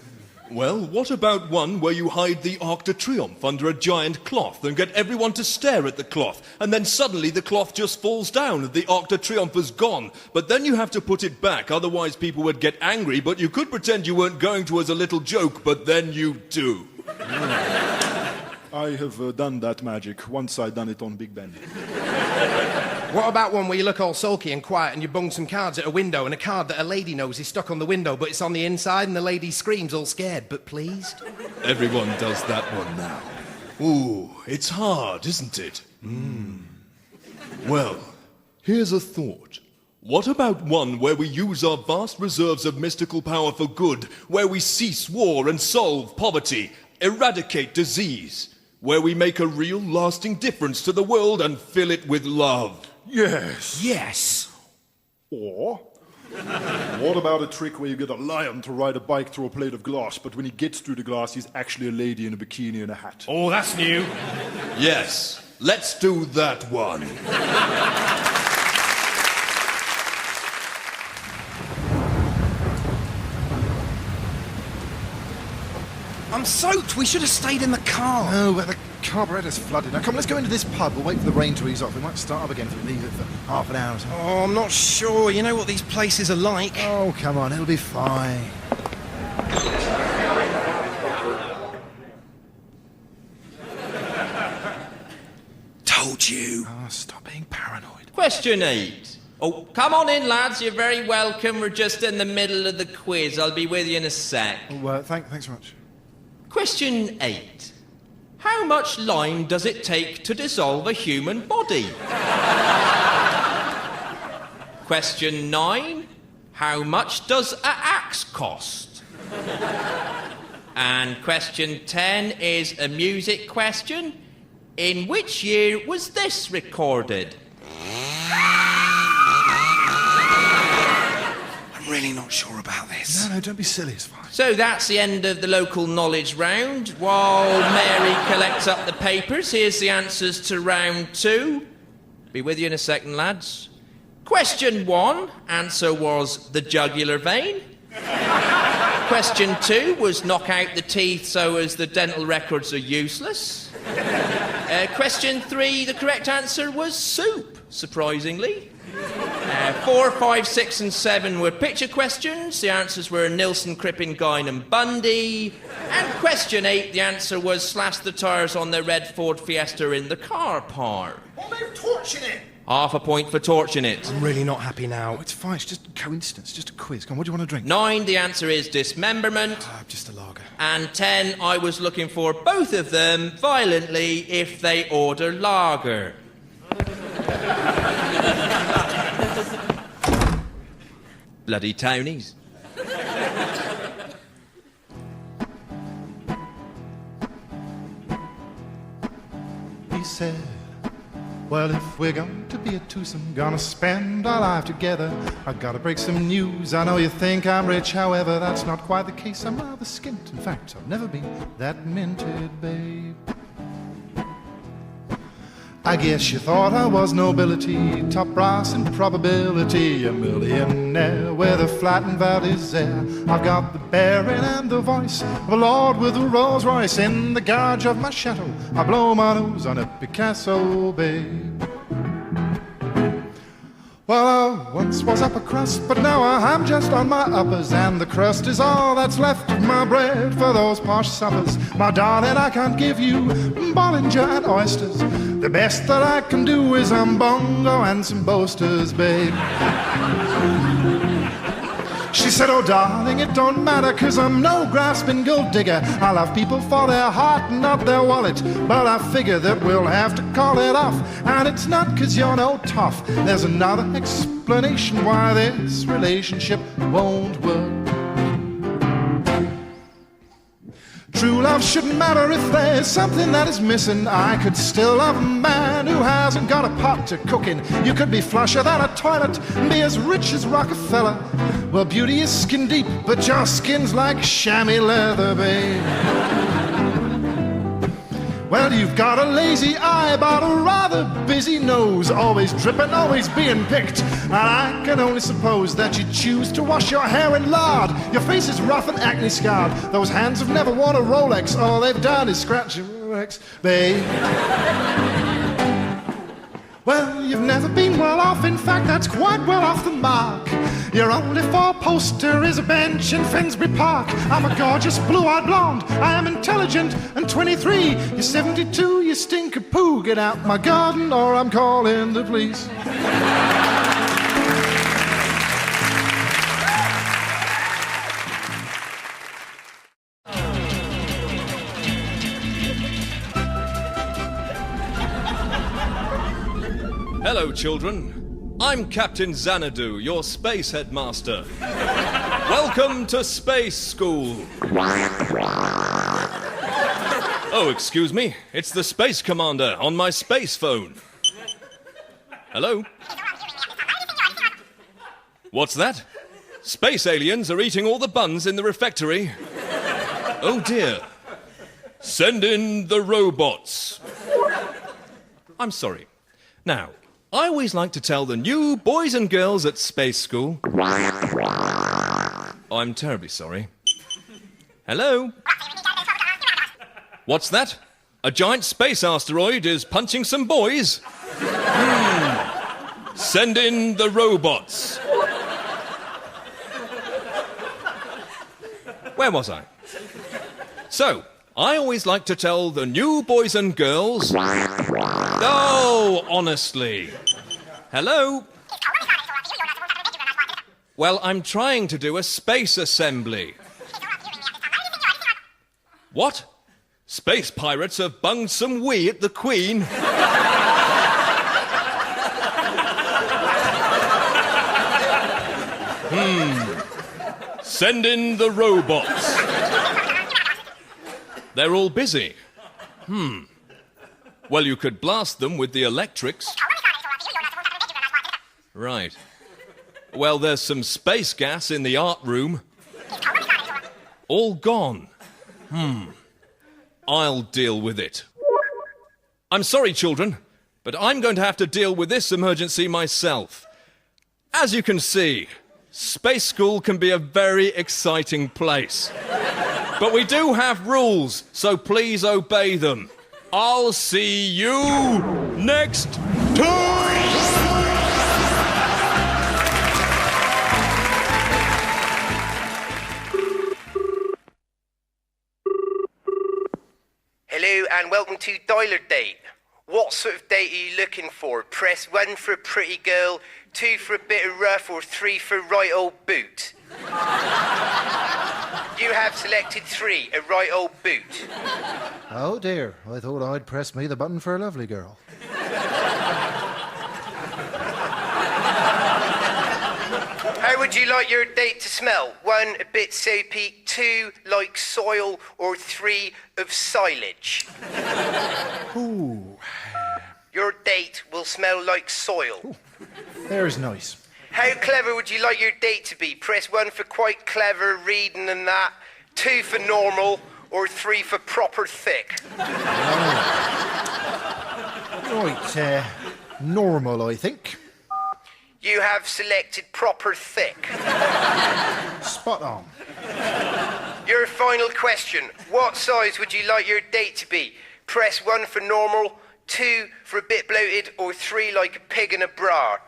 S7: Well, what about one where you hide the Arc de Triomphe under a giant cloth and get everyone to stare at the cloth, and then suddenly the cloth just falls down and the Arc de Triomphe is gone, but then you have to put it back, otherwise people would get angry, but you could pretend you weren't going to as a little joke, but then you do.
S13: I have done that magic. Once I done it on Big Ben.
S6: What about one where you look all sulky and quiet and you bung some cards at a window and a card that a lady knows is stuck on the window but it's on the inside and the lady screams all scared but pleased?
S7: Everyone does that one now. Ooh, it's hard, isn't it? Well, here's a thought. What about one where we use our vast reserves of mystical power for good, where we cease war and solve poverty, eradicate disease, where we make a real lasting difference to the world and fill it with love?
S13: Yes.
S6: Yes.
S13: Or, what about a trick where you get a lion to ride a bike through a plate of glass, but when he gets through the glass, he's actually a lady in a bikini and a hat?
S6: Oh, that's new.
S7: Yes, let's do that one.
S6: I'm soaked. We should have stayed in the car.
S11: No, but the carburettor's flooded. Now, come, let's go into this pub. We'll wait for the rain to ease off. We might start up again if we leave it for half an hour or so.
S6: Oh, I'm not sure. You know what these places are like.
S11: Oh, come on. It'll be fine.
S6: Told you.
S11: Oh, stop being paranoid.
S4: Question 8. Oh, come on in, lads. You're very welcome. We're just in the middle of the quiz. I'll be with you in a sec.
S11: Oh, thanks very much.
S4: Question 8. How much lime does it take to dissolve a human body? Question 9. How much does an axe cost? And question 10 is a music question. In which year was this recorded?
S6: I'm really not sure about this.
S11: No, don't be silly. It's fine.
S4: So that's the end of the local knowledge round. While Mary collects up the papers, here's the answers to round 2. Be with you in a second, lads. Question 1, answer was the jugular vein. Question 2 was knock out the teeth so as the dental records are useless. Question 3, the correct answer was soup, surprisingly. 4, 5, 6 and 7 were picture questions. The answers were Nilsson, Crippen, Guine and Bundy. And question 8, the answer was slash the tyres on the red Ford Fiesta in the car park.
S2: Well, they're torching it.
S4: Half a point for torching it.
S6: I'm really not happy now.
S11: Oh, it's fine. It's just a coincidence. Just a quiz. Come on, what do you want to drink?
S4: 9, the answer is dismemberment.
S11: Just a lager.
S4: And 10, I was looking for both of them violently if they order lager. Bloody townies.
S3: He said, well, if we're going to be a twosome, gonna spend our life together, I gotta break some news. I know you think I'm rich, however, that's not quite the case. I'm rather skint. In fact, I've never been that minted, babe. I guess you thought I was nobility, top brass in probability, a millionaire with a flattened Valdez air. I've got the bearing and the voice of a lord with a Rolls Royce. In the garage of my chateau, I blow my nose on a Picasso, babe. Well, I once was upper crust, but now I'm just on my uppers, and the crust is all that's left of my bread for those posh suppers. My darling, I can't give you Bollinger and oysters. The best that I can do is bongo and some boasters, babe. She said, oh darling, it don't matter, 'cause I'm no grasping gold digger. I love people for their heart and not their wallet, but I figure that we'll have to call it off. And it's not 'cause you're no tough. There's another explanation why this relationship won't work. True love shouldn't matter if there's something that is missing. I could still love a man who hasn't got a pot to cook in. You could be flusher than a toilet and be as rich as Rockefeller. Well, beauty is skin deep, but your skin's like chamois leather, babe. Well, you've got a lazy eye, but a rather busy nose, always dripping, always being picked. And I can only suppose that you choose to wash your hair in lard. Your face is rough and acne scarred. Those hands have never worn a Rolex. All they've done is scratch your Rolex, babe. Well, you've never been well off, in fact, that's quite well off the mark. Your only four-poster is a bench in Finsbury Park. I'm a gorgeous blue-eyed blonde, I am intelligent and 23. You're 72, you stink of poo, get out my garden or I'm calling the police.
S1: Hello, children. I'm Captain Xanadu, your space headmaster. Welcome to space school. Oh, excuse me. It's the space commander on my space phone. Hello? What's that? Space aliens are eating all the buns in the refectory. Oh, dear. Send in the robots. I'm sorry. Now, I always like to tell the new boys and girls at space school... I'm terribly sorry. Hello? What's that? A giant space asteroid is punching some boys? Send in the robots. Where was I? So, I always like to tell the new boys and girls... Oh, honestly. Hello? Well, I'm trying to do a space assembly. What? Space pirates have bunged some wee at the Queen? Send in the robots. They're all busy. Well, you could blast them with the electrics. Right. Well, there's some space gas in the art room. All gone. I'll deal with it. I'm sorry, children, but I'm going to have to deal with this emergency myself. As you can see, space school can be a very exciting place. But we do have rules, so please obey them. I'll see you next time!
S6: Hello and welcome to Dialer Date. What sort of date are you looking for? Press 1 for a pretty girl, 2 for a bit of rough, or 3 for a right old boot. You have selected 3, a right old boot.
S11: Oh dear, I thought I'd press me the button for a lovely girl.
S6: How would you like your date to smell? 1, a bit soapy, 2, like soil, or 3, of silage?
S11: Ooh.
S6: Your date will smell like soil.
S11: Ooh. There's nice.
S6: How clever would you like your date to be? Press 1 for quite clever, reading and that, 2 for normal, or 3 for proper thick.
S11: Right, normal, I think.
S6: You have selected proper thick.
S11: Spot on.
S6: Your final question. What size would you like your date to be? Press 1 for normal, 2 for a bit bloated, or 3 like a pig in a bra.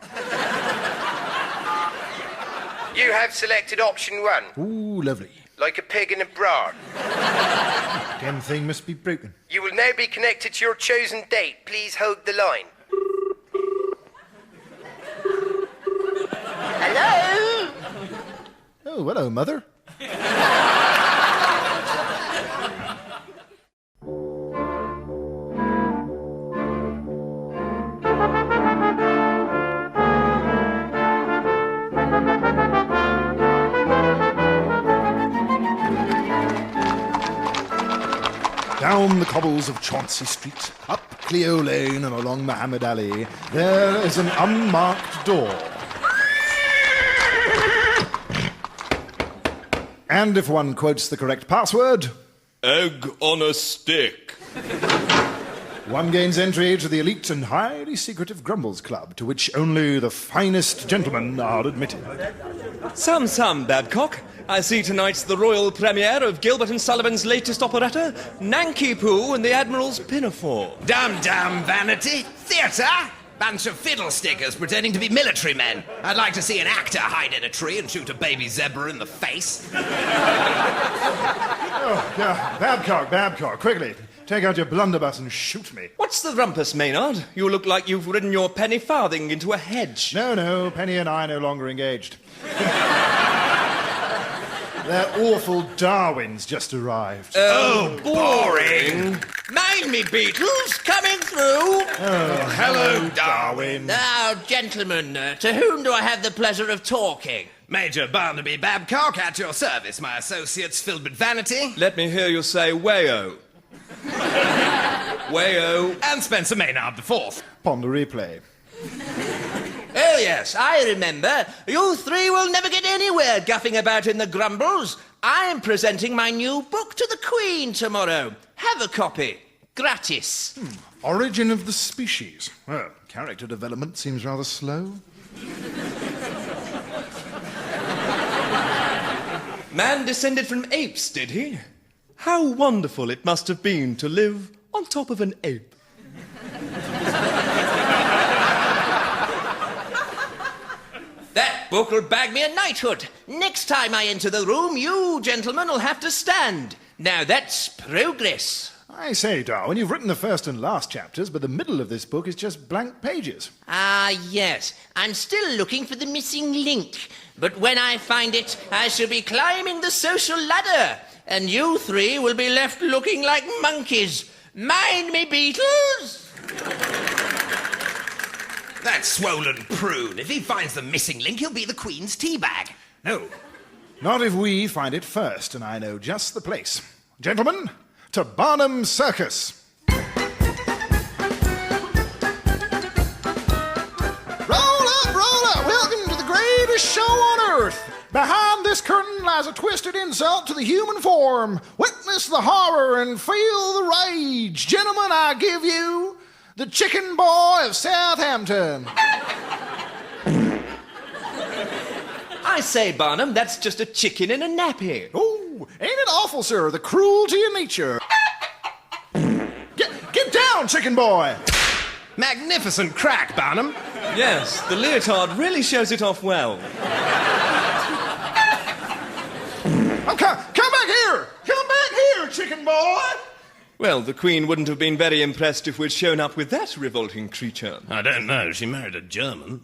S6: You have selected option 1.
S11: Ooh, lovely.
S6: Like a pig in a bra.
S11: Damn thing must be broken.
S6: You will now be connected to your chosen date. Please hold the line.
S10: Hello?
S11: Oh, hello, Mother. Down the cobbles of Chauncey Street, up Clio Lane and along Muhammad Ali, there is an unmarked door. And if one quotes the correct password...
S7: Egg on a stick.
S11: One gains entry to the elite and highly secretive Grumbles Club, to which only the finest gentlemen are admitted.
S1: Sam, Babcock. I see tonight's the royal premiere of Gilbert and Sullivan's latest operetta, Nanky Poo and the Admiral's Pinafore.
S8: Damn vanity. Theatre? Bunch of fiddlestickers pretending to be military men. I'd like to see an actor hide in a tree and shoot a baby zebra in the face.
S11: Oh, yeah. Babcock, quickly. Take out your blunderbuss and shoot me.
S1: What's the rumpus, Maynard? You look like you've ridden your penny farthing into a hedge.
S11: No, Penny and I are no longer engaged. That awful Darwin's just arrived.
S1: Oh, boring.
S4: Mind me, Beatles, coming through.
S11: Oh, hello, Darwin.
S4: Now, gentlemen, to whom do I have the pleasure of talking?
S8: Major Barnaby Babcock, at your service, my associates filled with vanity.
S1: Let me hear you say wayo. Wayo.
S8: And Spencer Maynard the Fourth.
S11: Upon the replay.
S4: Oh, yes, I remember. You three will never get anywhere guffing about in the grumbles. I'm presenting my new book to the Queen tomorrow. Have a copy. Gratis.
S11: Origin of the species. Well, character development seems rather slow.
S1: Man descended from apes, did he? How wonderful it must have been to live on top of an ape.
S4: That book will bag me a knighthood. Next time I enter the room, you gentlemen will have to stand. Now that's progress.
S11: I say, Darwin, you've written the first and last chapters, but the middle of this book is just blank pages.
S4: Ah, yes. I'm still looking for the missing link. But when I find it, I shall be climbing the social ladder. And you three will be left looking like monkeys. Mind me, Beatles?
S8: That swollen prune. If he finds the missing link, he'll be the Queen's teabag.
S11: No, not if we find it first, and I know just the place. Gentlemen, to Barnum Circus.
S3: Roll up, welcome to the greatest show on earth. Behind this curtain lies a twisted insult to the human form. Witness the horror and feel the rage. Gentlemen, I give you the chicken boy of Southampton.
S1: I say, Barnum, that's just a chicken in a nappy.
S3: Oh, ain't it awful, sir, the cruelty of nature. Get down, chicken boy.
S8: Magnificent crack, Barnum.
S1: Yes, the leotard really shows it off well.
S3: Oh, come back here. Come back here, chicken boy.
S1: Well, the Queen wouldn't have been very impressed if we'd shown up with that revolting creature.
S8: I don't know. She married a German.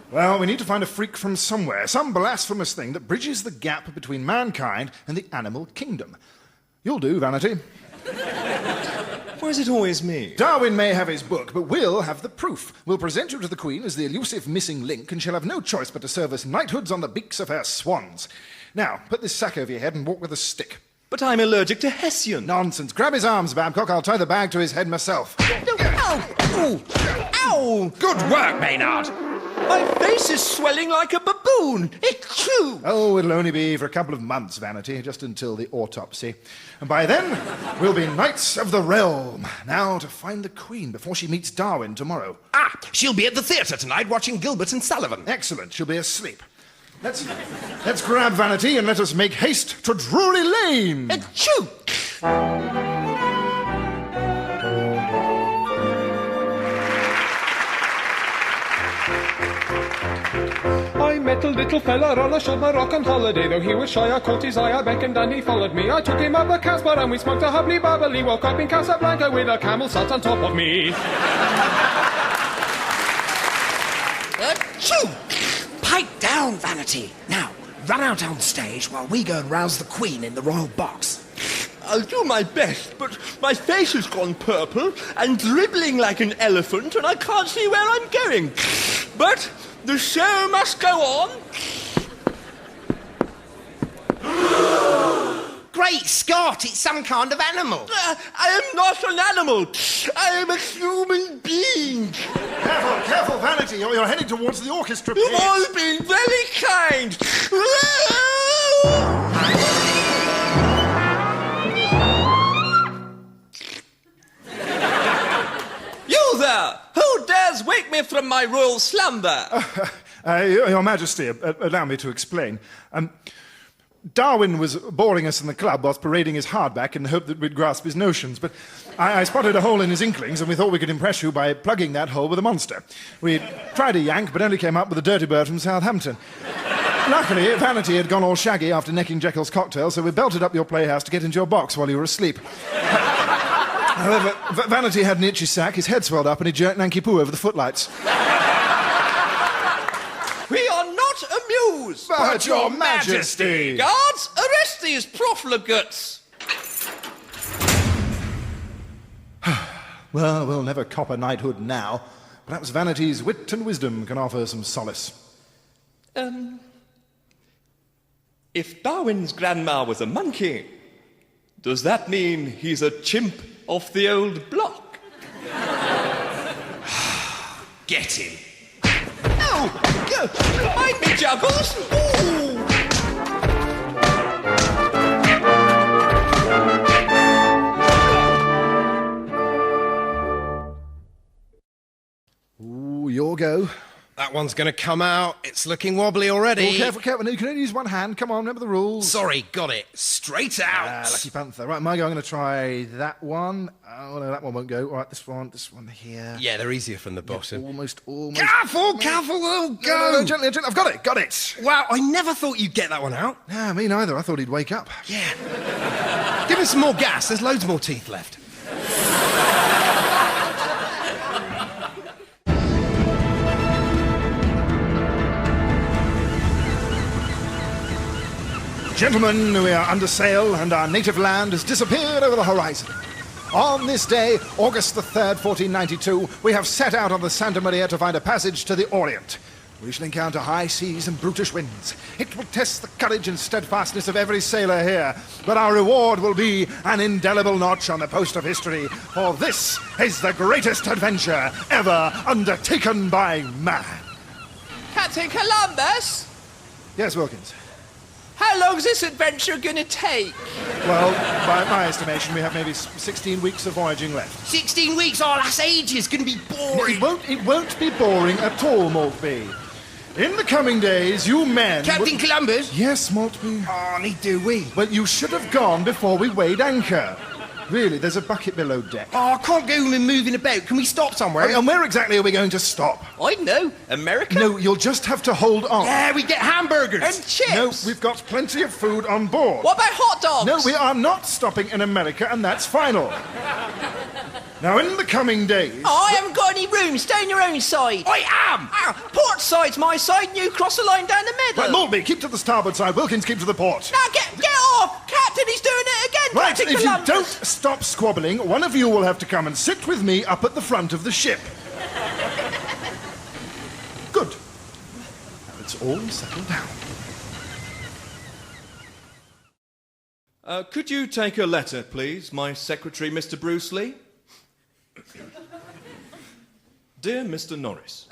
S11: Well, we need to find a freak from somewhere, some blasphemous thing that bridges the gap between mankind and the animal kingdom. You'll do, Vanity.
S1: Why is it always me?
S11: Darwin may have his book, but we'll have the proof. We'll present you to the Queen as the elusive missing link, and she'll have no choice but to serve us knighthoods on the beaks of her swans. Now, put this sack over your head and walk with a stick.
S1: But I'm allergic to Hessian.
S11: Nonsense. Grab his arms, Babcock. I'll tie the bag to his head myself.
S4: Ow! Ow!
S8: Good work, Maynard.
S1: My face is swelling like a baboon. It's true.
S11: Oh, it'll only be for a couple of months, Vanity, just until the autopsy. And by then, we'll be knights of the realm. Now to find the Queen before she meets Darwin tomorrow.
S8: Ah, she'll be at the theatre tonight watching Gilbert and Sullivan.
S11: Excellent. She'll be asleep. Let's grab Vanity and let us make haste to Drury Lane.
S4: Achoo!
S16: I met a little fella on a short Moroccan holiday. Though he was shy, I caught his eye, I beckoned and he followed me. I took him up a Casbah and we smoked a hubbly bubbly. Woke up in Casablanca with a camel sat on top of me.
S4: Achoo!
S8: Pipe down, Vanity. Now, run out on stage while we go and rouse the Queen in the royal box.
S1: I'll do my best, but my face has gone purple and dribbling like an elephant, and I can't see where I'm going. But the show must go on.
S8: Great Scott, it's some kind of animal.
S1: I am not an animal. I am a human being.
S11: Careful, Vanity. You're heading towards the orchestra pit.
S1: You've all been very kind. You there! Who dares wake me from my royal slumber?
S11: Your Majesty, allow me to explain.
S3: Darwin was boring us in the club whilst parading his hardback in the hope that we'd grasp his notions, but I spotted a hole in his inklings and we thought we could impress you by plugging that hole with a monster. We tried a yank, but only came up with a dirty bird from Southampton. Luckily, Vanity had gone all shaggy after necking Jekyll's cocktail, so we belted up your playhouse to get into your box while you were asleep. However, Vanity had an itchy sack, his head swelled up, and he jerked Nanky Poo over the footlights.
S1: We are not amused.
S3: But your majesty.
S1: Guards, arrest these profligates.
S3: Well, we'll never cop a knighthood now. Perhaps Vanity's wit and wisdom can offer some solace.
S1: If Darwin's grandma was a monkey, does that mean he's a chimp off the old block?
S6: Get him.
S1: Oh! Mind me, Juggles!
S3: Ooh, your go.
S14: That one's going to come out. It's looking wobbly already.
S3: Oh, careful, careful. No, you can only use one hand. Come on, remember the rules.
S14: Sorry, got it. Straight out.
S3: Lucky panther. Right, my go. I'm going to try that one. Oh, no, that one won't go. All right, this one here.
S14: Yeah, they're easier from the bottom.
S3: Yeah, almost.
S14: Careful, oh, go.
S3: No, gently. I've got it.
S14: Wow, I never thought you'd get that one out.
S3: Yeah, me neither. I thought he'd wake up.
S14: Yeah. Give him some more gas. There's loads more teeth left.
S3: Gentlemen, we are under sail and our native land has disappeared over the horizon. On this day, August the 3rd, 1492, we have set out on the Santa Maria to find a passage to the Orient. We shall encounter high seas and brutish winds. It will test the courage and steadfastness of every sailor here, but our reward will be an indelible notch on the post of history, for this is the greatest adventure ever undertaken by man.
S10: Captain Columbus?
S3: Yes, Wilkins?
S10: How long's this adventure gonna take?
S3: Well, by my estimation, we have maybe 16 weeks of voyaging left.
S6: 16 weeks? Oh, that's ages. Gonna be boring.
S3: It won't be boring at all, Maltby. In the coming days, you men...
S6: Captain Columbus?
S3: Yes, Maltby.
S6: Oh, neither do we.
S3: Well, you should have gone before we weighed anchor. Really, there's a bucket below deck.
S6: Oh, I can't go moving about. Can we stop somewhere?
S3: And where exactly are we going to stop?
S1: I know. America?
S3: No, you'll just have to hold on.
S6: Yeah, we get hamburgers.
S10: And chips.
S3: No, we've got plenty of food on board.
S10: What about hot dogs?
S3: No, we are not stopping in America, and that's final. Now, in the coming days...
S10: Oh, I haven't got any room. Stay on your own side.
S6: I am!
S10: Port side's my side, and you cross the line down the middle.
S3: Right, Maltby, keep to the starboard side. Wilkins, keep to the port.
S10: Now, get off! Captain, he's doing it again!
S3: Right,
S10: Captain
S3: if
S10: Columbus.
S3: you don't stop squabbling, one of you will have to come and sit with me up at the front of the ship. Good. Now it's all settled down.
S1: Could you take a letter, please, my secretary, Mr. Bruce Lee? Dear Mr. Norris.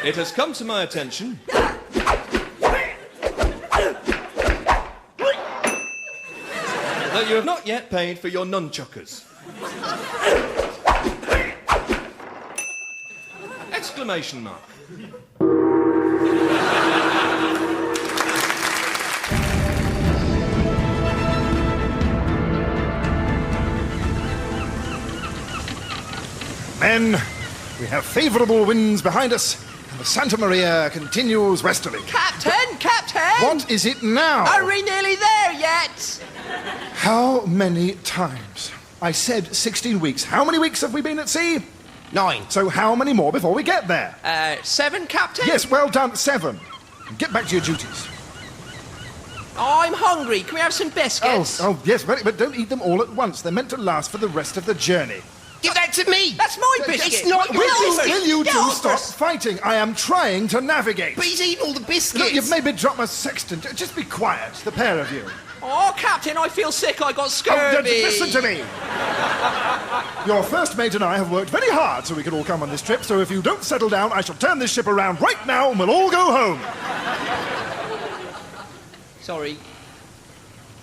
S1: It has come to my attention that you have not yet paid for your nunchuckers. Exclamation mark.
S3: Men, we have favourable winds behind us, and the Santa Maria continues westerly.
S10: Captain!
S3: What is it now?
S10: Are we nearly there yet?
S3: How many times? I said 16 weeks. How many weeks have we been at sea?
S6: 9.
S3: So how many more before we get there?
S10: 7, Captain?
S3: Yes, well done, 7. Get back to your duties.
S10: Oh, I'm hungry. Can we have some biscuits?
S3: Oh, yes, but don't eat them all at once. They're meant to last for the rest of the journey.
S6: Give that to me.
S10: That's my biscuit.
S6: It's not yours.
S3: Will you two stop fighting? I am trying to navigate.
S6: But he's eaten all the biscuits.
S3: Look, you've made me drop my sextant. Just be quiet, the pair of you.
S10: Oh, Captain, I feel sick. I got scurvy.
S3: Oh, listen to me. Your first mate and I have worked very hard so we could all come on this trip, so if you don't settle down, I shall turn this ship around right now and we'll all go home.
S10: Sorry.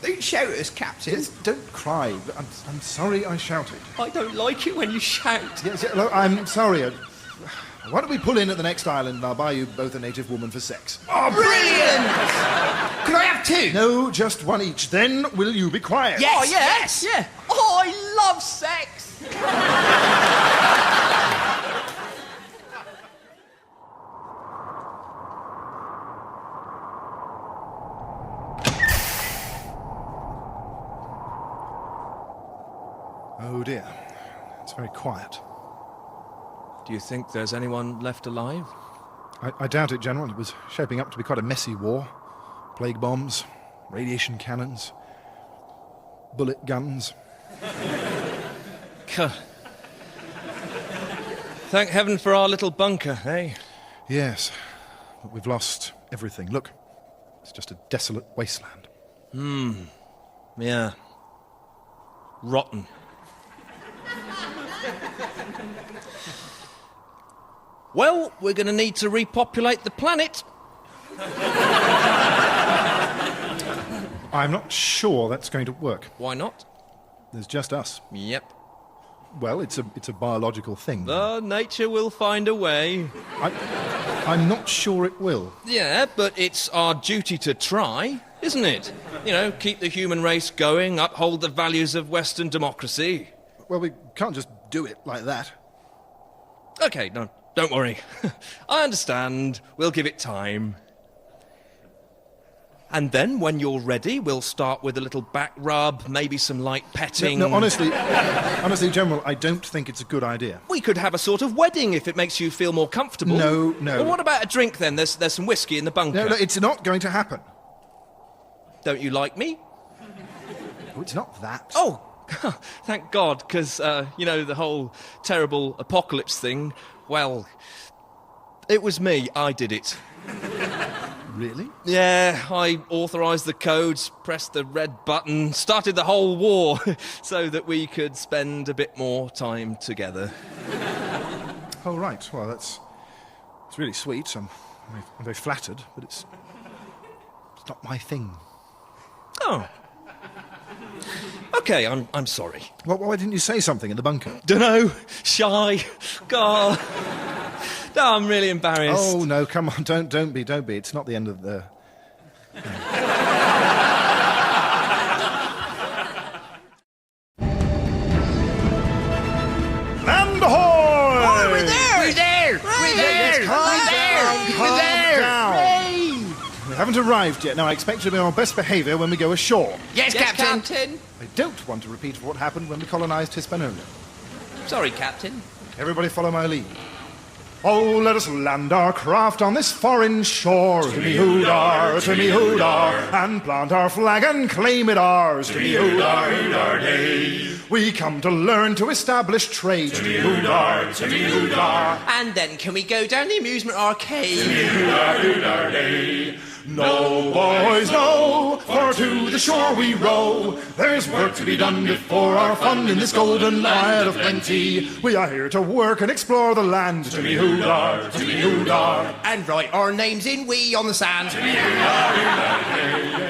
S2: Don't shout at us, Captain.
S11: Yes, don't cry. I'm sorry I shouted.
S10: I don't like it when you shout.
S11: Yes, look, I'm sorry. Why don't we pull in at the next island and I'll buy you both a native woman for sex?
S2: Oh, brilliant! Could I have two?
S11: No, just one each. Then will you be quiet?
S2: Yes,
S10: Oh, yes. Yeah. Oh, I love sex.
S11: Oh dear. It's very quiet.
S1: Do you think there's anyone left alive?
S11: I doubt it, General. It was shaping up to be quite a messy war. Plague bombs, radiation cannons, bullet guns.
S1: Thank heaven for our little bunker, eh?
S11: Yes, but we've lost everything. Look, it's just a desolate wasteland.
S1: Yeah. Rotten. Well, we're going to need to repopulate the planet.
S11: I'm not sure that's going to work.
S1: Why not?
S11: There's just us.
S1: Yep.
S11: Well, it's a biological thing.
S1: Nature will find a way.
S11: I'm not sure it will.
S1: Yeah, but it's our duty to try, isn't it? You know, keep the human race going, uphold the values of Western democracy.
S11: Well, we can't just do it like that.
S1: Okay, no, don't worry. I understand. We'll give it time. And then, when you're ready, we'll start with a little back rub, maybe some light petting.
S11: No, honestly, General, I don't think it's a good idea.
S1: We could have a sort of wedding if it makes you feel more comfortable.
S11: No.
S1: Well, what about a drink then? There's some whiskey in the bunker.
S11: No, it's not going to happen.
S1: Don't you like me?
S11: Oh, it's not that.
S1: Oh, thank God, because, the whole terrible apocalypse thing, well, it was me. I did it.
S11: Really?
S1: Yeah, I authorised the codes, pressed the red button, started the whole war so that we could spend a bit more time together.
S11: Oh, right. Well, it's really sweet. I'm very flattered, but it's not my thing.
S1: Oh. Okay, I'm sorry.
S11: Well, why didn't you say something in the bunker?
S1: Dunno. Shy. God. No, I'm really embarrassed.
S11: Oh, no, come on, don't be. It's not the end of the... Land ahoy!
S2: Oh, we're there!
S8: We're there! We're there!
S11: Calm down. We haven't arrived yet. Now, I expect you to be on our best behaviour when we go ashore.
S8: Yes, Captain.
S11: I don't want a repeat of what happened when we colonised Hispaniola.
S10: Sorry, Captain.
S11: Everybody follow my lead. Oh, let us land our craft on this foreign shore. Timmy-hoo-dar, Timmy-hoo-dar, and plant our flag and claim it ours. Timmy-hoo-dar, hoo-dar, day. We come to learn to establish trade. Timmy-hoo-dar, Timmy-hoo-dar.
S10: And then can we go down the amusement arcade?
S11: Timmy-hoo-dar, hoo-dar, day. No, boys, no, for to the shore we row. There's work to be done before our fun in this golden isle of plenty. We are here to work and explore the land. Timmy-hoo-dar, Timmy-hoo-dar.
S8: And write our names in wee on the sand.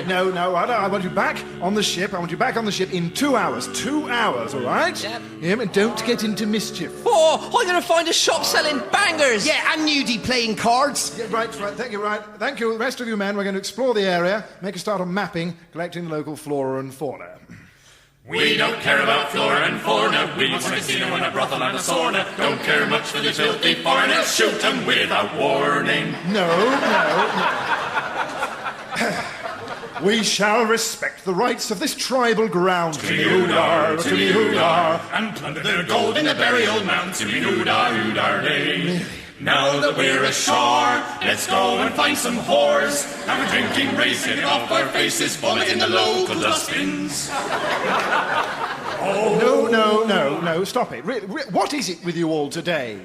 S11: No, I want you back on the ship. I want you back on the ship in 2 hours. 2 hours, all right?
S10: Yep.
S11: Yeah, but don't get into mischief.
S10: Oh, I'm going to find a shop selling bangers.
S8: Yeah, and nudie playing cards.
S11: Yeah, right. Thank you, right. Thank you, the rest of you men. We're going to explore the area, make a start on mapping, collecting the local flora and fauna.
S17: We don't care about flora and fauna. We want a casino and a brothel and a sauna. Don't care much for the filthy foreigners. Shoot them without warning.
S11: No. We shall respect the rights of this tribal ground.
S17: Timmy-hoo-dar, Timmy-hoo-dar, and plunder their gold in the burial mound. Timmy-hoo-dar, hoo-dar, day. Now that we're ashore, let's go and find some whores. Have a drinking race, get it off our faces, vomit in the local dustbins.
S11: Oh. No, stop it. What is it with you all today?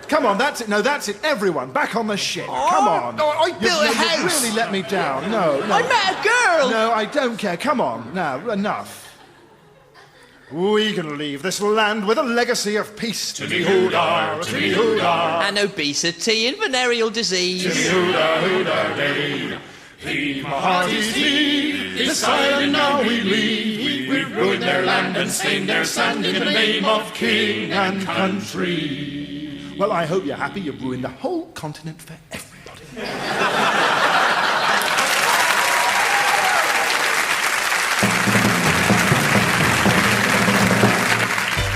S11: Come on, that's it. No, that's it. Everyone, back on the ship. Come on.
S8: Oh, I built a house.
S11: You really let me down. No.
S10: I met a girl.
S11: No, I don't care. Come on. Now, enough. We can leave this land with a legacy of peace.
S17: Timmy-hoo-dar, Timmy-hoo-dar,
S10: and obesity and venereal disease.
S17: Timmy-hoo-dar, hoo-dar, day. Heave my hearty tea, This island now we leave. We've ruined their land and stained their sand in the name of king and country.
S3: Well, I hope you're happy you've ruined the whole continent for everybody.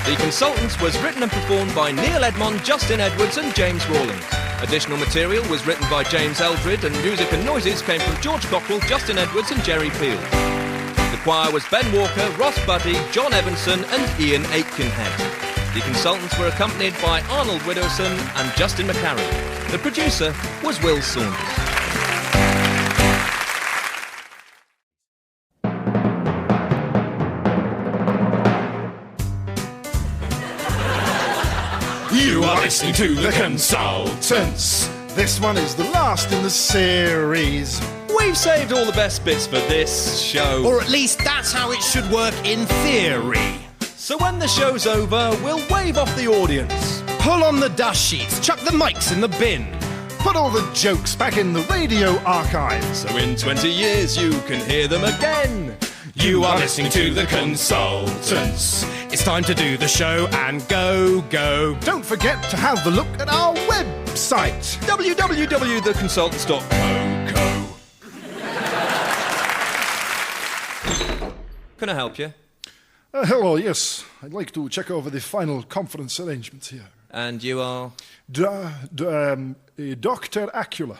S1: The Consultants was written and performed by Neil Edmond, Justin Edwards and James Rawlings. Additional material was written by James Eldred and music and noises came from George Cockrell, Justin Edwards and Jerry Field. The choir was Ben Walker, Ross Buddy, John Evanson and Ian Aitkenhead. The Consultants were accompanied by Arnold Widowson and Justin McCarran. The producer was Will Saunders.
S17: You are listening to The Consultants.
S11: This one is the last in the series.
S1: We've saved all the best bits for this show.
S6: Or at least that's how it should work in theory.
S1: So when the show's over, we'll wave off the audience.
S6: Pull on the dust sheets, chuck the mics in the bin.
S11: Put all the jokes back in the radio archive.
S1: So in 20 years you can hear them again.
S17: You are listening to The Consultants.
S6: It's time to do the show and go.
S11: Don't forget to have a look at our website.
S1: www.theconsultants.co.co. Can I help you?
S13: Hello, yes. I'd like to check over the final conference arrangements here.
S1: And you are?
S13: Dr. Acula.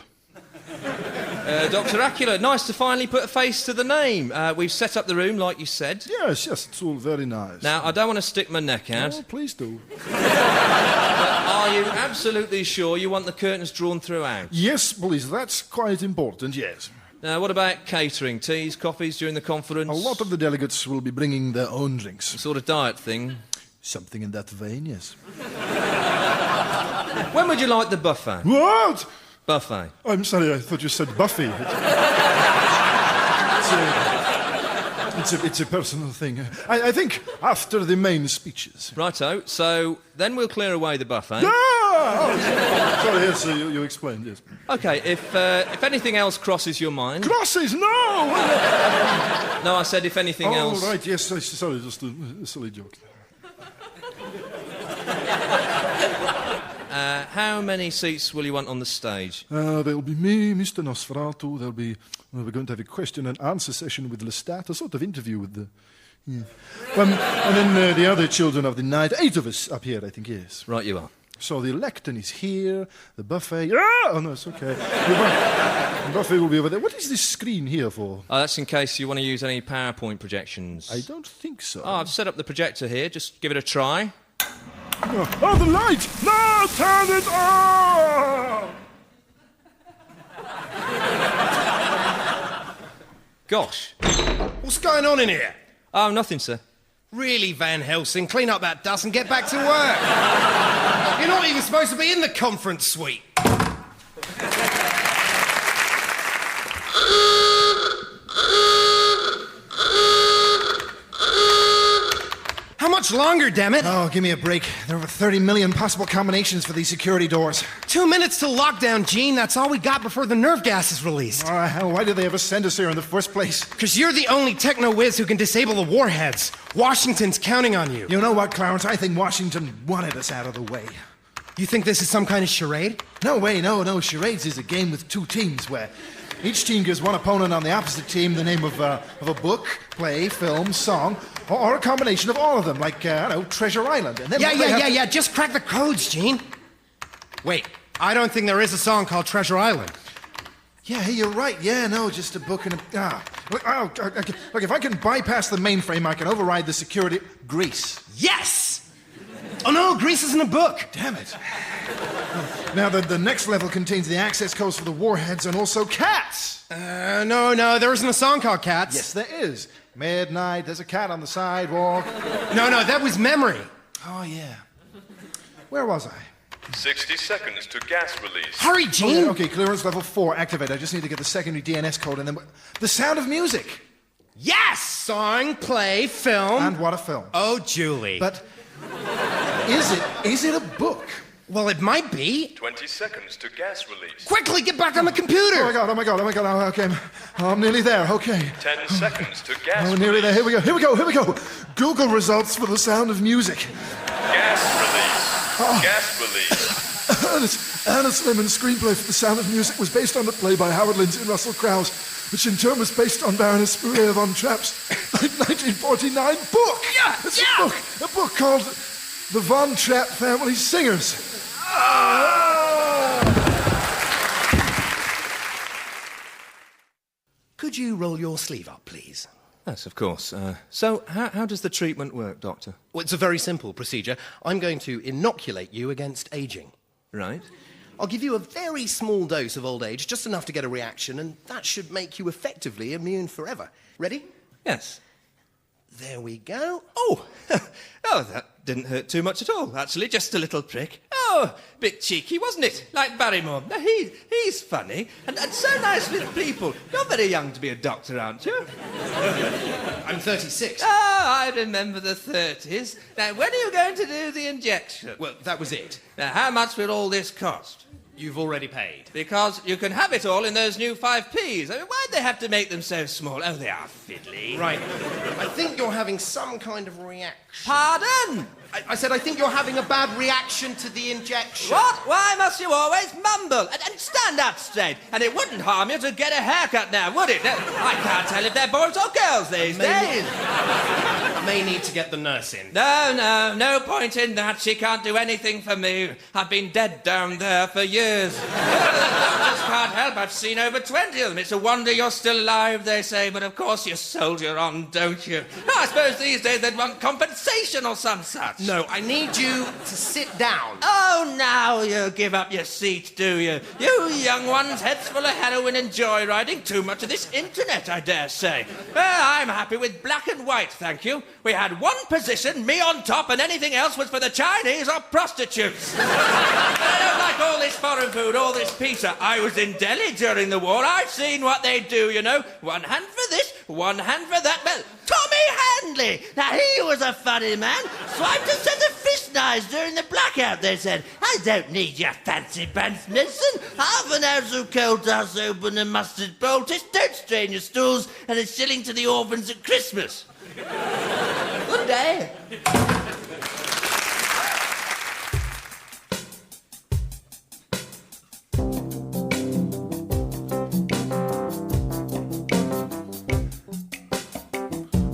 S1: Dr. Acula, nice to finally put a face to the name. We've set up the room like you said.
S13: Yes, it's all very nice.
S1: Now, I don't want to stick my neck out.
S13: Oh, please do.
S1: But are you absolutely sure you want the curtains drawn throughout?
S13: Yes, please, that's quite important, yes.
S1: Now, what about catering? Teas, coffees during the conference?
S13: A lot of the delegates will be bringing their own drinks.
S1: A sort of diet thing?
S13: Something in that vein, yes.
S1: When would you like the buffet?
S13: What?
S1: Buffet.
S13: I'm sorry, I thought you said Buffy. It's a personal thing. I think after the main speeches.
S1: Righto, so then we'll clear away the buffet.
S13: Sorry, yes, you explained, yes.
S1: OK, if anything else crosses your mind...
S13: Crosses? No!
S1: No, I said if anything else...
S13: Oh, right, yes, sorry, just a silly joke.
S1: How many seats will you want on the stage?
S13: There'll be me, Mr. Nosferatu. We're going to have a question and answer session with Lestat, a sort of interview with the... Yeah. And then the other children of the night, 8 of us up here, I think, yes.
S1: Right, you are.
S13: So the lectern is here, the buffet... Oh, no, it's okay. The buffet will be over there. What is this screen here for?
S1: Oh, that's in case you want to use any PowerPoint projections.
S13: I don't think so.
S1: Oh, I've set up the projector here. Just give it a try.
S13: Oh, the light! No, turn it off!
S1: Gosh.
S6: What's going on in here?
S1: Oh, nothing, sir.
S6: Really, Van Helsing, clean up that dust and get back to work. You're not even supposed to be in the conference suite. How much longer, damn it?
S11: Oh, give me a break. There are over 30 million possible combinations for these security doors.
S6: 2 minutes till lockdown, Gene. That's all we got before the nerve gas is released.
S11: Oh, hell, why did they ever send us here in the first place?
S6: Because you're the only techno-whiz who can disable the warheads. Washington's counting on you.
S11: You know what, Clarence? I think Washington wanted us out of the way.
S6: You think this is some kind of charade?
S11: No way, no. Charades is a game with 2 teams where each team gives one opponent on the opposite team the name of a book, play, film, song, or a combination of all of them, like, Treasure Island. And then
S6: Yeah. Just crack the codes, Gene. Wait, I don't think there is a song called Treasure Island.
S11: Yeah, hey, you're right. Yeah, no, just a book and a... Look, if I can bypass the mainframe, I can override the security... Grease.
S6: Yes! Oh, no, Grease isn't a book.
S11: Damn it. Now, the next level contains the access codes for the warheads and also cats.
S6: No, there isn't a song called Cats.
S11: Yes, there is. Midnight, there's a cat on the sidewalk.
S6: No, that was Memory.
S11: Oh, yeah. Where was I?
S7: 60 seconds to gas release.
S6: Hurry, Gene.
S11: Okay, clearance level 4, activate. I just need to get the secondary DNS code and then... The Sound of Music.
S6: Yes! Song, play, film.
S11: And what a film.
S6: Oh, Julie.
S11: But is it a book?
S14: Well, it might be.
S7: 20 seconds to gas release.
S6: Quickly, get back on the computer!
S13: Oh my god. Oh, okay. I'm nearly there, okay.
S7: 10 seconds to gas release.
S13: Nearly there. Here we go. Google results for The Sound of Music.
S7: Gas release. Gas release.
S13: Ernest Lemon's screenplay for The Sound of Music was based on a play by Howard Lindsay and Russell Krauss, which in turn was based on Baroness Perrier von Trapp's 1949 book. A book called The Von Trapp Family Singers.
S14: Could you roll your sleeve up, please?
S1: Yes, of course. So, how does the treatment work, Doctor?
S14: Well, it's a very simple procedure. I'm going to inoculate you against aging.
S1: Right.
S14: I'll give you a very small dose of old age, just enough to get a reaction, and that should make you effectively immune forever. Ready?
S1: Yes.
S14: There we go.
S1: Oh, that didn't hurt too much at all, actually, just a little prick. Oh, bit cheeky, wasn't it? Like Barrymore. Now, he's funny, and so nice with people. You're very young to be a doctor, aren't you?
S14: I'm 36.
S1: I remember the 30s. Now, when are you going to do the injection?
S14: Well, that was it.
S1: Now, how much will all this cost?
S14: You've already paid.
S1: Because you can have it all in those new 5p's. I mean, why'd they have to make them so small? Oh, they are fiddly.
S14: Right. I think you're having some kind of reaction.
S1: Pardon?
S14: I said I think you're having a bad reaction to the injection.
S1: What? Why must you always mumble? And stand up straight. And it wouldn't harm you to get a haircut now, would it? No, I can't tell if they're boys or girls these days.
S14: I may need to get the nurse in.
S1: No point in that. She can't do anything for me. I've been dead down there for years. I just can't help. I've seen over 20 of them. It's a wonder you're still alive, they say, but of course you soldier on, don't you? I suppose these days they'd want compensation or some such.
S14: No, I need you to sit down.
S1: Oh, now you give up your seat, do you? You young ones, heads full of heroin and joyriding. Too much of this internet, I dare say. I'm happy with black and white, thank you. We had one position, me on top, and anything else was for the Chinese or prostitutes. I don't like all this foreign food, all this pizza. I was in Delhi during the war. I've seen what they do, you know. One hand for this, one hand for that. Well, Tommy Handley! Now, he was a funny man. Swiped a set of fish knives during the blackout, they said. I don't need your fancy pants medicine. Half an ounce of coal tar soap and a mustard poultice. Don't strain your stools, and a shilling to the orphans at Christmas. Good day.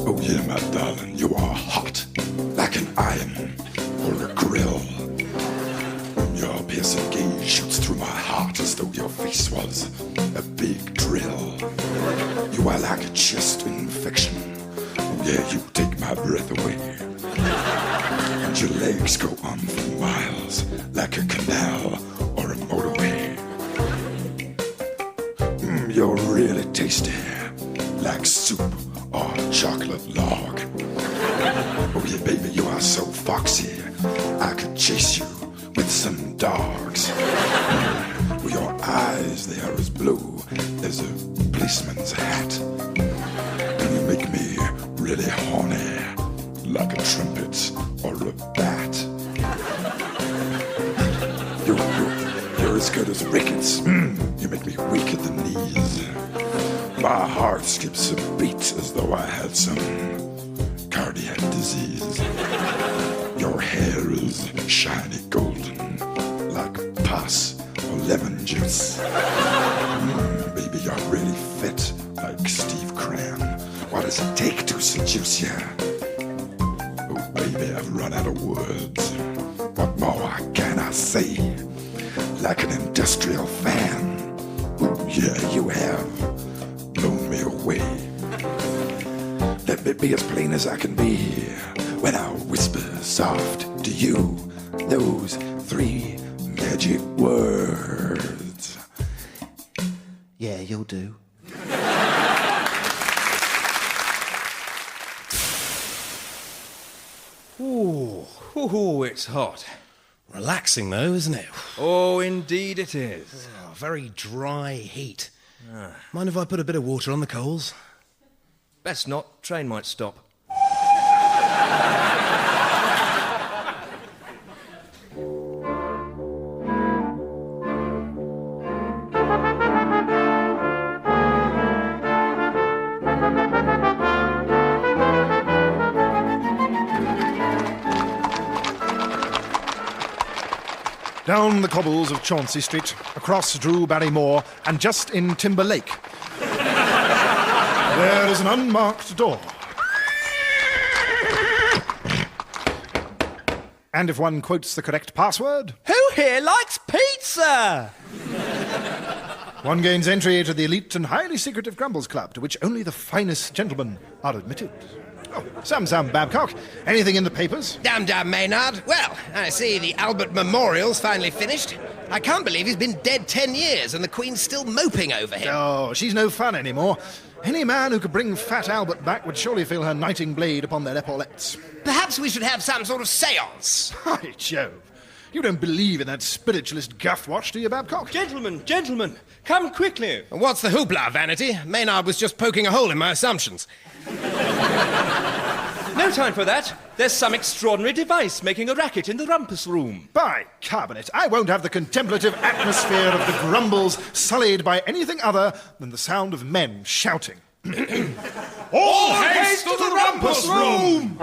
S18: Oh yeah, my darling, you are hot, like an iron or a grill. Your piercing gaze shoots through my heart as though your face was a big drill. You are like a chest infection. Oh yeah, you take my breath away. And your legs go on for miles, like a canal or a motorway. You're really tasty, like soup or chocolate log. Oh yeah, baby, you are so foxy, I could chase you with some dogs. Well, your eyes, they are as blue as a policeman's hat. And you make me really horny, like a trumpet or a bat. You're as good as rickets. You make me weak at the knees. My heart skips a beat as though I had some cardiac disease. Your hair is shiny golden, like pus or lemon juice. Baby, you're really fit, like Steve Cram. What does it take to seduce you? Oh, baby, I've run out of words. What more can I say? Like an industrial fan. Oh, yeah, you have blown me away. Let me be as plain as I can be when I whisper soft to you those 3 magic words.
S14: Yeah, you'll do.
S1: Ooh, it's hot.
S14: Relaxing, though, isn't it?
S1: Oh, indeed it is.
S14: Oh, very dry heat. Mind if I put a bit of water on the coals?
S1: Best not. Train might stop.
S11: Down the cobbles of Chauncey Street, across Drew Barrymore, and just in Timber Lake. There is an unmarked door. And if one quotes the correct password...
S10: Who here likes pizza?
S11: one gains entry to the elite and highly secretive Grumbles Club, to which only the finest gentlemen are admitted. Oh, Sam Babcock, anything in the papers?
S6: Damn, Maynard. Well, I see the Albert Memorial's finally finished. I can't believe he's been dead 10 years and the Queen's still moping over him.
S11: Oh, she's no fun anymore. Any man who could bring Fat Albert back would surely feel her knighting blade upon their epaulettes.
S6: Perhaps we should have some sort of séance.
S11: By Jove. You don't believe in that spiritualist guff-watch, do you, Babcock?
S10: Gentlemen, come quickly.
S6: What's the hoopla, Vanity? Maynard was just poking a hole in my assumptions.
S1: No time for that. There's some extraordinary device making a racket in the rumpus room.
S11: By carbonate, I won't have the contemplative atmosphere of the Grumbles sullied by anything other than the sound of men shouting.
S17: All haste to the rumpus room!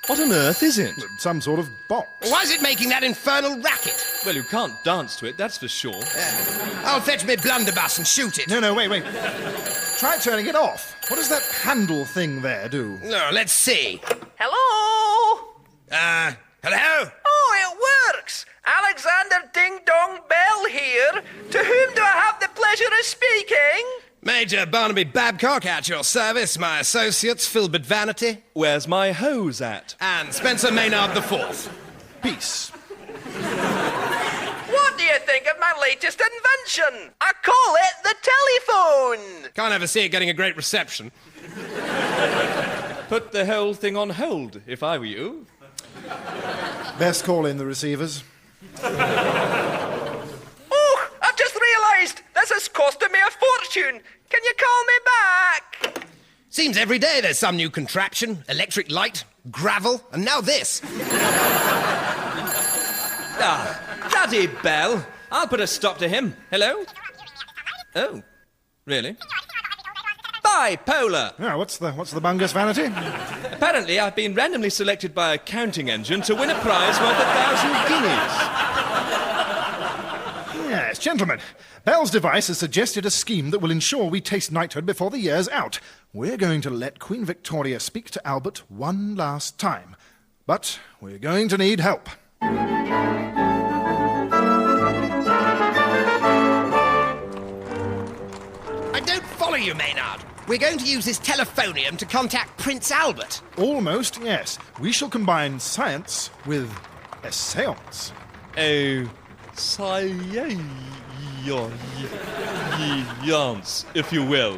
S1: What on earth is it?
S11: Some sort of box.
S6: Why is it making that infernal racket?
S1: Well, you can't dance to it, that's for sure.
S6: I'll fetch me blunderbuss and shoot it.
S11: No, wait. Try turning it off. What does that handle thing there do?
S6: No, let's see.
S10: Hello?
S6: Hello?
S10: Oh, it works. Alexander Ding Dong Bell here. To whom do I have the pleasure of speaking?
S6: Major Barnaby Babcock at your service, my associates, Filbert Vanity.
S1: Where's my hose at?
S6: And Spencer Maynard IV.
S11: Peace.
S10: What do you think of my latest invention? I call it the telephone.
S6: Can't ever see it getting a great reception.
S1: Put the whole thing on hold, if I were you.
S11: Best call in the receivers.
S10: Oh, I've just realised this is costing me a fortune. Can you call me back?
S6: Seems every day there's some new contraption. Electric light, gravel, and now this.
S1: Bloody Bell. I'll put a stop to him. Hello? Oh, really? Bipolar.
S11: Yeah, what's the bungus, Vanity?
S1: Apparently, I've been randomly selected by a counting engine to win a prize worth 1,000 guineas.
S11: Yes, gentlemen. Bell's device has suggested a scheme that will ensure we taste knighthood before the year's out. We're going to let Queen Victoria speak to Albert one last time. But we're going to need help.
S6: I don't follow you, Maynard. We're going to use this telephonium to contact Prince Albert.
S11: Almost, yes. We shall combine science with a séance.
S1: Oh, science, if you will.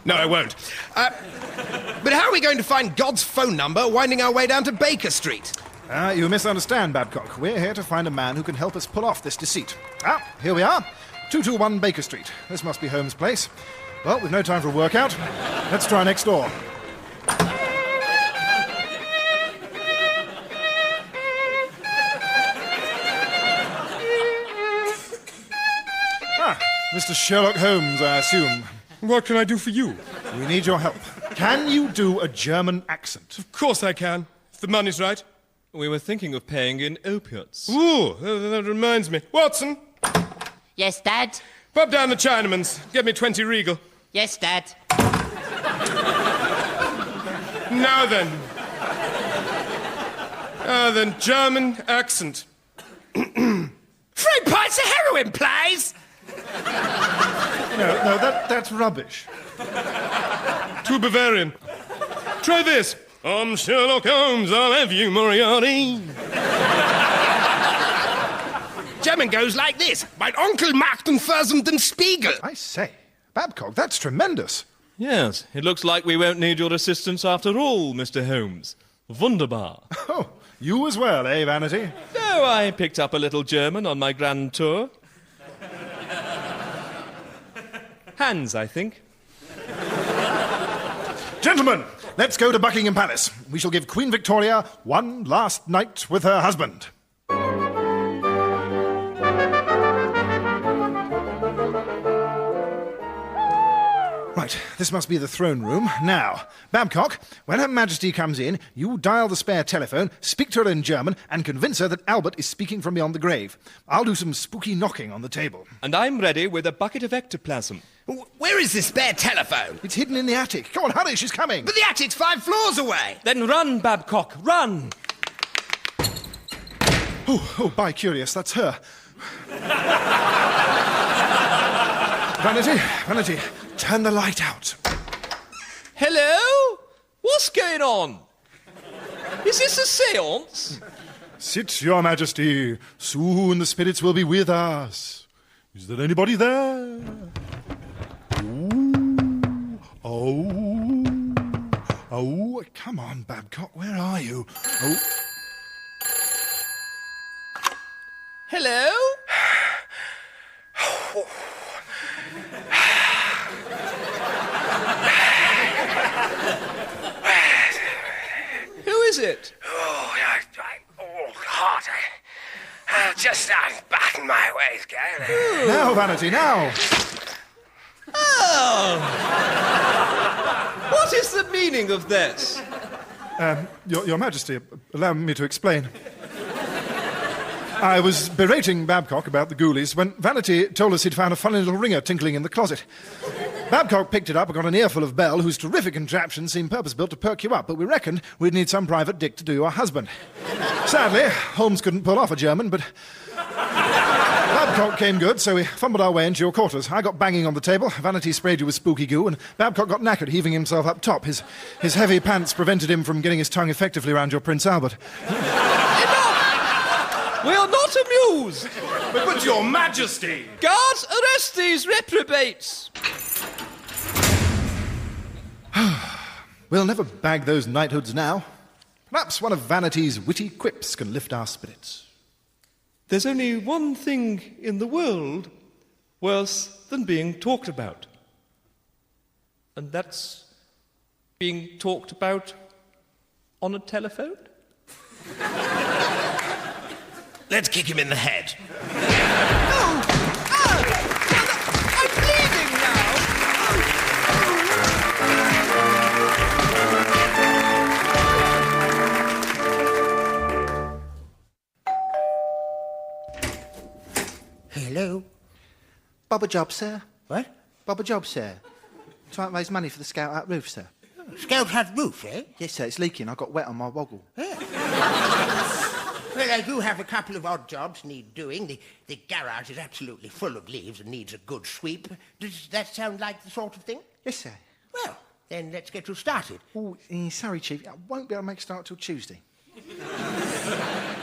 S6: No, I won't. But how are we going to find God's phone number winding our way down to Baker Street?
S11: You misunderstand, Babcock. We're here to find a man who can help us pull off this deceit. Here we are. 221 Baker Street. This must be Holmes' place. Well, we've no time for a workout. Let's try next door. Mr. Sherlock Holmes, I assume.
S16: What can I do for you?
S11: We need your help. Can you do a German accent?
S16: Of course I can, if the money's right.
S1: We were thinking of paying in opiates.
S16: Ooh, that reminds me. Watson!
S19: Yes, Dad?
S16: Pop down the Chinaman's. Get me 20 Regal.
S19: Yes, Dad.
S16: Now then, German accent.
S6: 3 pints of heroin, please!
S11: No, that's rubbish.
S16: Too Bavarian. Try this. I'm Sherlock Holmes, I'll have you, Moriarty.
S6: German goes like this. Mein Onkel macht den Versenden Spiegel.
S11: I say, Babcock, that's tremendous.
S1: Yes, it looks like we won't need your assistance after all, Mr. Holmes. Wunderbar.
S11: Oh, you as well, eh, Vanity?
S1: No, I picked up a little German on my grand tour. Hans, I think.
S11: Gentlemen, let's go to Buckingham Palace. We shall give Queen Victoria one last night with her husband. Right, this must be the throne room. Now, Babcock, when Her Majesty comes in, you dial the spare telephone, speak to her in German, and convince her that Albert is speaking from beyond the grave. I'll do some spooky knocking on the table.
S1: And I'm ready with a bucket of ectoplasm.
S6: Where is this spare telephone?
S11: It's hidden in the attic. Come on, hurry, she's coming.
S6: But the attic's 5 floors away.
S1: Then run, Babcock, run!
S11: Oh, by curious, that's her. Vanity, turn the light out.
S1: Hello? What's going on? Is this a seance?
S13: Sit, Your Majesty. Soon the spirits will be with us. Is there anybody there? Ooh. Oh, come on, Babcock, where are you? Oh.
S1: Hello? Who is it?
S15: Hot. Just batten my ways, Gary.
S11: Now, Vanity, now.
S1: Oh! What is the meaning of this?
S13: Your Majesty, allow me to explain. I was berating Babcock about the ghoulies when Vanity told us he'd found a funny little ringer tinkling in the closet. Babcock picked it up and got an earful of Bell, whose terrific contraption seemed purpose-built to perk you up, but we reckoned we'd need some private dick to do your husband. Sadly, Holmes couldn't pull off a German, but Babcock came good, so we fumbled our way into your quarters. I got banging on the table, Vanity sprayed you with spooky goo, and Babcock got knackered, heaving himself up top. His heavy pants prevented him from getting his tongue effectively around your Prince Albert.
S1: We are not amused.
S17: But Your Majesty!
S1: Guards, arrest these reprobates.
S11: We'll never bag those knighthoods now. Perhaps one of Vanity's witty quips can lift our spirits.
S1: There's only one thing in the world worse than being talked about. And that's being talked about on a telephone.
S6: Let's kick him in the head.
S1: I'm bleeding now.
S2: Hello?
S11: Bob a job, sir?
S2: What?
S11: Bob a job, sir. Trying to raise money for the Scout Hut roof, sir.
S2: Scout Hut roof, eh?
S11: Yes, sir, it's leaking. I got wet on my woggle.
S2: Well, I do have a couple of odd jobs need doing. The garage is absolutely full of leaves and needs a good sweep. Does that sound like the sort of thing?
S11: Yes, sir.
S2: Well, then let's get you started.
S11: Oh, sorry, Chief. I won't be able to make a start till Tuesday.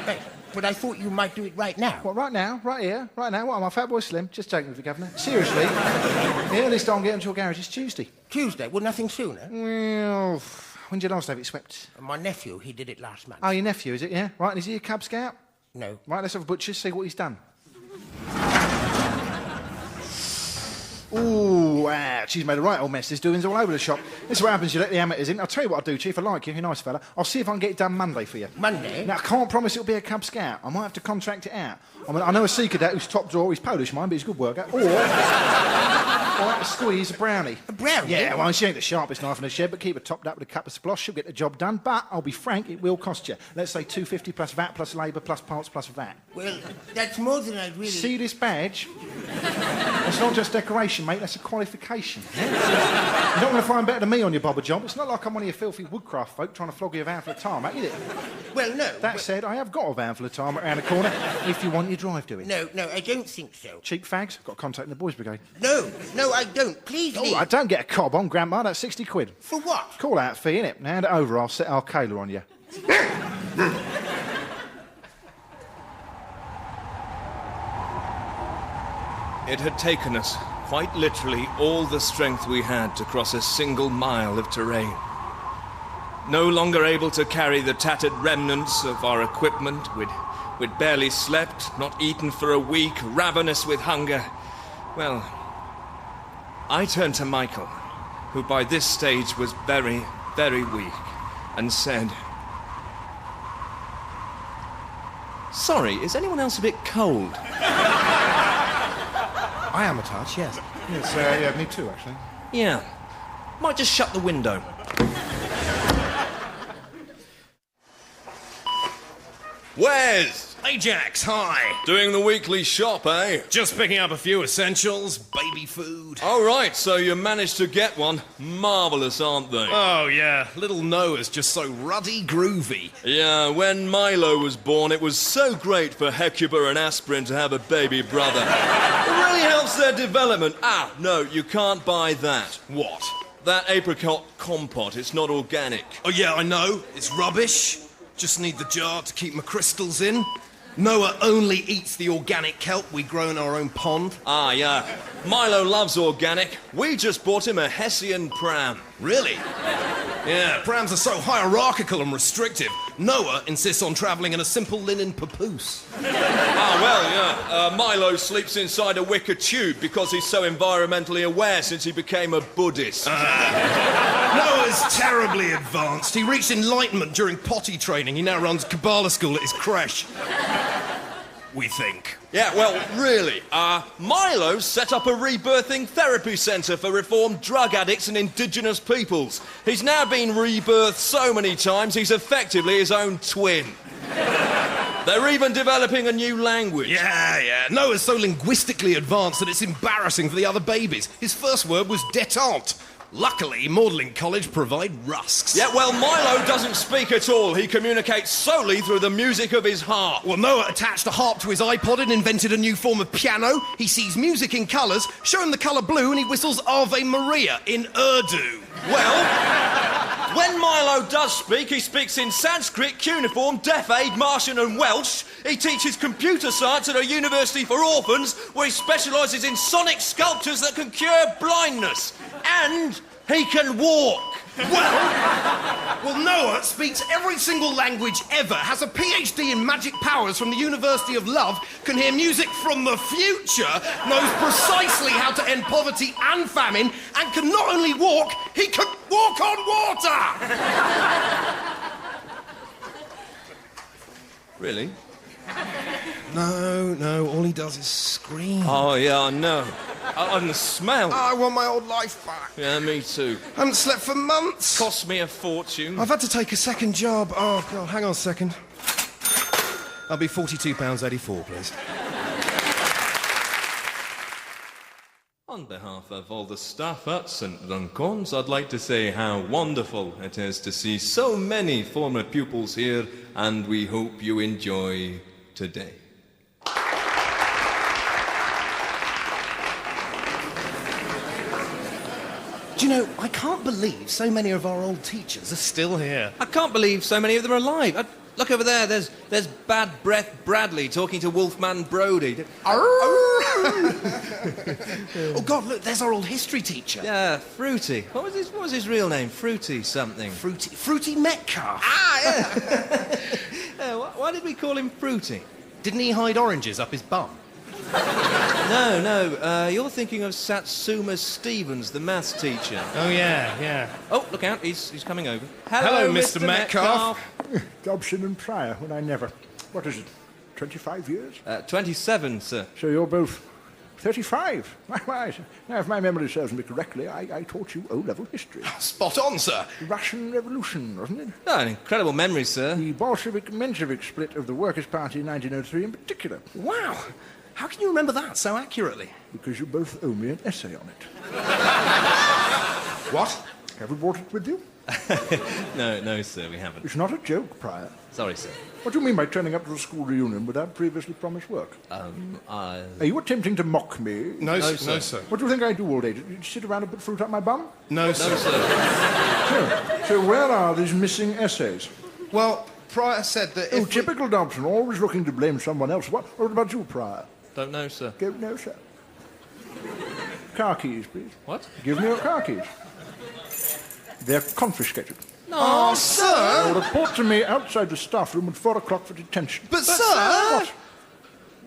S2: Hey, but I thought you might do it right now.
S11: What, right now? Right here? Right now? What, am I Fat Boy Slim? Just joking with the Governor. Seriously? The earliest I'm getting to your garage is Tuesday.
S2: Tuesday? Well, nothing sooner.
S11: Well, when did you last have it swept?
S2: My nephew, he did it last month.
S11: Oh, your nephew, is it, yeah? Right, and is he a Cub Scout?
S2: No.
S11: Right, let's have a butcher's, see what he's done. Ooh, she's made a right old mess. There's doings all over the shop. This is what happens, you let the amateurs in. I'll tell you what I'll do, Chief. I like you, you're a nice fella. I'll see if I can get it done Monday for you.
S2: Monday?
S11: Now, I can't promise it'll be a Cub Scout. I might have to contract it out. I mean, I know a sea cadet who's top drawer. He's Polish, mind, but he's a good worker. Or I have to squeeze a brownie.
S2: A brownie?
S11: Yeah, well, she ain't the sharpest knife in the shed, but keep her topped up with a cup of splosh. She'll get the job done. But I'll be frank, it will cost you. Let's say $2.50 plus VAT plus labour plus parts plus VAT.
S2: Well, that's more than I'd really...
S11: See this badge? It's not just decoration, mate. That's a qualification. You're not going to find better than me on your bobber job. It's not like I'm one of your filthy woodcraft folk trying to flog you a van full of tarmac, is it?
S2: Well, no.
S11: That said, I have got a van full of tarmac around the corner if you want your drive doing.
S2: No, I don't think so.
S11: Cheap fags? Got contact in the boys' brigade.
S2: No, I don't. Please leave.
S11: Oh, I don't get a cob on, Grandma. That's 60 quid.
S2: For what?
S11: Call out fee, innit? Now hand it over, I'll set our Kayla on you.
S1: It had taken us, quite literally, all the strength we had to cross a single mile of terrain. No longer able to carry the tattered remnants of our equipment, we'd barely slept, not eaten for a week, ravenous with hunger. Well, I turned to Michael, who by this stage was very, very weak, and said, "Sorry, is anyone else a bit cold?"
S11: I am a touch, yes. Yes, yeah, me too, actually.
S1: Yeah. Might just shut the window.
S7: Wes!
S14: Ajax, hi.
S7: Doing the weekly shop, eh?
S14: Just picking up a few essentials, baby food.
S7: Oh, right, so you managed to get one. Marvellous, aren't they?
S14: Oh, yeah. Little Noah's just so ruddy groovy.
S7: Yeah, when Milo was born, it was so great for Hecuba and Aspirin to have a baby brother. It really helps their development. Ah, no, you can't buy that.
S14: What?
S7: That apricot compote, it's not organic.
S14: Oh, yeah, I know. It's rubbish. Just need the jar to keep my crystals in. Noah only eats the organic kelp we grow in our own pond.
S7: Ah, yeah. Milo loves organic. We just bought him a Hessian pram.
S14: Really? Yeah, prams are so hierarchical and restrictive. Noah insists on travelling in a simple linen papoose.
S7: Ah, well, yeah. Milo sleeps inside a wicker tube because he's so environmentally aware since he became a Buddhist.
S14: Noah's terribly advanced. He reached enlightenment during potty training. He now runs Kabbalah school at his creche. We think.
S7: Yeah, well, really, Milo set up a rebirthing therapy centre for reformed drug addicts and indigenous peoples. He's now been rebirthed so many times, he's effectively his own twin. They're even developing a new language.
S14: Yeah. Noah's so linguistically advanced that it's embarrassing for the other babies. His first word was détente. Luckily, Magdalen College provide rusks.
S7: Yeah, well, Milo doesn't speak at all. He communicates solely through the music of his heart.
S14: Well, Noah attached a harp to his iPod and invented a new form of piano. He sees music in colours, show him the colour blue, and he whistles Ave Maria in Urdu.
S7: Well, when Milo does speak, he speaks in Sanskrit, cuneiform, Deaf Aid, Martian and Welsh. He teaches computer science at a university for orphans where he specialises in sonic sculptures that can cure blindness. And he can walk.
S14: Well, Noah speaks every single language ever, has a PhD in magic powers from the University of Love, can hear music from the future, knows precisely how to end poverty and famine, and can not only walk, he can walk on water!
S7: Really?
S14: No, all he does is scream.
S7: Oh, yeah, I know. And the smell.
S14: I want my old life back.
S7: Yeah, me too.
S14: Haven't slept for months.
S7: Cost me a fortune.
S14: I've had to take a second job. Oh, God, hang on a second. I'll be £42.84, please.
S7: On behalf of all the staff at St Duncan's, I'd like to say how wonderful it is to see so many former pupils here, and we hope you enjoy today.
S14: Do you know, I can't believe so many of our old teachers are still here.
S1: I can't believe so many of them are alive. Look over there, there's Bad Breath Bradley talking to Wolfman Brody.
S14: Oh, God, look, there's our old history teacher.
S1: Yeah, Fruity. What was his real name? Fruity something.
S14: Fruity Metcalf.
S1: Ah, yeah. Yeah, why did we call him Fruity?
S14: Didn't he hide oranges up his bum?
S1: No, you're thinking of Satsuma Stevens, the maths teacher.
S14: Oh, yeah.
S1: Oh, look out, he's coming over.
S14: Hello, Mr. Metcalf.
S3: Dobson and Pryor, when I never. What is it, 25 years?
S1: 27, sir.
S3: So you're both 35. Right. Now, if my memory serves me correctly, I taught you O-level history.
S14: Spot on, sir.
S3: The Russian Revolution, wasn't it?
S1: Oh, an incredible memory, sir.
S3: The Bolshevik-Menshevik split of the Workers' Party in 1903 in particular.
S14: Wow. How can you remember that so accurately?
S3: Because you both owe me an essay on it.
S14: What?
S3: Have you brought it with you?
S1: No, sir, we haven't.
S3: It's not a joke, Pryor.
S1: Sorry, sir.
S3: What do you mean by turning up to a school reunion without previously promised work? Are you attempting to mock me?
S14: No, sir.
S3: What do you think I do all day? You sit around and put fruit up my bum?
S14: No, sir.
S3: So where are these missing essays?
S14: Well, Pryor said that if
S3: typical Dobson, always looking to blame someone else. What about you, Pryor?
S1: Don't know, sir.
S3: Don't know, sir. Car keys, please.
S1: What?
S3: Give me your car keys. They're confiscated.
S14: Oh, sir!
S3: You'll report to me outside the staff room at 4 o'clock for detention.
S14: But sir!
S3: What?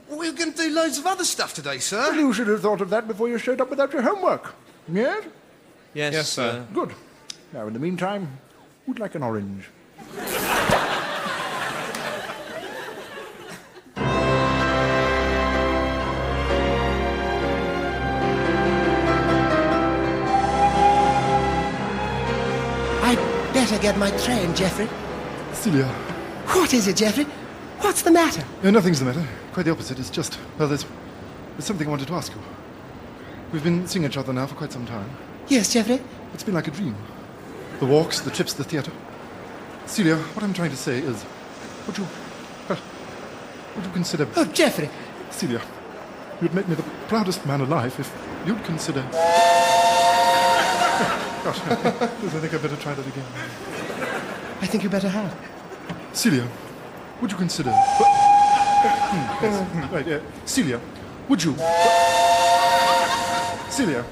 S14: We're going to do loads of other stuff today, sir.
S3: Well, you should have thought of that before you showed up without your homework. Yes?
S1: Yes, sir.
S3: Good. Now, in the meantime, would like an orange?
S14: better get my train, Geoffrey.
S13: Celia.
S14: What is it, Geoffrey? What's the matter?
S13: Nothing's the matter. Quite the opposite. It's just, well, there's something I wanted to ask you. We've been seeing each other now for quite some time.
S14: Yes, Geoffrey?
S13: It's been like a dream. The walks, the trips, the theatre. Celia, what I'm trying to say is, would you consider...
S14: Oh, Geoffrey!
S13: Celia, you'd make me the proudest man alive if you'd consider... Gosh, I think I'd better try that again.
S14: I think you better have.
S13: Celia, would you consider... Right, Celia, would you... Celia,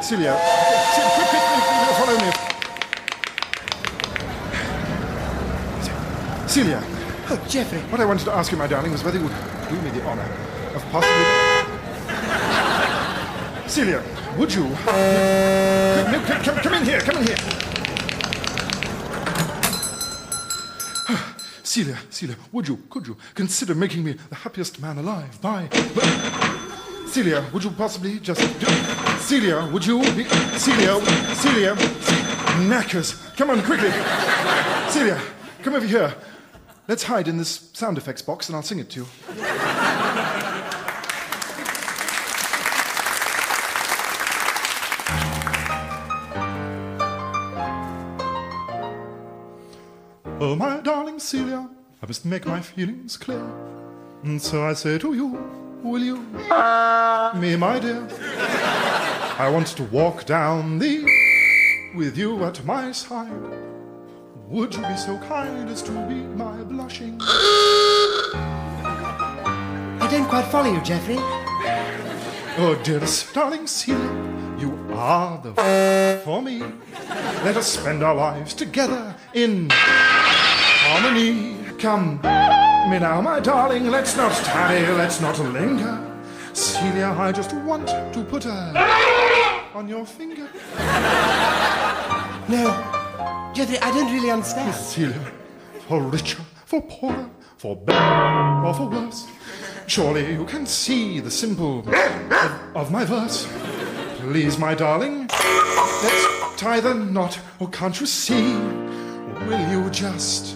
S13: Celia, quick, follow me. Celia.
S14: Oh, Geoffrey.
S13: What I wanted to ask you, my darling, was whether you would do me the honour of possibly... Celia, would you... Come in here. Celia, could you consider making me the happiest man alive by... Celia, would you possibly just do... Celia, would you be... Celia... Knackers. Come on, quickly. Celia, come over here. Let's hide in this sound effects box and I'll sing it to you. Oh, my darling Celia, I must make my feelings clear. And so I say to you, will you, me, my dear? I want to walk down the with you at my side. Would you be so kind as to be my blushing?
S14: I don't quite follow you, Geoffrey.
S13: Oh, dearest darling Celia, you are the for me. Let us spend our lives together in harmony. Come me now, my darling, let's not tarry, let's not linger. Celia, I just want to put a on your finger.
S14: No, Geoffrey, I don't really understand.
S13: Celia, for richer, for poorer, for better or for worse, surely you can see the simple of my verse. Please, my darling, let's tie the knot. Oh, can't you see? Will you just...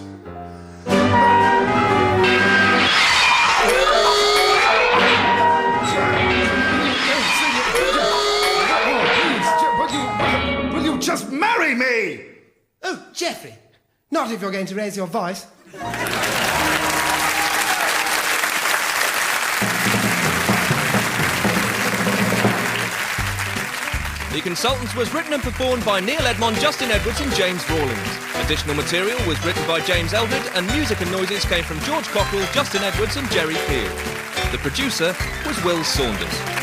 S13: Will you just marry me?
S14: Oh, Geoffrey, not if you're going to raise your voice.
S1: The Consultants was written and performed by Neil Edmond, Justin Edwards and James Rawlings. Additional material was written by James Eldred and music and noises came from George Cockrell, Justin Edwards and Jerry Peel. The producer was Will Saunders.